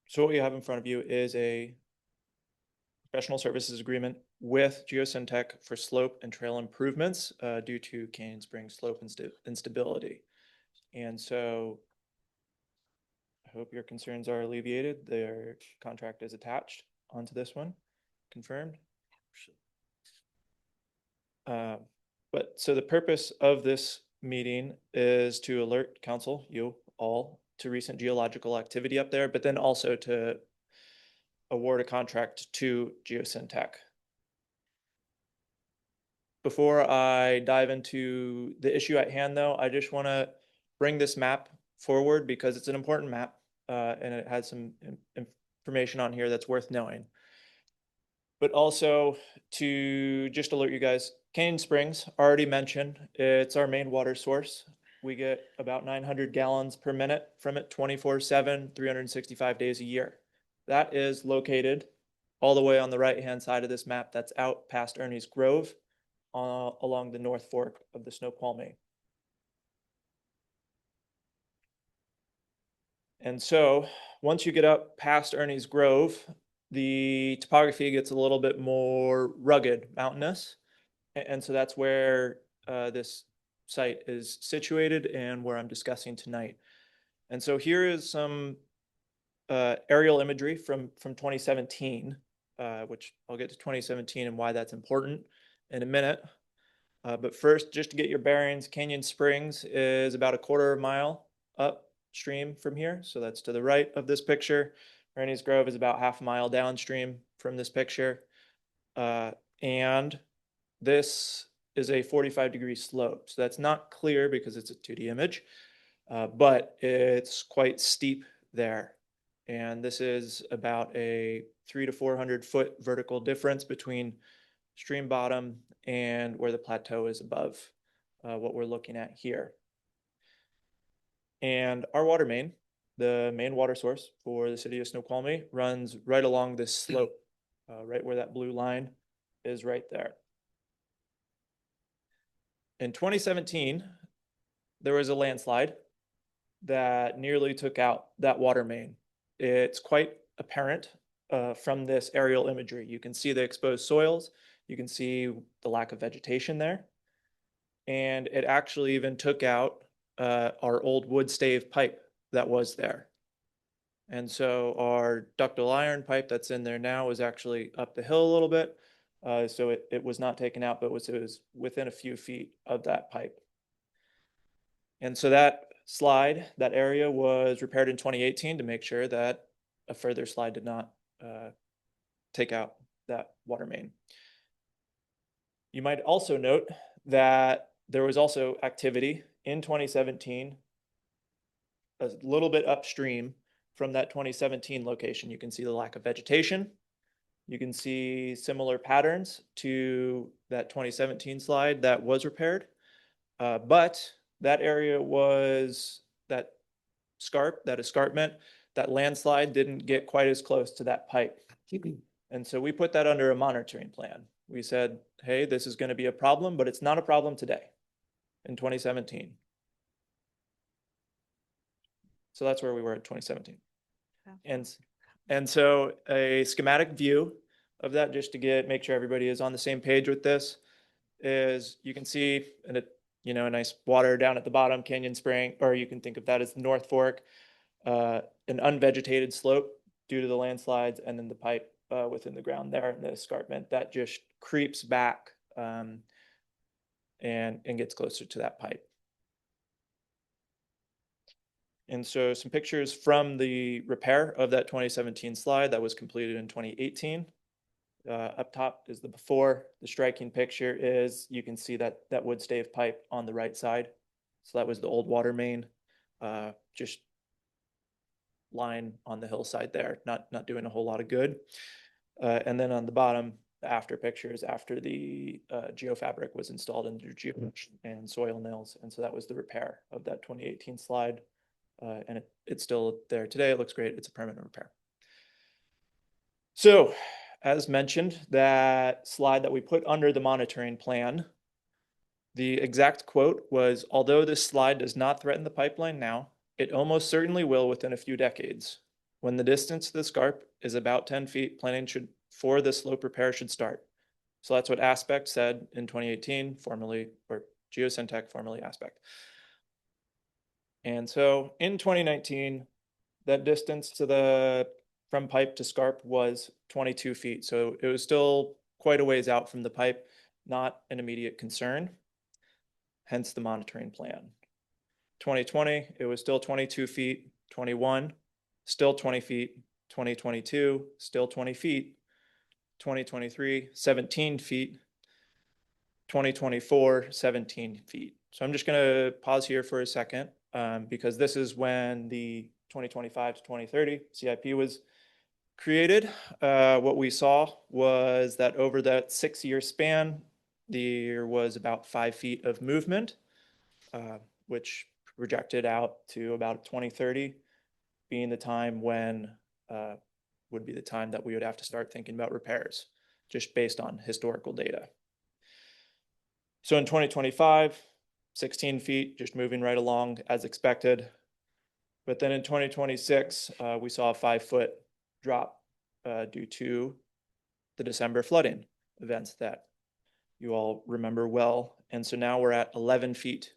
So what you have in front of you is a professional services agreement with Geosentech for slope and trail improvements due to Canyon Springs slope instability. And so I hope your concerns are alleviated. Their contract is attached onto this one, confirmed. But so the purpose of this meeting is to alert council, you all, to recent geological activity up there, but then also to award a contract to Geosyntec. Before I dive into the issue at hand, though, I just want to bring this map forward because it's an important map and it has some information on here that's worth knowing. But also to just alert you guys, Canyon Springs, already mentioned, it's our main water source. We get about 900 gallons per minute from it 24/7, 365 days a year. That is located all the way on the right-hand side of this map. That's out past Ernie's Grove along the North Fork of the Snoqualmie. And so once you get up past Ernie's Grove, the topography gets a little bit more rugged, mountainous. And so that's where this site is situated and where I'm discussing tonight. And so here is some aerial imagery from 2017, which I'll get to 2017 and why that's important in a minute. But first, just to get your bearings, Canyon Springs is about a quarter mile upstream from here. So that's to the right of this picture. Ernie's Grove is about half a mile downstream from this picture. And this is a 45-degree slope. So that's not clear because it's a 2D image, but it's quite steep there. And this is about a 300 to 400 foot vertical difference between stream bottom and where the plateau is above what we're looking at here. And our water main, the main water source for the city of Snoqualmie, runs right along this slope, right where that blue line is right there. In 2017, there was a landslide that nearly took out that water main. It's quite apparent from this aerial imagery. You can see the exposed soils. You can see the lack of vegetation there. And it actually even took out our old wood stave pipe that was there. And so our ductile iron pipe that's in there now is actually up the hill a little bit. So it was not taken out, but it was within a few feet of that pipe. And so that slide, that area was repaired in 2018 to make sure that a further slide did not take out that water main. You might also note that there was also activity in 2017, a little bit upstream from that 2017 location. You can see the lack of vegetation. You can see similar patterns to that 2017 slide that was repaired. But that area was that escarpment, that landslide didn't get quite as close to that pipe. And so we put that under a monitoring plan. We said, hey, this is going to be a problem, but it's not a problem today in 2017. So that's where we were in 2017. And so a schematic view of that, just to make sure everybody is on the same page with this, is you can see a nice water down at the bottom, Canyon Spring, or you can think of that as the North Fork, an unvegetated slope due to the landslides, and then the pipe within the ground there in the escarpment that just creeps back and gets closer to that pipe. And so some pictures from the repair of that 2017 slide that was completed in 2018. Up top is the before. The striking picture is you can see that wood stave pipe on the right side. So that was the old water main, just lying on the hillside there, not doing a whole lot of good. And then on the bottom, the after pictures after the geofabric was installed into and soil mills. And so that was the repair of that 2018 slide. And it's still there today. It looks great. It's a permanent repair. So as mentioned, that slide that we put under the monitoring plan, the exact quote was, although this slide does not threaten the pipeline now, it almost certainly will within a few decades. When the distance to the scarp is about 10 feet, planning for the slope repair should start. So that's what Aspect said in 2018, formerly, or Geosyntec, formerly Aspect. And so in 2019, that distance from pipe to scarp was 22 feet. So it was still quite a ways out from the pipe, not an immediate concern. hence the monitoring plan. 2020, it was still 22 feet, 21, still 20 feet, 2022, still 20 feet, 2023, 17 feet, 2024, 17 feet. So I'm just going to pause here for a second because this is when the 2025 to 2030 CIP was created. What we saw was that over that 6-year span, there was about 5 feet of movement, which projected out to about 2030 being the time when would be the time that we would have to start thinking about repairs, just based on historical data. So in 2025, 16 feet, just moving right along as expected. But then in 2026, we saw a 5-foot drop due to the December flooding events that you all remember well. And so now we're at 11 feet.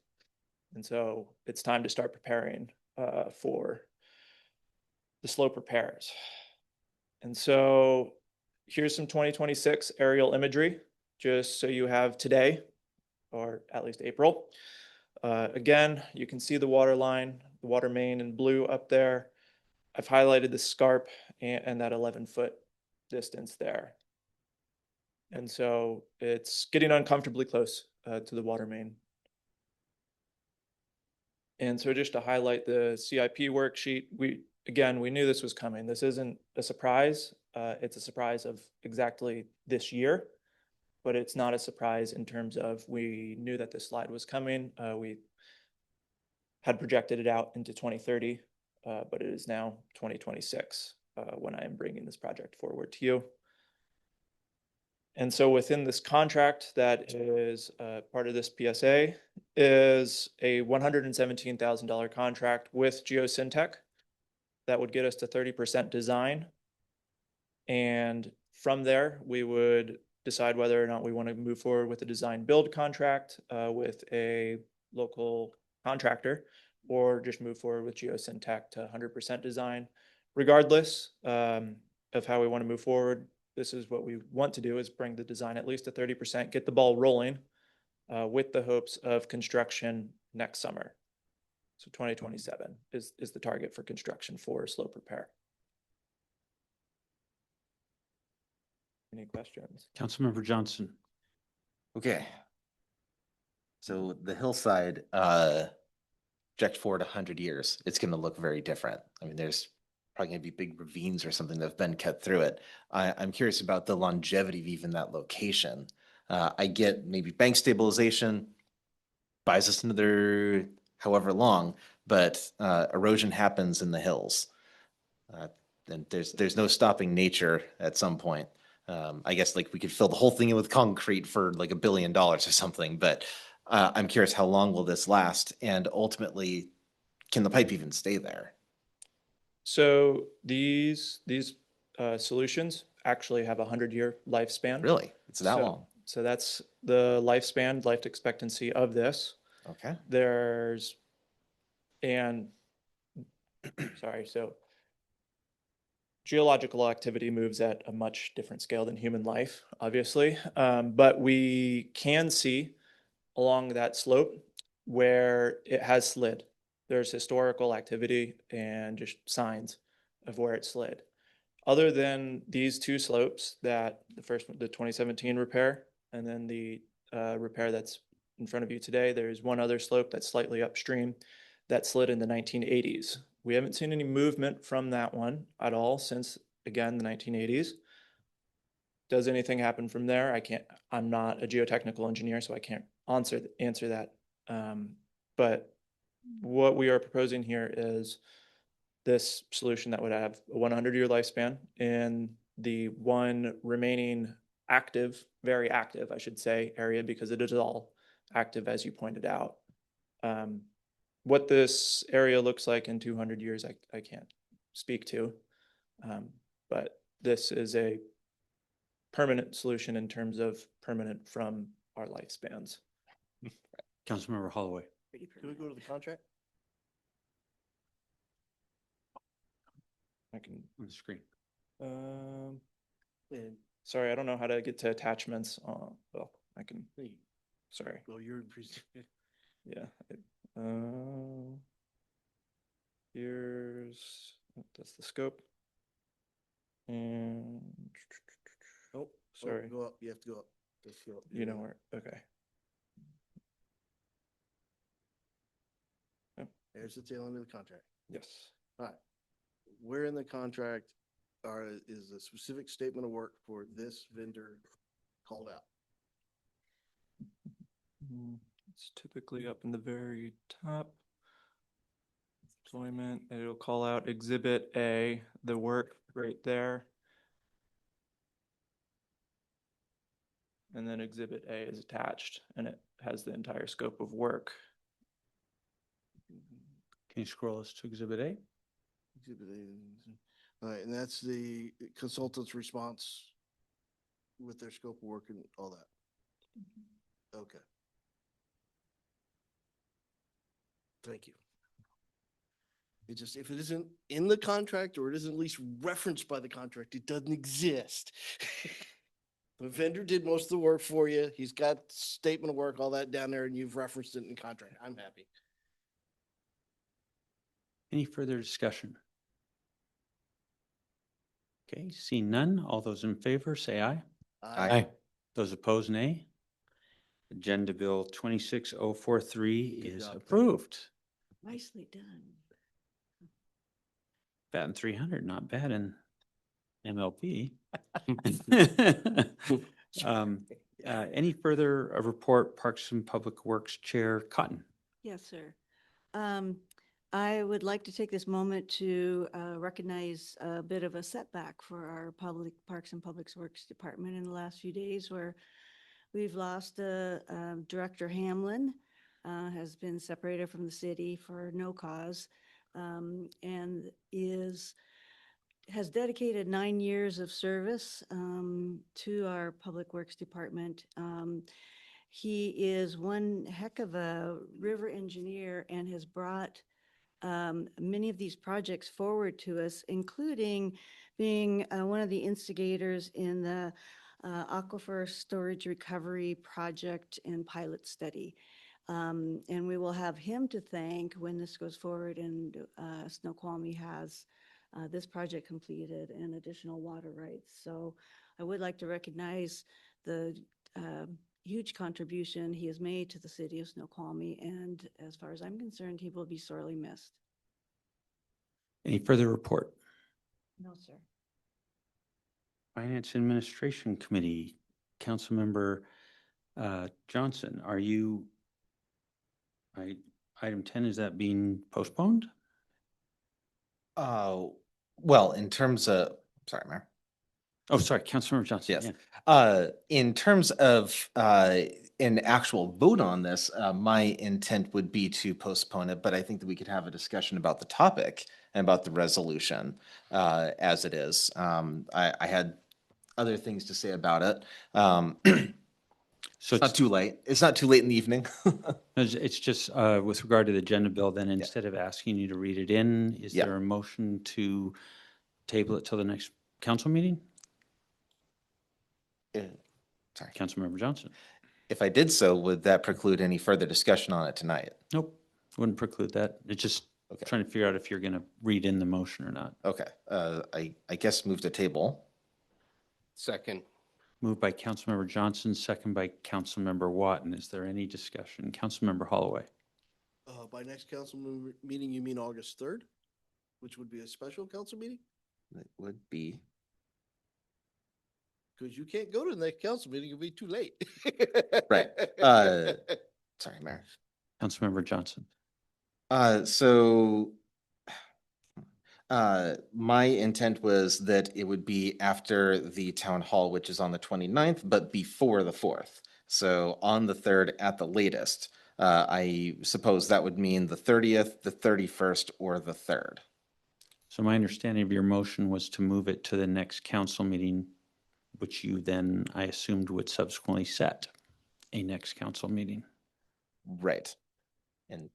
And so it's time to start preparing for the slope repairs. And so here's some 2026 aerial imagery, just so you have today, or at least April. Again, you can see the water line, the water main in blue up there. I've highlighted the scarp and that 11-foot distance there. And so it's getting uncomfortably close to the water main. And so just to highlight the CIP worksheet, we knew this was coming. This isn't a surprise. It's a surprise of exactly this year, but it's not a surprise in terms of we knew that this slide was coming. We had projected it out into 2030, but it is now 2026 when I am bringing this project forward to you. And so within this contract that is part of this PSA is a $117,000 contract with Geosyntec that would get us to 30% design. And from there, we would decide whether or not we want to move forward with a design build contract with a local contractor, or just move forward with Geosyntec to 100% design. Regardless of how we want to move forward, this is what we want to do, is bring the design at least to 30%, get the ball rolling with the hopes of construction next summer. So 2027 is the target for construction for slope repair. Any questions? Councilmember Johnson. Okay. So the hillside, project forward 100 years, it's going to look very different. I mean, there's probably going to be big ravines or something that have been cut through it. I'm curious about the longevity of even that location. I get maybe bank stabilization buys us another however long, but erosion happens in the hills. And there's no stopping nature at some point. I guess like we could fill the whole thing in with concrete for like $1 billion or something, but I'm curious, how long will this last? And ultimately, can the pipe even stay there? So these solutions actually have a 100-year lifespan. Really? It's that long? So that's the lifespan, life expectancy of this. Okay. So geological activity moves at a much different scale than human life, obviously. But we can see along that slope where it has slid. There's historical activity and just signs of where it slid. Other than these two slopes, that the first one, the 2017 repair, and then the repair that's in front of you today, there's one other slope that's slightly upstream that slid in the 1980s. We haven't seen any movement from that one at all since, again, the 1980s. Does anything happen from there? I'm not a geotechnical engineer, so I can't answer that. But what we are proposing here is this solution that would have a 100-year lifespan in the one remaining active, very active, I should say, area, because it is all active, as you pointed out. What this area looks like in 200 years, I can't speak to, but this is a permanent solution in terms of permanent from our lifespans. Councilmember Holloway. Can we go to the contract? I can On the screen. And Sorry, I don't know how to get to attachments. Well, I can. hey, Sorry. well, you're in Yeah. Here's, that's the scope. And Nope. Sorry. Go up. You have to go up. Just go up. you know where, okay. There's the tail end of the contract. Yes. All right. Where in the contract is a specific statement of work for this vendor called out? It's typically up in the very top. Employment, and it'll call out Exhibit A, the work right there. And then Exhibit A is attached and it has the entire scope of work. Can you scroll us to Exhibit A? Exhibit A. All right, and that's the consultant's response with their scope of work and all that. Okay. Thank you. It just, if it isn't in the contract or it isn't at least referenced by the contract, it doesn't exist. The vendor did most of the work for you. He's got statement of work, all that down there, and you've referenced it in the contract. I'm happy. Any further discussion? Okay, seeing none. All those in favor, say aye. Aye. Those opposed, nay. Agenda Bill 26043 Good is job. approved. Nicely done. Batting 300, not bad in MLB. Any further report, Parks and Public Works Chair Cotton? Yes, sir. I would like to take this moment to recognize a bit of a setback for our Public Parks and Public Works Department in the last few days, where we've lost Director Hamlin, has been separated from the city for no cause, and has dedicated 9 years of service to our Public Works Department. He is one heck of a river engineer and has brought many of these projects forward to us, including being one of the instigators in the Aquifer Storage Recovery Project and pilot study. And we will have him to thank when this goes forward and Snoqualmie has this project completed and additional water rights. So I would like to recognize the huge contribution he has made to the city of Snoqualmie, and as far as I'm concerned, he will be sorely missed. Any further report? No, sir. Finance Administration Committee, Councilmember Johnson, are you, item 10, is that being postponed? Well, in terms of, sorry, Mayor. Oh, sorry, Councilmember Johnson. Yes. Yeah. In terms of an actual vote on this, my intent would be to postpone it, but I think that we could have a discussion about the topic and about the resolution as it is. I had other things to say about it. So It's not too late. It's not too late in the evening. it's just with regard to the agenda bill, then instead of asking you to read it in, is Yeah. there a motion to table it till the next council meeting? Sorry. Councilmember Johnson? If I did so, would that preclude any further discussion on it tonight? Nope, wouldn't preclude that. It's just Okay. trying to figure out if you're going to read in the motion or not. Okay, I guess move to table. Second. Moved by Councilmember Johnson, second by Councilmember Watton. Is there any discussion? Councilmember Holloway? By next council meeting, you mean August 3rd, which would be a special council meeting? It would be. Because you can't go to the next council meeting, it'll be too late. Right. Sorry, Mayor. Councilmember Johnson? So my intent was that it would be after the town hall, which is on the 29th, but before the 4th. So on the 3rd at the latest. I suppose that would mean the 30th, the 31st, or the 3rd. So my understanding of your motion was to move it to the next council meeting, which you then, I assumed, would subsequently set a next council meeting. Right. And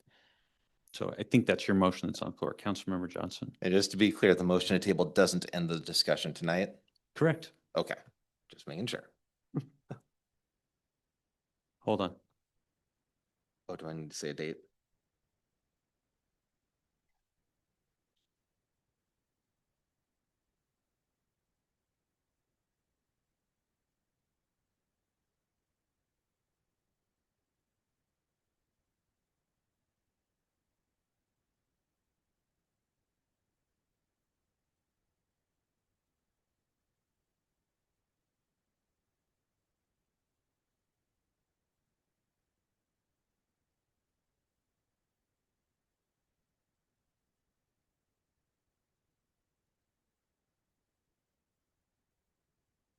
so I think that's your motion that's on the floor. Councilmember Johnson? And just to be clear, the motion to table doesn't end the discussion tonight? Correct. Okay, just making sure. Hold on. Oh, do I need to say a date?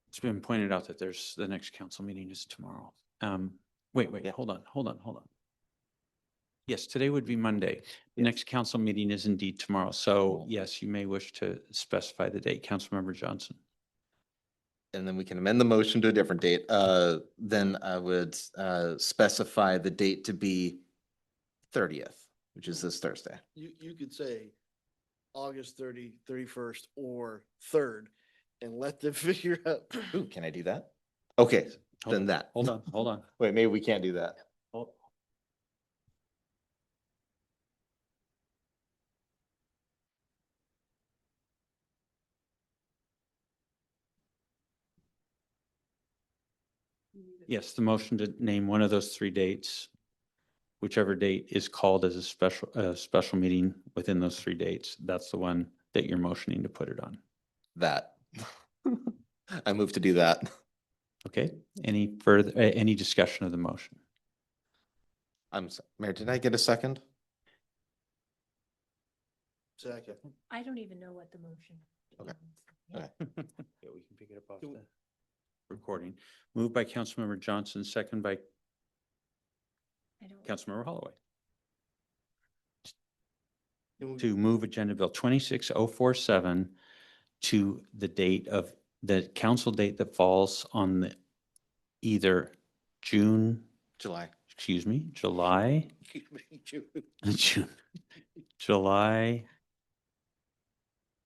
It's been pointed out that the next council meeting is tomorrow. Wait, hold on. Yes, today would be Monday. The next council meeting is indeed tomorrow. So yes, you may wish to specify the date, Councilmember Johnson. And then we can amend the motion to a different date. Then I would specify the date to be 30th, which is this Thursday. You could say August 30, 31st, or 3rd, and let them figure out. Ooh, can I do that? Okay, Hold then on, that. Hold on. Wait, maybe we can't do that. Yes, the motion to name one of those three dates, whichever date is called as a special meeting within those three dates, that's the one that you're motioning to put it on. That. I move to do that. Okay, any further, any discussion of the motion? Mayor, did I get a second? Second. I don't even know what the motion. Okay. means. Okay. Yeah, we can pick it up off the recording. Moved by Councilmember Johnson, second by I don't. Councilmember Holloway. To move Agenda Bill 26047 to the date of the council date that falls on the either July,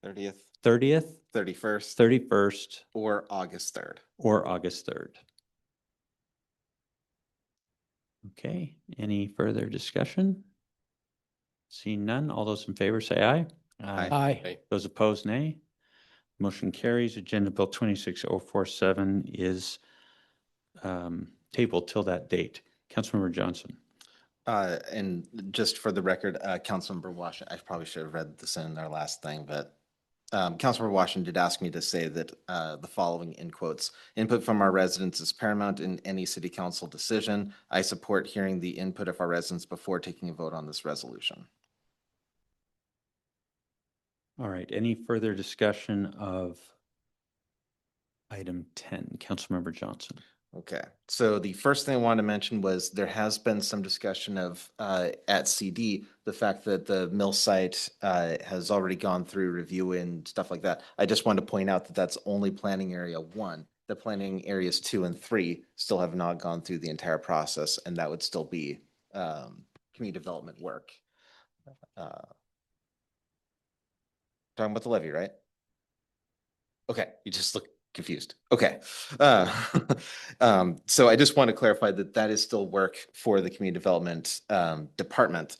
30th, 30th, 31st, 31st, or August 3rd. or August 3rd. Okay, any further discussion? Seeing none, all those in favor say aye. Aye. Those opposed, nay. Motion carries. Agenda Bill 26047 is tabled till that date. Councilmember Johnson. And just for the record, Councilmember Washington, I probably should have read this in our last thing, but Councilmember Washington did ask me to say that the following in quotes, input from our residents is paramount in any city council decision. I support hearing the input of our residents before taking a vote on this resolution. All right, any further discussion of item 10? Councilmember Johnson. Okay, so the first thing I wanted to mention was there has been some discussion of at CD, the fact that the mill site has already gone through review and stuff like that. I just wanted to point out that that's only planning area 1. The planning areas 2 and 3 still have not gone through the entire process, and that would still be community development work. Talking about the levy, right? Okay, you just look confused. Okay. So I just want to clarify that that is still work for the community development department.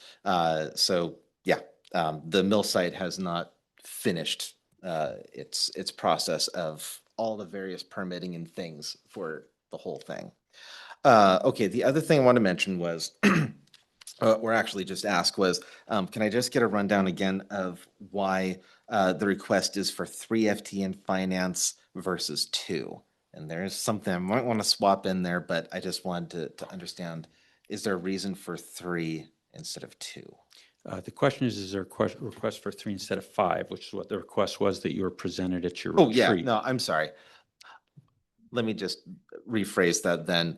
So yeah, the mill site has not finished its process of all the various permitting and things for the whole thing. Okay, the other thing I want to mention was or actually just ask was, can I just get a rundown again of why the request is for 3 FT in finance versus 2? And there's something I might want to swap in there, but I just wanted to understand, is there a reason for 3 instead of 2? The question is there a request for 3 instead of 5, which is what the request was that you were presented at your Oh, retreat? yeah, no, I'm sorry. Let me just rephrase that then.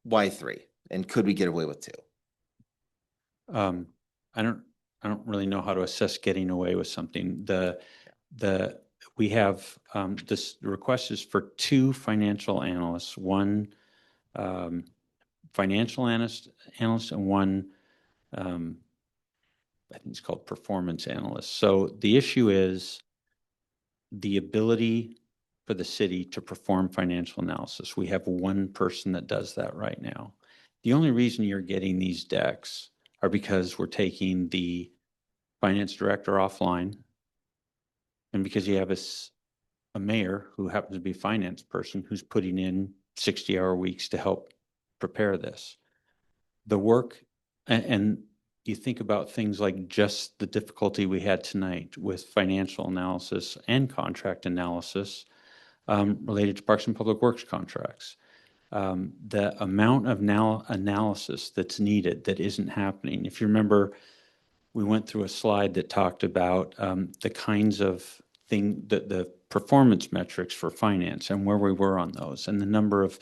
Why 3? And could we get away with 2? I don't really know how to assess getting away with something. We have the request is for 2 financial analysts, 1 financial analyst and 1 I think it's called performance analyst. So the issue is the ability for the city to perform financial analysis. We have 1 person that does that right now. The only reason you're getting these decks are because we're taking the finance director offline, and because you have a mayor who happens to be a finance person who's putting in 60-hour weeks to help prepare this. The work, and you think about things like just the difficulty we had tonight with financial analysis and contract analysis related to Parks and Public Works contracts. The amount of analysis that's needed that isn't happening. If you remember, we went through a slide that talked about the kinds of the performance metrics for finance and where we were on those, and the number of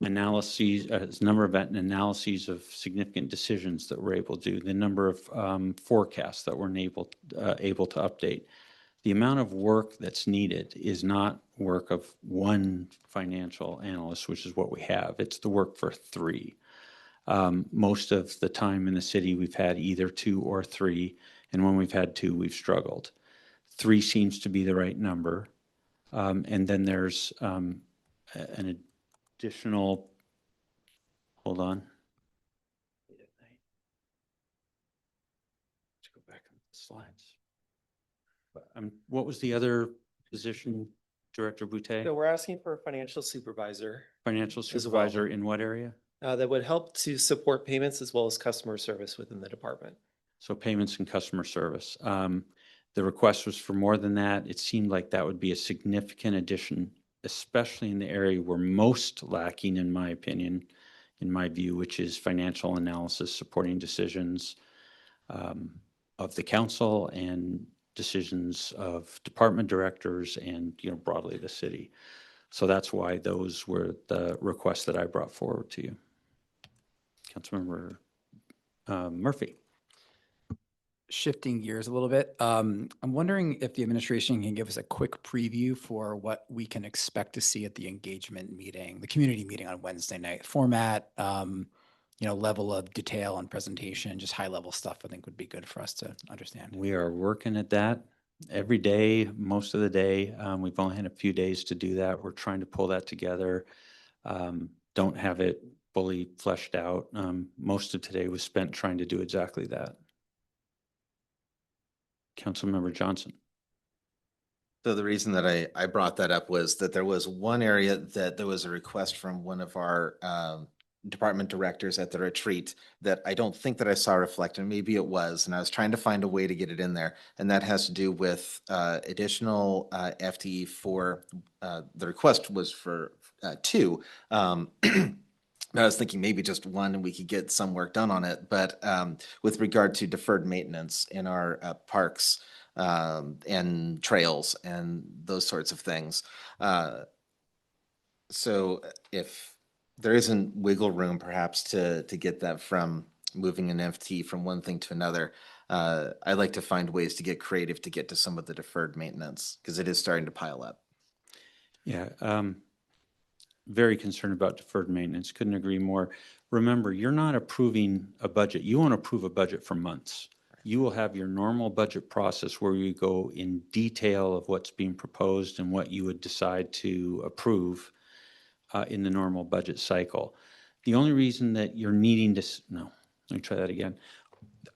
analyses of significant decisions that we're able to do, the number of forecasts that we're able to update. The amount of work that's needed is not work of one financial analyst, which is what we have. It's the work for three. Most of the time in the city, we've had either 2 or 3, and when we've had 2, we've struggled. 3 seems to be the right number. And then there's an additional, hold on. Let's go back on the slides. What was the other position, Director Boutte? So we're asking for a financial supervisor. Financial as well. supervisor in what area? That would help to support payments as well as customer service within the department. So payments and customer service. The request was for more than that. It seemed like that would be a significant addition, especially in the area we're most lacking, in my opinion, in my view, which is financial analysis supporting decisions of the council and decisions of department directors and, broadly the city. So that's why those were the requests that I brought forward to you. Councilmember Murphy. Shifting gears a little bit, I'm wondering if the administration can give us a quick preview for what we can expect to see at the engagement meeting, the community meeting on Wednesday night. Format, level of detail and presentation, just high level stuff I think would be good for us to understand. We are working at that every day, most of the day. We've only had a few days to do that. We're trying to pull that together. Don't have it fully fleshed out. Most of today was spent trying to do exactly that. Councilmember Johnson. So the reason that I brought that up was that there was one area that there was a request from one of our department directors at the retreat that I don't think that I saw reflected. Maybe it was, and I was trying to find a way to get it in there. And that has to do with additional FTE for, the request was for 2. I was thinking maybe just 1 and we could get some work done on it. But with regard to deferred maintenance in our parks and trails and those sorts of things. So if there isn't wiggle room perhaps to get that from moving an FTE from one thing to another, I'd like to find ways to get creative to get to some of the deferred maintenance because it is starting to pile up. Yeah. Very concerned about deferred maintenance. Couldn't agree more. Remember, you're not approving a budget. You won't approve a budget for months. You will have your normal budget process where you go in detail of what's being proposed and what you would decide to approve in the normal budget cycle. The only reason that you're needing to, let me try that again.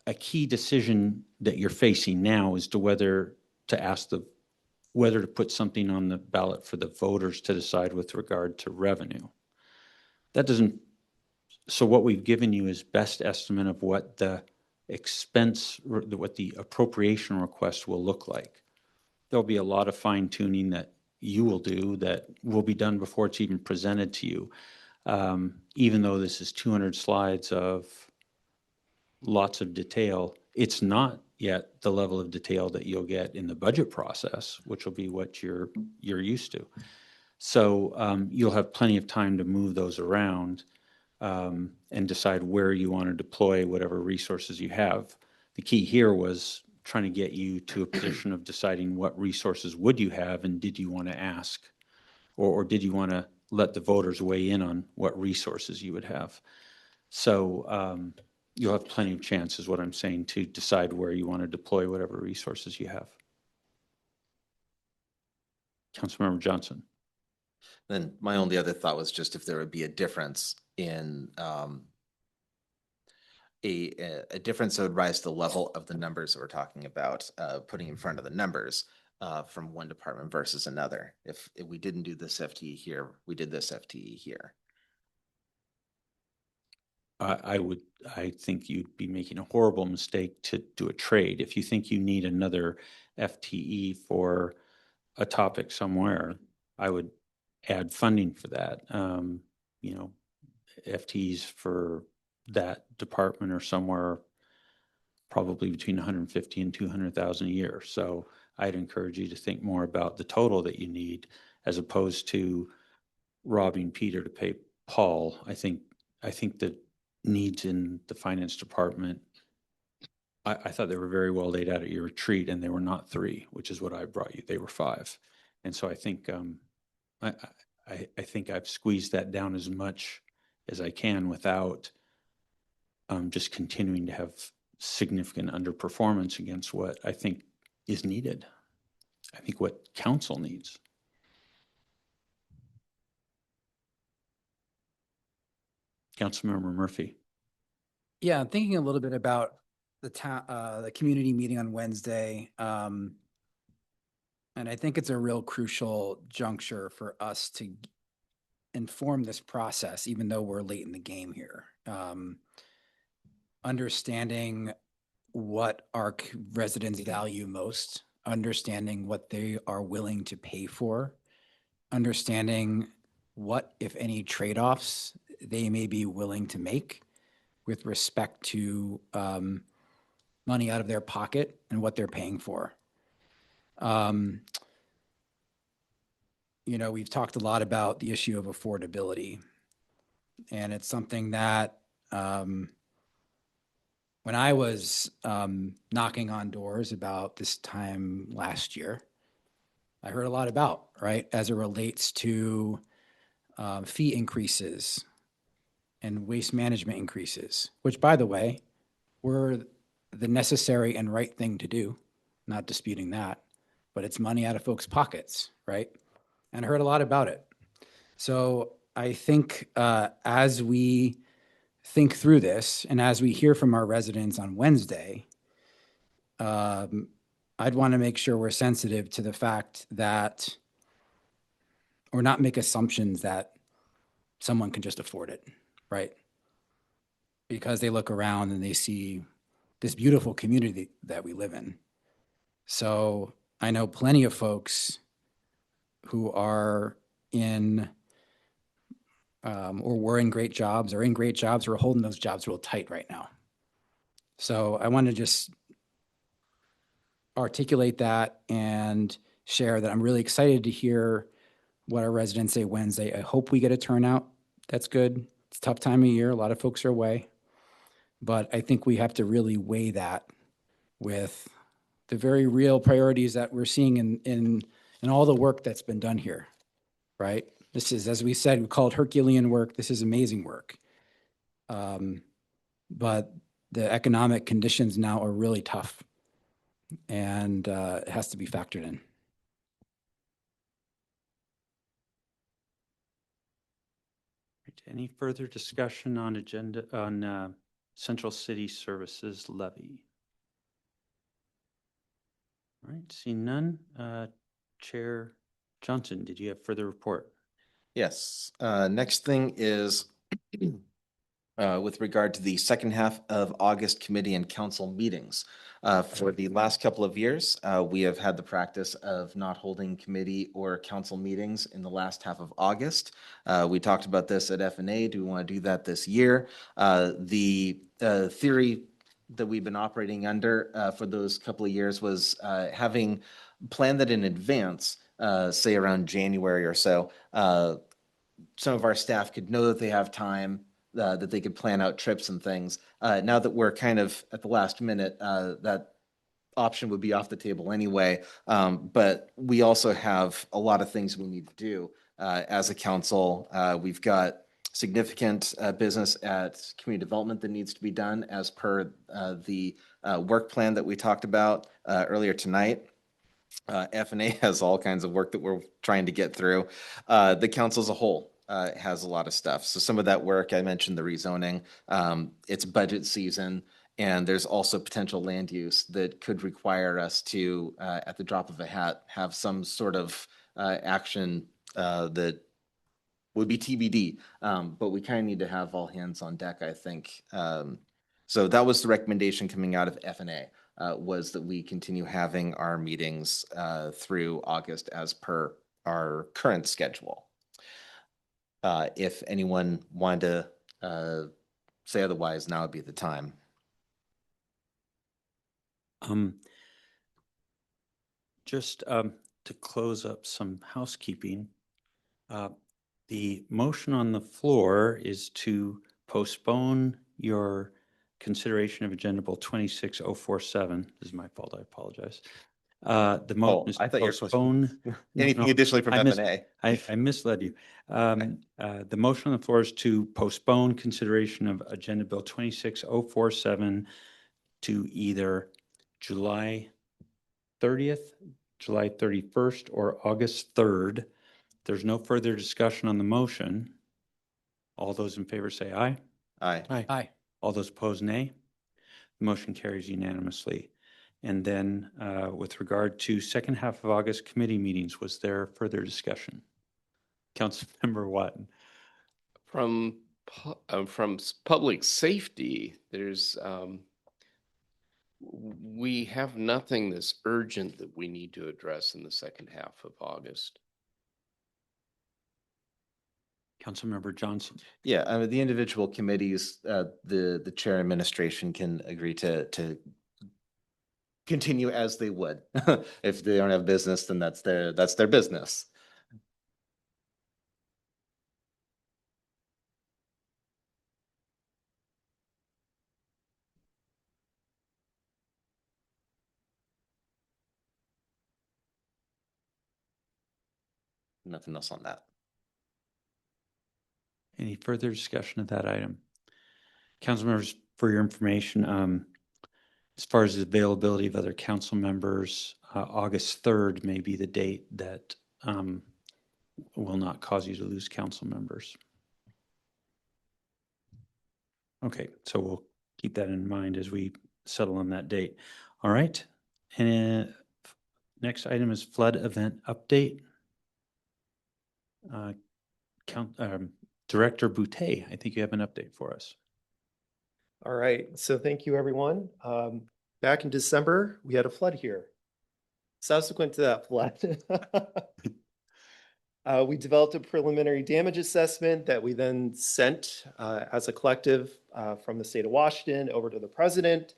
A key decision that you're facing now is to whether to put something on the ballot for the voters to decide with regard to revenue. So what we've given you is best estimate of what the what the appropriation request will look like. There'll be a lot of fine tuning that you will do that will be done before it's even presented to you. Even though this is 200 slides of lots of detail, it's not yet the level of detail that you'll get in the budget process, which will be what you're used to. So you'll have plenty of time to move those around and decide where you want to deploy whatever resources you have. The key here was trying to get you to a position of deciding what resources would you have and did you want to ask, or did you want to let the voters weigh in on what resources you would have. So you'll have plenty of chances, what I'm saying, to decide where you want to deploy whatever resources you have. Councilmember Johnson. Then my only other thought was just if there would be a difference in a difference that would rise to the level of the numbers that we're talking about, putting in front of the numbers from one department versus another. If we didn't do this FTE here, we did this FTE here. I think you'd be making a horrible mistake to do a trade. If you think you need another FTE for a topic somewhere, I would add funding for that. You know, FTEs for that department are somewhere probably between 150 and 200,000 a year. So I'd encourage you to think more about the total that you need as opposed to robbing Peter to pay Paul. I think the needs in the finance department, I thought they were very well laid out at your retreat, and they were not 3, which is what I brought you. They were 5. And so I think I think I've squeezed that down as much as I can without just continuing to have significant underperformance against what I think is needed. I think what council needs. Councilmember Murphy. Yeah, I'm thinking a little bit about the community meeting on Wednesday. And I think it's a real crucial juncture for us to inform this process, even though we're late in the game here. Understanding what our residents value most, understanding what they are willing to pay for, understanding what, if any, trade-offs they may be willing to make with respect to money out of their pocket and what they're paying for. You know, we've talked a lot about the issue of affordability, and it's something that when I was knocking on doors about this time last year, I heard a lot about, right, as it relates to fee increases and waste management increases, which, by the way, were the necessary and right thing to do, not disputing that, but it's money out of folks' pockets, right? And I heard a lot about it. So I think as we think through this and as we hear from our residents on Wednesday, I'd want to make sure we're sensitive to the fact that, or not make assumptions that someone can just afford it, right? Because they look around and they see this beautiful community that we live in. So I know plenty of folks who are in or were in great jobs or in great jobs or holding those jobs real tight right now. So I want to just articulate that and share that I'm really excited to hear what our residents say Wednesday. I hope we get a turnout. That's good. It's a tough time of year. A lot of folks are away. But I think we have to really weigh that with the very real priorities that we're seeing in all the work that's been done here, right? This is, as we said, we call it Herculean work. This is amazing work. But the economic conditions now are really tough, and it has to be factored in. Any further discussion on Central City Services levy? All right, seeing none. Chair Johnson, did you have further report? Yes. Next thing is with regard to the second half of August committee and council meetings. For the last couple of years, we have had the practice of not holding committee or council meetings in the last half of August. We talked about this at F&A. Do we want to do that this year? The theory that we've been operating under for those couple of years was having planned that in advance, say around January or so. Some of our staff could know that they have time, that they could plan out trips and things. Now that we're kind of at the last minute, that option would be off the table anyway. But we also have a lot of things we need to do as a council. We've got significant business at community development that needs to be done as per the work plan that we talked about earlier tonight. F&A has all kinds of work that we're trying to get through. The council as a whole has a lot of stuff. So some of that work, I mentioned the rezoning, it's budget season, and there's also potential land use that could require us to, at the drop of a hat, have some sort of action that would be TBD. But we kind of need to have all hands on deck, I think. So that was the recommendation coming out of F&A. Was that we continue having our meetings through August as per our current schedule. If anyone wanted to say otherwise, now would be the time. Just to close up some housekeeping, the motion on the floor is to postpone your consideration of Agenda Bill 26047. This is my fault, I apologize. The motion is I to thought you were postpone. anything additionally from F&A. I misled you. The motion on the floor is to postpone consideration of Agenda Bill 26047 to either July 30th, July 31st, or August 3rd. There's no further discussion on the motion. All those in favor say aye. Aye. Aye. All those opposed, nay. The motion carries unanimously. And then with regard to second half of August committee meetings, was there further discussion? Councilmember Watton. From public safety, there's we have nothing that's urgent that we need to address in the second half of August. Councilmember Johnson. Yeah, I mean, the individual committees, the chair and administration can agree to continue as they would. If they don't have business, then that's their business. Nothing else on that. Any further discussion of that item? Council members, for your information, as far as the availability of other council members, August 3rd may be the date that will not cause you to lose council members. Okay, so we'll keep that in mind as we settle on that date. All right. And next item is flood event update. Director Boutte, I think you have an update for us. All right, so thank you, everyone. Back in December, we had a flood here. Subsequent to that flood, we developed a preliminary damage assessment that we then sent as a collective from the state of Washington over to the president.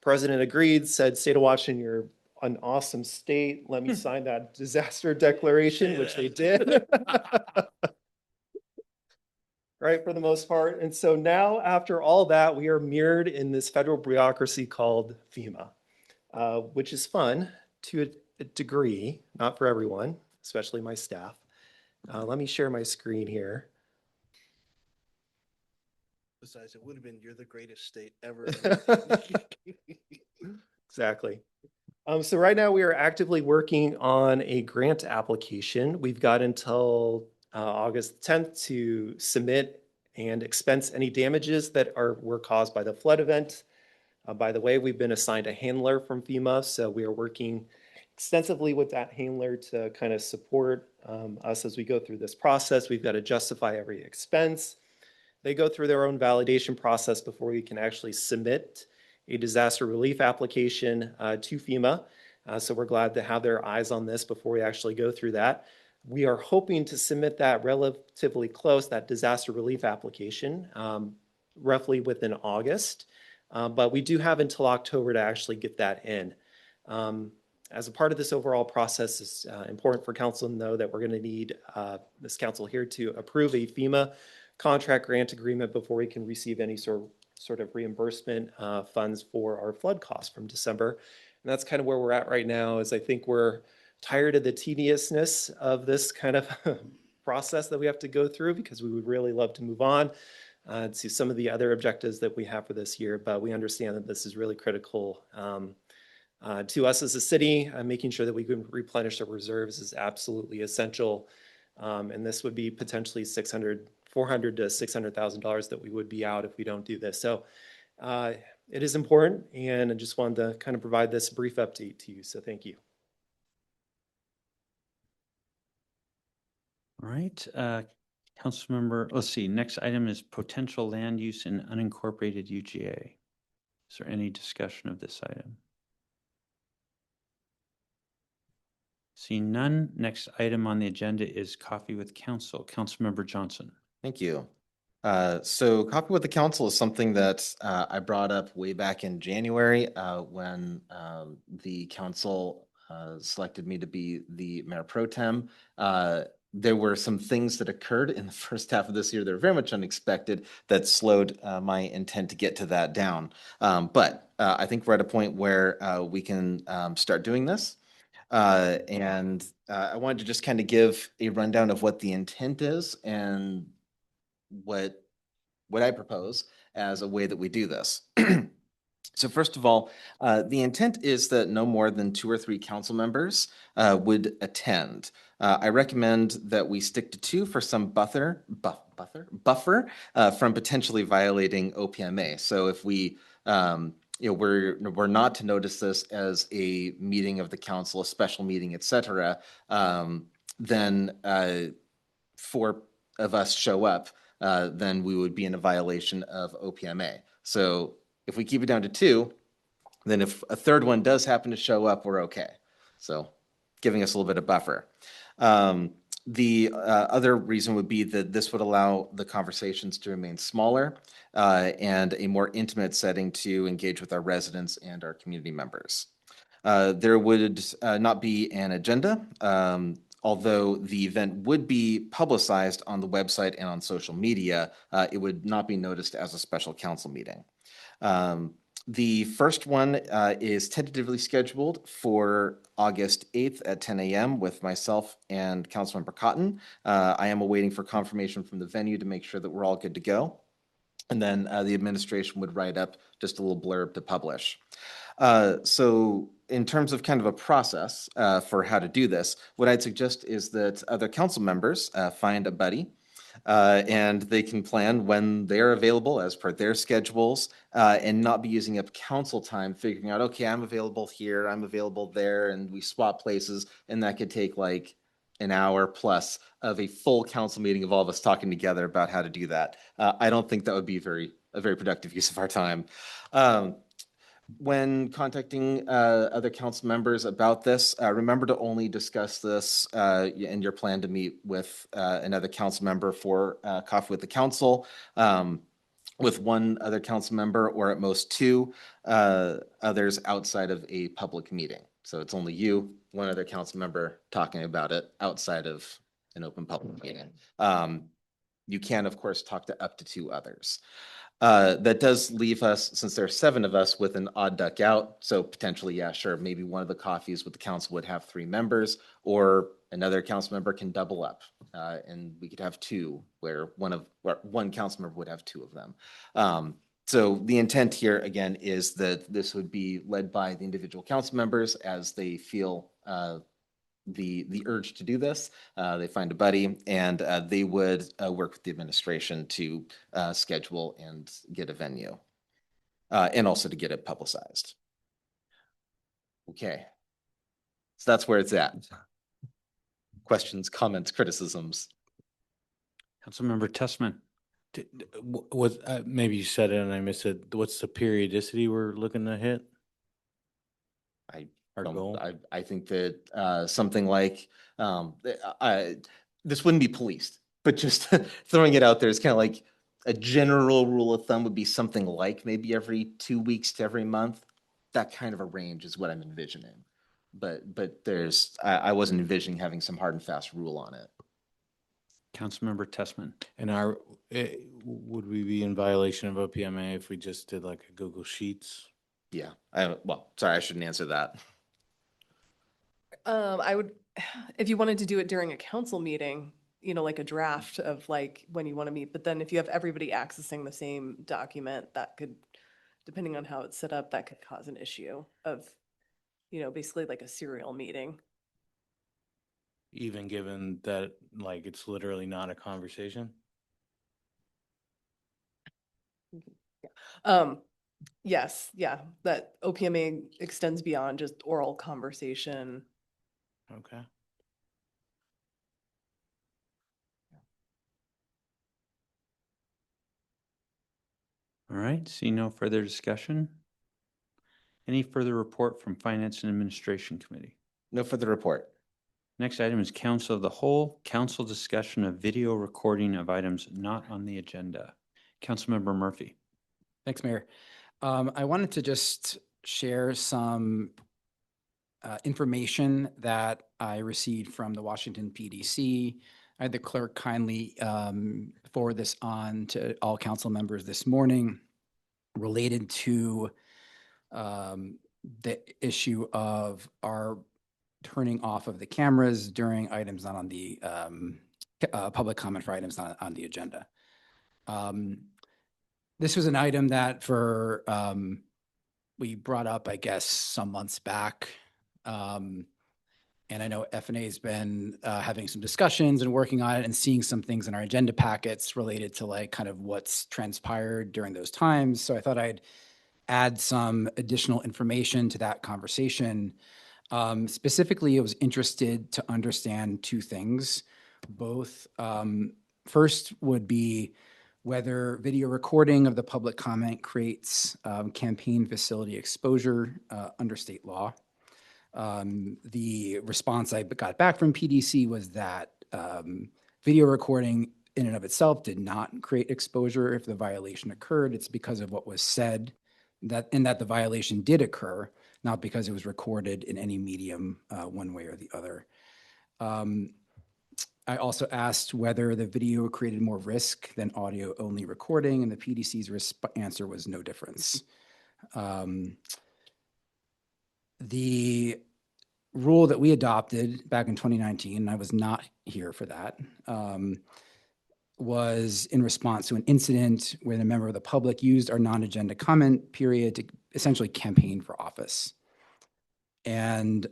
President agreed, said, "State of Washington, you're an awesome state. Let me sign that disaster declaration," which they did. Right, for the most part. And so now, after all that, we are mirrored in this federal bureaucracy called FEMA, which is fun to a degree, not for everyone, especially my staff. Let me share my screen here. Besides, it would have been, you're the greatest state ever. Exactly. So right now we are actively working on a grant application. We've got until August 10th to submit and expense any damages that were caused by the flood event. By the way, we've been assigned a handler from FEMA, so we are working extensively with that handler to kind of support us as we go through this process. We've got to justify every expense. They go through their own validation process before we can actually submit a disaster relief application to FEMA. So we're glad to have their eyes on this before we actually go through that. We are hoping to submit that relatively close, that disaster relief application, roughly within August. But we do have until October to actually get that in. As a part of this overall process, it's important for council to know that we're going to need this council here to approve a FEMA contract grant agreement before we can receive any sort of reimbursement funds for our flood costs from December. And that's kind of where we're at right now, is I think we're tired of the tediousness of this kind of process that we have to go through, because we would really love to move on to some of the other objectives that we have for this year. But we understand that this is really critical To us as a city, making sure that we can replenish our reserves is absolutely essential. And this would be potentially $400 to $600,000 that we would be out if we don't do this. So it is important, and I just wanted to kind of provide this brief update to you. So thank you. All right, Councilmember, let's see, next item is potential land use in unincorporated UGA. Is there any discussion of this item? Seeing none, next item on the agenda is coffee with council. Councilmember Johnson. Thank you. So Coffee with the Council is something that I brought up way back in January when the council selected me to be the mayor pro tem. There were some things that occurred in the first half of this year that were very much unexpected that slowed my intent to get to that down. But I think we're at a point where we can start doing this. And I wanted to just kind of give a rundown of what the intent is and what I propose as a way that we do this. So first of all, the intent is that no more than 2 or 3 council members would attend. I recommend that we stick to 2 for some buffer from potentially violating OPMA. So if we, we're not to notice this as a meeting of the council, a special meeting, et cetera, then 4 of us show up, then we would be in a violation of OPMA. So if we keep it down to 2, then if a third one does happen to show up, we're okay. So giving us a little bit of buffer. The other reason would be that this would allow the conversations to remain smaller and a more intimate setting to engage with our residents and our community members. There would not be an agenda, although the event would be publicized on the website and on social media. It would not be noticed as a special council meeting. The first one is tentatively scheduled for August 8th at 10 a.m. with myself and Councilmember Cotton. I am awaiting for confirmation from the venue to make sure that we're all good to go. And then the administration would write up just a little blurb to publish. So in terms of kind of a process for how to do this, what I'd suggest is that other council members find a buddy and they can plan when they're available as per their schedules and not be using up council time figuring out, okay, I'm available here, I'm available there, and we swap places, and that could take like an hour plus of a full council meeting of all of us talking together about how to do that. I don't think that would be a very productive use of our time. When contacting other council members about this, remember to only discuss this in your plan to meet with another council member for coffee with the council, with one other council member or at most 2 others outside of a public meeting. So it's only you, one other council member talking about it outside of an open public meeting. You can, of course, talk to up to 2 others. That does leave us, since there are 7 of us, with an odd duck out. So potentially, yeah, sure, maybe one of the coffees with the council would have 3 members, or another council member can double up, and we could have 2, where one council member would have 2 of them. So the intent here again is that this would be led by the individual council members as they feel the urge to do this. They find a buddy, and they would work with the administration to schedule and get a venue, and also to get it publicized. Okay, so that's where it's at. Questions, comments, criticisms? Councilmember Tessman. Maybe you said it and I missed it. What's the periodicity we're looking to hit? Our goal? I think that something like this wouldn't be policed, but just throwing it out there is kind of like a general rule of thumb would be something like maybe every 2 weeks to every month. That kind of a range is what I'm envisioning. But I wasn't envisioning having some hard and fast rule on it. Councilmember Tessman. And would we be in violation of OPMA if we just did like a Google Sheets? Yeah, sorry, I shouldn't answer that. I would, if you wanted to do it during a council meeting, like a draft of like when you want to meet, but then if you have everybody accessing the same document, that could, depending on how it's set up, that could cause an issue of basically like a serial meeting. Even given that, like, it's literally not a conversation? Yes, yeah, that OPMA extends beyond just oral conversation. Okay. All right, see no further discussion. Any further report from Finance and Administration Committee? No further report. Next item is Council of the Whole, council discussion of video recording of items not on the agenda. Councilmember Murphy. Thanks, Mayor. I wanted to just share some information that I received from the Washington PDC. I had the clerk kindly forward this on to all council members this morning related to the issue of our turning off of the cameras during items not on the public comment for items not on the agenda. This was an item that we brought up, I guess, some months back. And I know FNA has been having some discussions and working on it and seeing some things in our agenda packets related to like kind of what's transpired during those times. So I thought I'd add some additional information to that conversation. Specifically, I was interested to understand two things. Both, first would be whether video recording of the public comment creates campaign facility exposure under state law. The response I got back from PDC was that video recording in and of itself did not create exposure if the violation occurred. It's because of what was said that the violation did occur, not because it was recorded in any medium one way or the other. I also asked whether the video created more risk than audio only recording, and the PDC's answer was no difference. The rule that we adopted back in 2019, and I was not here for that, was in response to an incident where a member of the public used our non-agenda comment period to essentially campaign for office. And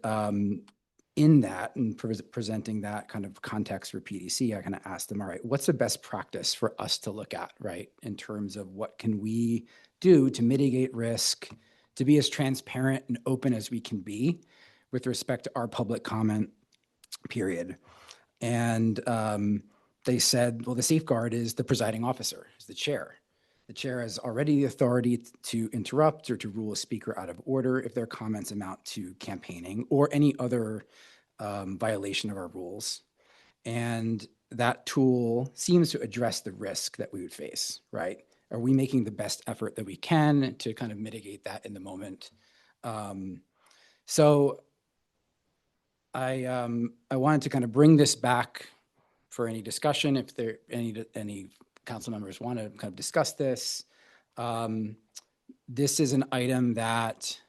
in that, and presenting that kind of context for PDC, I kind of asked them, all right, what's the best practice for us to look at, right? In terms of what can we do to mitigate risk, to be as transparent and open as we can be with respect to our public comment period. And they said, well, the safeguard is the presiding officer, is the chair. The chair has already the authority to interrupt or to rule a speaker out of order if their comments amount to campaigning or any other violation of our rules. And that tool seems to address the risk that we would face, right? Are we making the best effort that we can to kind of mitigate that in the moment? So I wanted to kind of bring this back for any discussion if there any council members want to kind of discuss this. This is an item that,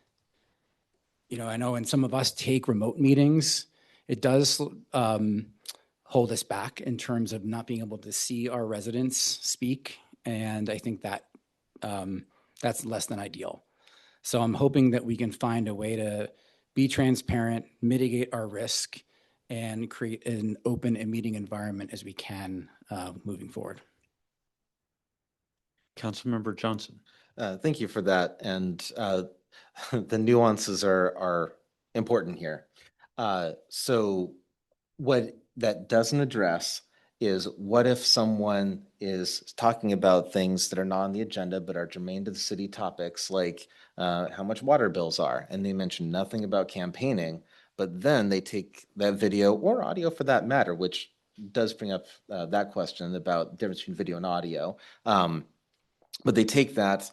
I know when some of us take remote meetings, it does hold us back in terms of not being able to see our residents speak. And I think that that's less than ideal. So I'm hoping that we can find a way to be transparent, mitigate our risk, and create an open and meeting environment as we can moving forward. Councilmember Johnson. Thank you for that. And the nuances are important here. So what that doesn't address is what if someone is talking about things that are not on the agenda but are germane to the city topics, like how much water bills are, and they mention nothing about campaigning, but then they take that video or audio for that matter, which does bring up that question about the difference between video and audio. But they take that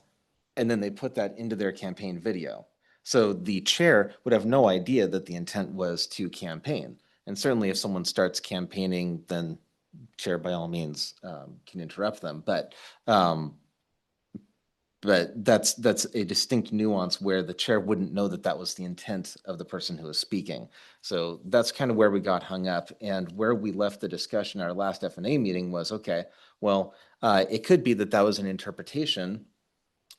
and then they put that into their campaign video. So the chair would have no idea that the intent was to campaign. And certainly if someone starts campaigning, then chair by all means can interrupt them. But that's a distinct nuance where the chair wouldn't know that that was the intent of the person who was speaking. So that's kind of where we got hung up, and where we left the discussion at our last FNA meeting was, okay, well, it could be that that was an interpretation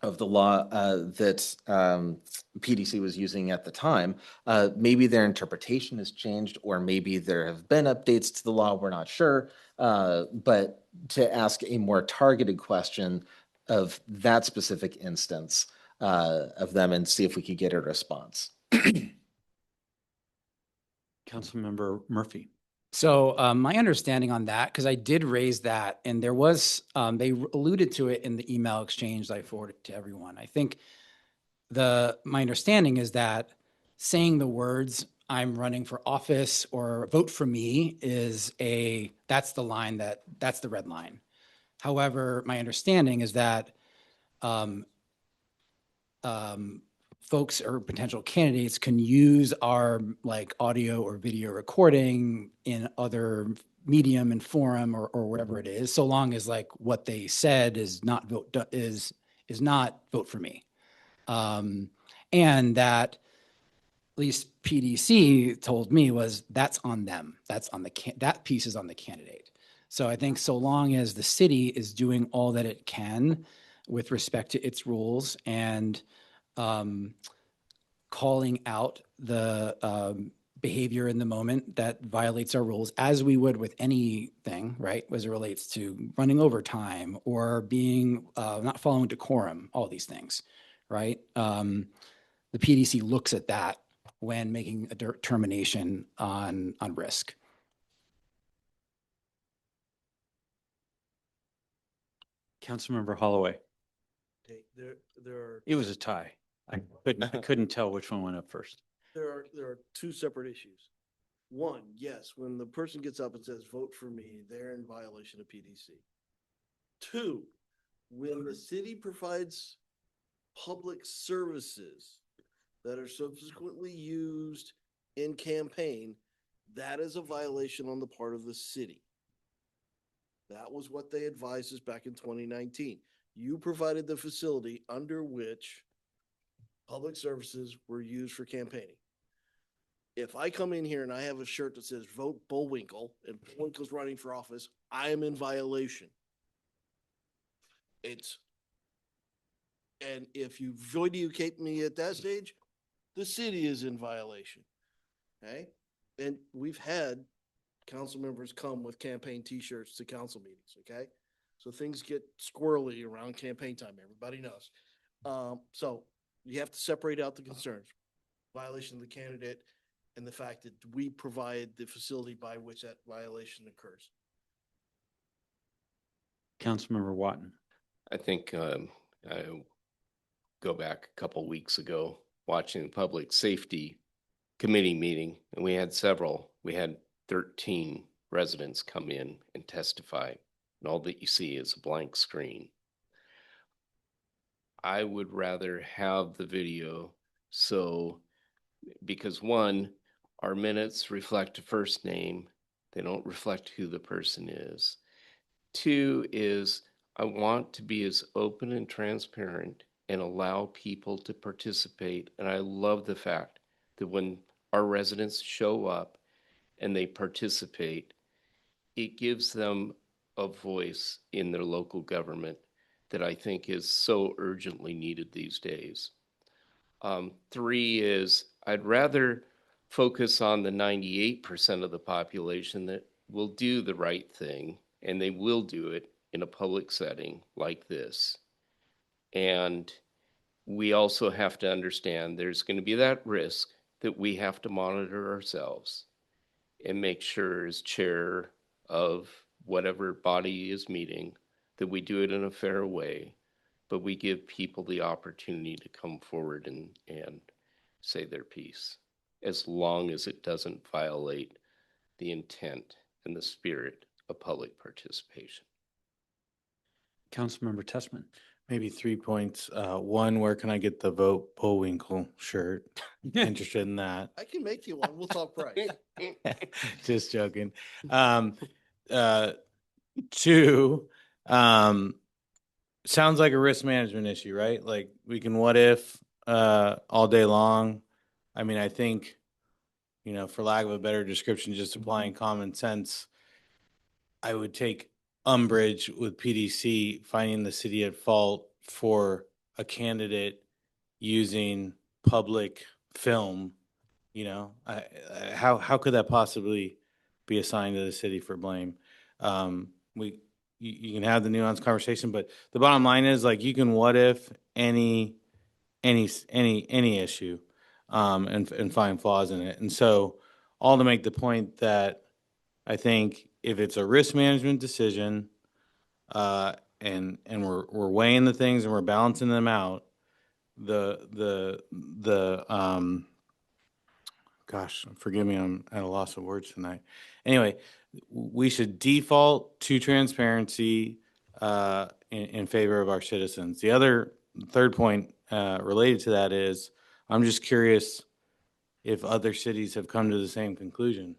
of the law that PDC was using at the time. Maybe their interpretation has changed, or maybe there have been updates to the law. We're not sure. But to ask a more targeted question of that specific instance of them and see if we could get a response. Councilmember Murphy. So my understanding on that, because I did raise that, and there was, they alluded to it in the email exchange that I forwarded to everyone. I think my understanding is that saying the words, "I'm running for office" or "vote for me" that's the line that's the red line. However, my understanding is that folks or potential candidates can use our like audio or video recording in other medium and forum or whatever it is, so long as like what they said is not vote for me. And that at least PDC told me was that's on them. That's on that piece is on the candidate. So I think so long as the city is doing all that it can with respect to its rules and calling out the behavior in the moment that violates our rules, as we would with anything, right, as it relates to running overtime or being not following decorum, all these things, right? The PDC looks at that when making a determination on risk. Councilmember Holloway. Okay, there are. It was a tie. I couldn't tell which one went up first. There are two separate issues. One, yes, when the person gets up and says, "Vote for me," they're in violation of PDC. Two, when the city provides public services that are subsequently used in campaign, that is a violation on the part of the city. That was what they advised us back in 2019. You provided the facility under which public services were used for campaigning. If I come in here and I have a shirt that says "Vote Bullwinkle" and Bullwinkle's running for office, I am in violation. And if you videotape me at that stage, the city is in violation. Okay? And we've had council members come with campaign t-shirts to council meetings, okay? So things get squirrely around campaign time, everybody knows. So you have to separate out the concerns, violation of the candidate and the fact that we provide the facility by which that violation occurs. Councilmember Watton. I think I go back a couple weeks ago watching the Public Safety Committee meeting, and we had 13 residents come in and testify, and all that you see is a blank screen. I would rather have the video because one, our minutes reflect a first name. They don't reflect who the person is. Two is I want to be as open and transparent and allow people to participate. And I love the fact that when our residents show up and they participate, it gives them a voice in their local government that I think is so urgently needed these days. Three is I'd rather focus on the 98% of the population that will do the right thing, and they will do it in a public setting like this. And we also have to understand there's going to be that risk that we have to monitor ourselves and make sure, as chair of whatever body is meeting, that we do it in a fair way, but we give people the opportunity to come forward and say their piece, as long as it doesn't violate the intent and the spirit of public participation. Councilmember Tessman. Maybe 3 points. One, where can I get the Vote Bullwinkle shirt? Interested in that. I can make you one. We'll talk price. Just joking. Two, sounds like a risk management issue, right? Like we can what if all day long. I mean, I think, for lack of a better description, just applying common sense, I would take umbrage with PDC finding the city at fault for a candidate using public film, how could that possibly be assigned to the city for blame? You can have the nuanced conversation, but the bottom line is like, you can what if any issue, and find flaws in it. And so all to make the point that I think if it's a risk management decision, and we're weighing the things and we're balancing them out, gosh, forgive me, I'm at a loss of words tonight. Anyway, we should default to transparency in favor of our citizens. The other third point related to that is, I'm just curious if other cities have come to the same conclusion,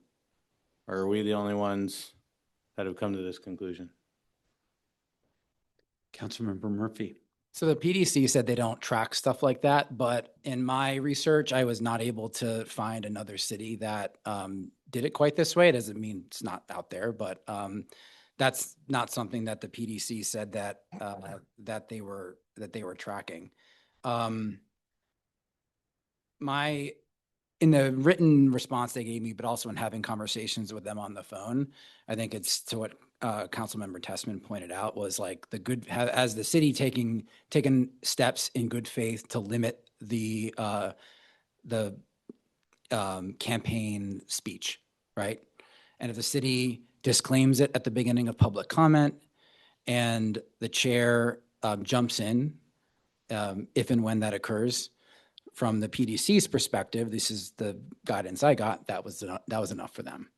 or are we the only ones that have come to this conclusion? Councilmember Murphy. So the PDC said they don't track stuff like that, but in my research, I was not able to find another city that did it quite this way. It doesn't mean it's not out there, but that's not something that the PDC said that that they were tracking. In the written response they gave me, but also in having conversations with them on the phone, I think it's to what Councilmember Tessman pointed out, was like as the city taking steps in good faith to limit the campaign speech, right? And if the city disclaims it at the beginning of public comment, and the chair jumps in, if and when that occurs, from the PDC's perspective, this is the guidance I got, that was enough for them.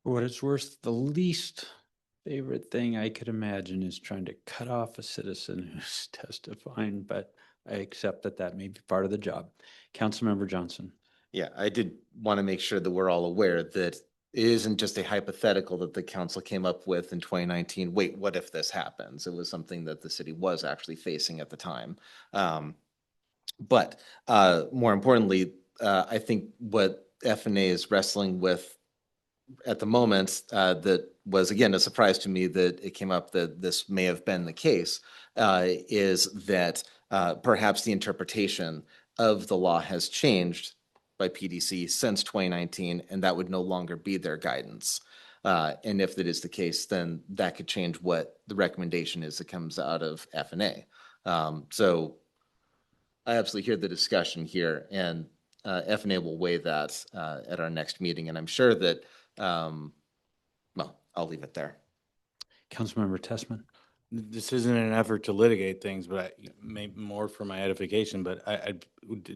For what it's worth, the least favorite thing I could imagine is trying to cut off a citizen who's testifying, but I accept that may be part of the job. Councilmember Johnson. Yeah, I did want to make sure that we're all aware that it isn't just a hypothetical that the council came up with in 2019. Wait, what if this happens? It was something that the city was actually facing at the time. But more importantly, I think what FNA is wrestling with at the moment, that was, again, a surprise to me that it came up that this may have been the case, is that perhaps the interpretation of the law has changed by PDC since 2019, and that would no longer be their guidance. And if that is the case, then that could change what the recommendation is that comes out of FNA. So I absolutely hear the discussion here, and FNA will weigh that at our next meeting. And I'm sure that, well, I'll leave it there. Councilmember Tessman. This isn't an effort to litigate things, but maybe more for my edification, but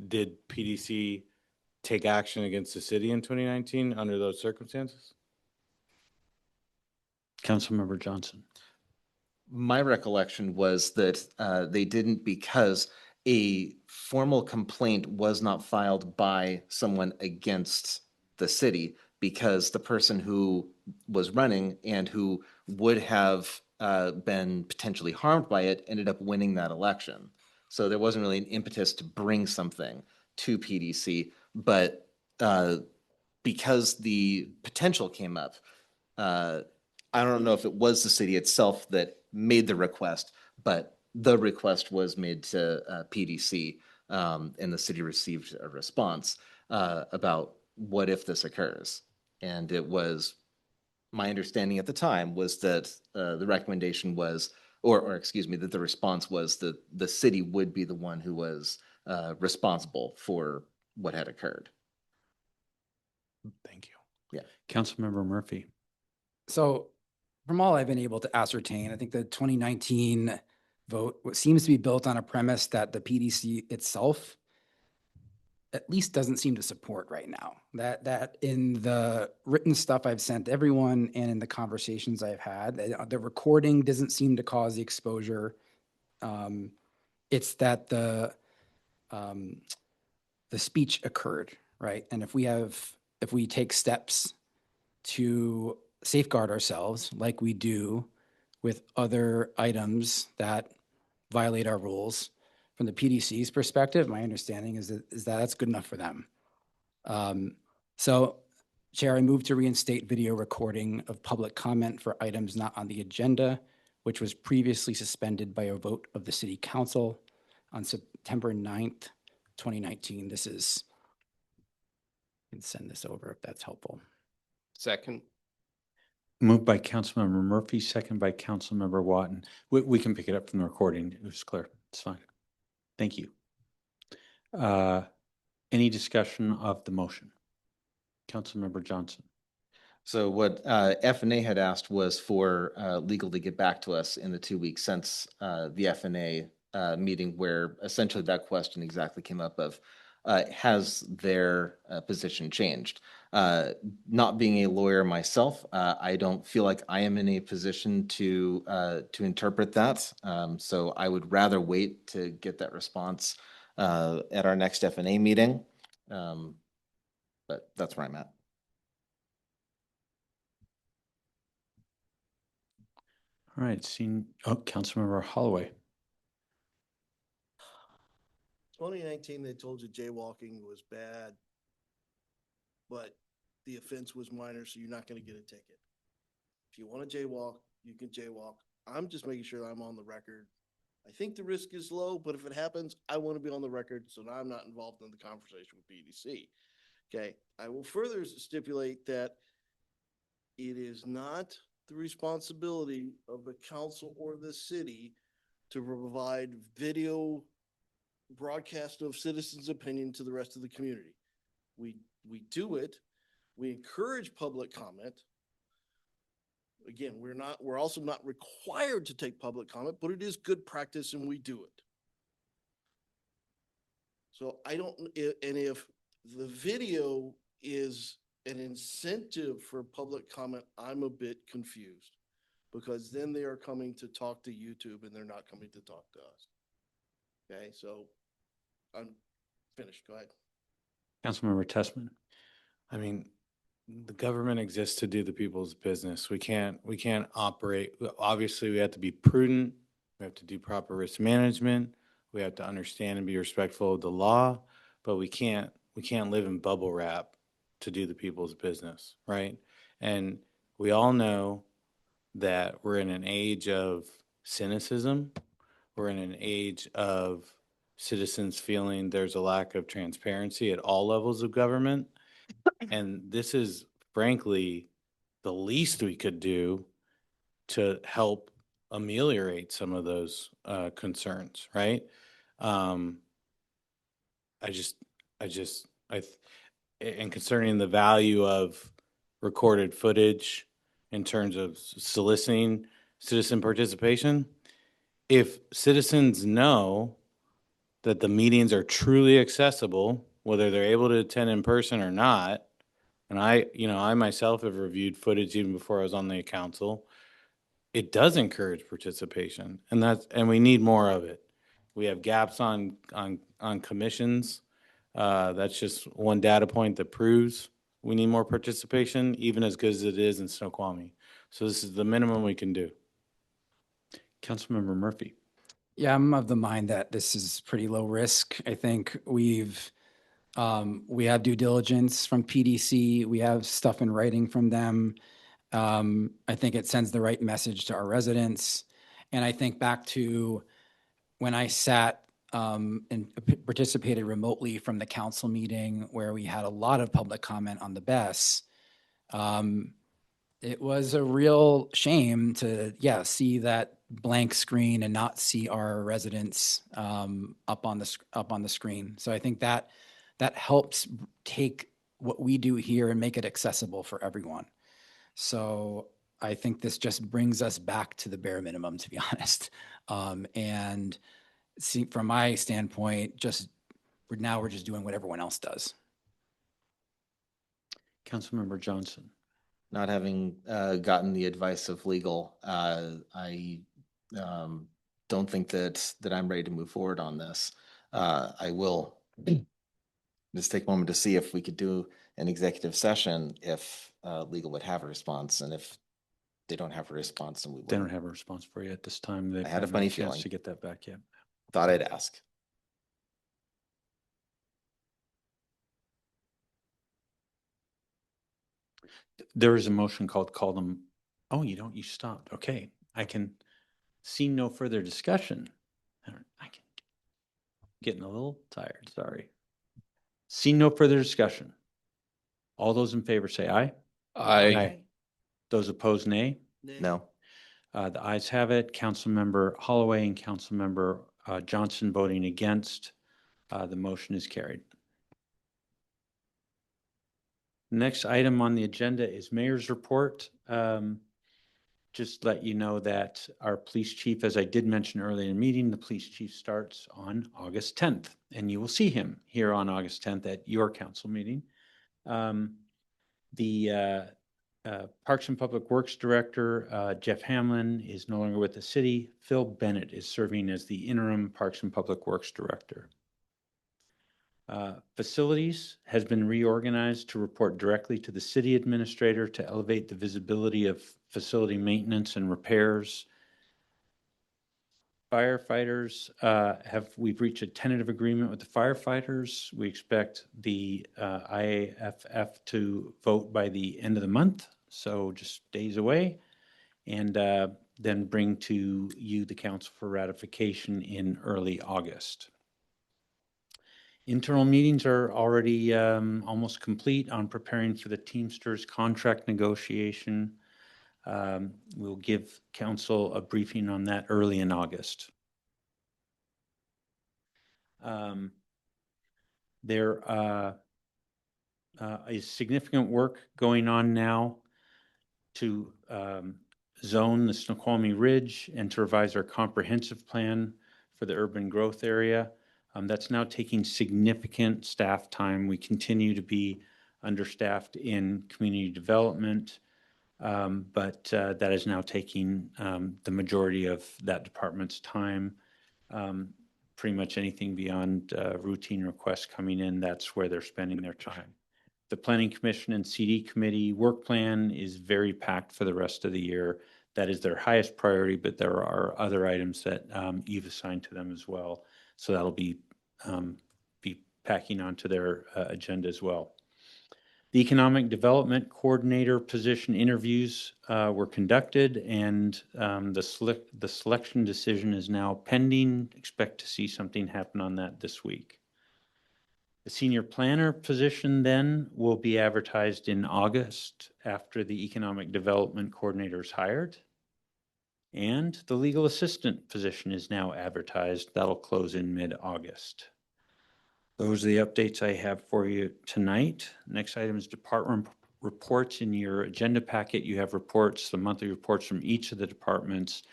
did PDC take action against the city in 2019 under those circumstances? Councilmember Johnson. My recollection was that they didn't, because a formal complaint was not filed by someone against the city, because the person who was running and who would have been potentially harmed by it ended up winning that election. So there wasn't really an impetus to bring something to PDC, but because the potential came up, I don't know if it was the city itself that made the request, but the request was made to PDC, and the city received a response about what if this occurs. And it was, my understanding at the time was that the recommendation was, or excuse me, that the response was that the city would be the one who was responsible for what had occurred. Thank you. Yeah. Councilmember Murphy. So from all I've been able to ascertain, I think the 2019 vote seems to be built on a premise that the PDC itself at least doesn't seem to support right now. That in the written stuff I've sent everyone and in the conversations I've had, the recording doesn't seem to cause the exposure. It's that the speech occurred, right? And if we take steps to safeguard ourselves like we do with other items that violate our rules, from the PDC's perspective, my understanding is that that's good enough for them. So, Chair, I move to reinstate video recording of public comment for items not on the agenda which was previously suspended by a vote of the city council on September 9th, 2019. This is, I can send this over if that's helpful. Second. Moved by Councilmember Murphy, second by Councilmember Watton. We can pick it up from the recording. It was clear. It's fine. Thank you. Any discussion of the motion? Councilmember Johnson. So what FNA had asked was for legal to get back to us in the 2 weeks since the FNA meeting, where essentially that question exactly came up of, has their position changed? Not being a lawyer myself, I don't feel like I am in a position to interpret that. So I would rather wait to get that response at our next FNA meeting. But that's where I'm at. All right, Councilmember Holloway. 2019, they told you jaywalking was bad, but the offense was minor, so you're not going to get a ticket. If you want to jaywalk, you can jaywalk. I'm just making sure I'm on the record. I think the risk is low, but if it happens, I want to be on the record, so now I'm not involved in the conversation with PDC. Okay, I will further stipulate that it is not the responsibility of the council or the city to provide video broadcast of citizens' opinion to the rest of the community. We do it. We encourage public comment. Again, we're also not required to take public comment, but it is good practice and we do it. So and if the video is an incentive for public comment, I'm a bit confused, because then they are coming to talk to YouTube and they're not coming to talk to us. Okay, so I'm finished. Go ahead. Councilmember Tessman. I mean, the government exists to do the people's business. We can't operate. Obviously, we have to be prudent. We have to do proper risk management. We have to understand and be respectful of the law, but we can't live in bubble wrap to do the people's business, right? And we all know that we're in an age of cynicism. We're in an age of citizens feeling there's a lack of transparency at all levels of government. And this is frankly the least we could do to help ameliorate some of those concerns, right? And concerning the value of recorded footage in terms of soliciting citizen participation, if citizens know that the meetings are truly accessible, whether they're able to attend in person or not, and I myself have reviewed footage even before I was on the council, it does encourage participation, and we need more of it. We have gaps on commissions. That's just one data point that proves we need more participation, even as good as it is in Snoqualmie. So this is the minimum we can do. Councilmember Murphy. Yeah, I'm of the mind that this is pretty low risk. I think we have due diligence from PDC. We have stuff in writing from them. I think it sends the right message to our residents. And I think back to when I sat and participated remotely from the council meeting where we had a lot of public comment on the BES. It was a real shame to, see that blank screen and not see our residents up on the screen. So I think that helps take what we do here and make it accessible for everyone. So I think this just brings us back to the bare minimum, to be honest. And see, from my standpoint, we're just doing what everyone else does. Councilmember Johnson. Not having gotten the advice of legal, I don't think that I'm ready to move forward on this. I will just take a moment to see if we could do an executive session if legal would have a response, and if they don't have a response, then we They don't wouldn't. have a response for you at this time. They've I had a no funny chance feeling. to get that back yet. Thought I'd ask. There is a motion called call them. Oh, you don't, you stopped. Okay, I can Seeing no further discussion. Getting a little tired, sorry. Seeing no further discussion. All those in favor say aye. I, Those opposed, nay. No. The ayes have it. Councilmember Holloway and Councilmember Johnson voting against. The motion is carried. Next item on the agenda is mayor's report. Just let you know that our police chief, as I did mention earlier in the meeting, the police chief starts on August 10th, and you will see him here on August 10th at your council meeting. The Parks and Public Works Director, Jeff Hamlin, is no longer with the city. Phil Bennett is serving as the interim Parks and Public Works Director. Facilities has been reorganized to report directly to the city administrator to elevate the visibility of facility maintenance and repairs. Firefighters we've reached a tentative agreement with the firefighters. We expect the IAFF to vote by the end of the month, so just days away, and then bring to you, the council, for ratification in early August. Internal meetings are already almost complete on preparing for the Teamsters contract negotiation. We'll give council a briefing on that early in August. There is significant work going on now to zone the Snoqualmie Ridge and to revise our comprehensive plan for the urban growth area. That's now taking significant staff time. We continue to be understaffed in community development, but that is now taking the majority of that department's time. Pretty much anything beyond routine requests coming in, that's where they're spending their time. The Planning Commission and CD Committee work plan is very packed for the rest of the year. That is their highest priority, but there are other items that you've assigned to them as well. So that'll be packing onto their agenda as well. The Economic Development Coordinator position interviews were conducted, and the selection decision is now pending. Expect to see something happen on that this week. The Senior Planner position then will be advertised in August after the Economic Development Coordinator is hired. And the Legal Assistant position is now advertised. That'll close in mid-August. Those are the updates I have for you tonight. Next item is department reports. In your agenda packet, you have reports, the monthly reports from each of the departments.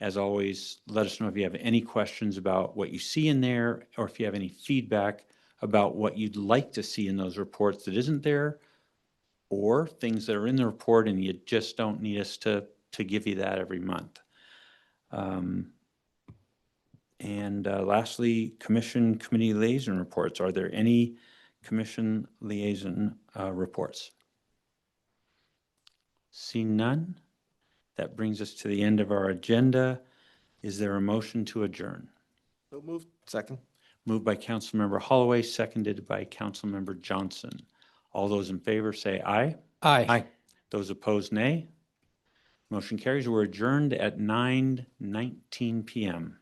As always, let us know if you have any questions about what you see in there, or if you have any feedback about what you'd like to see in those reports that isn't there, or things that are in the report and you just don't need us to give you that every month. Lastly, commission committee liaison reports. Are there any commission liaison reports? Seeing none, that brings us to the end of our agenda. Is there a motion to adjourn? So moved. Second. Moved by Councilmember Holloway, seconded by Councilmember Johnson. All those in favor say aye. Aye. Those opposed, nay. Motion carries. We're adjourned at 9:19 p.m.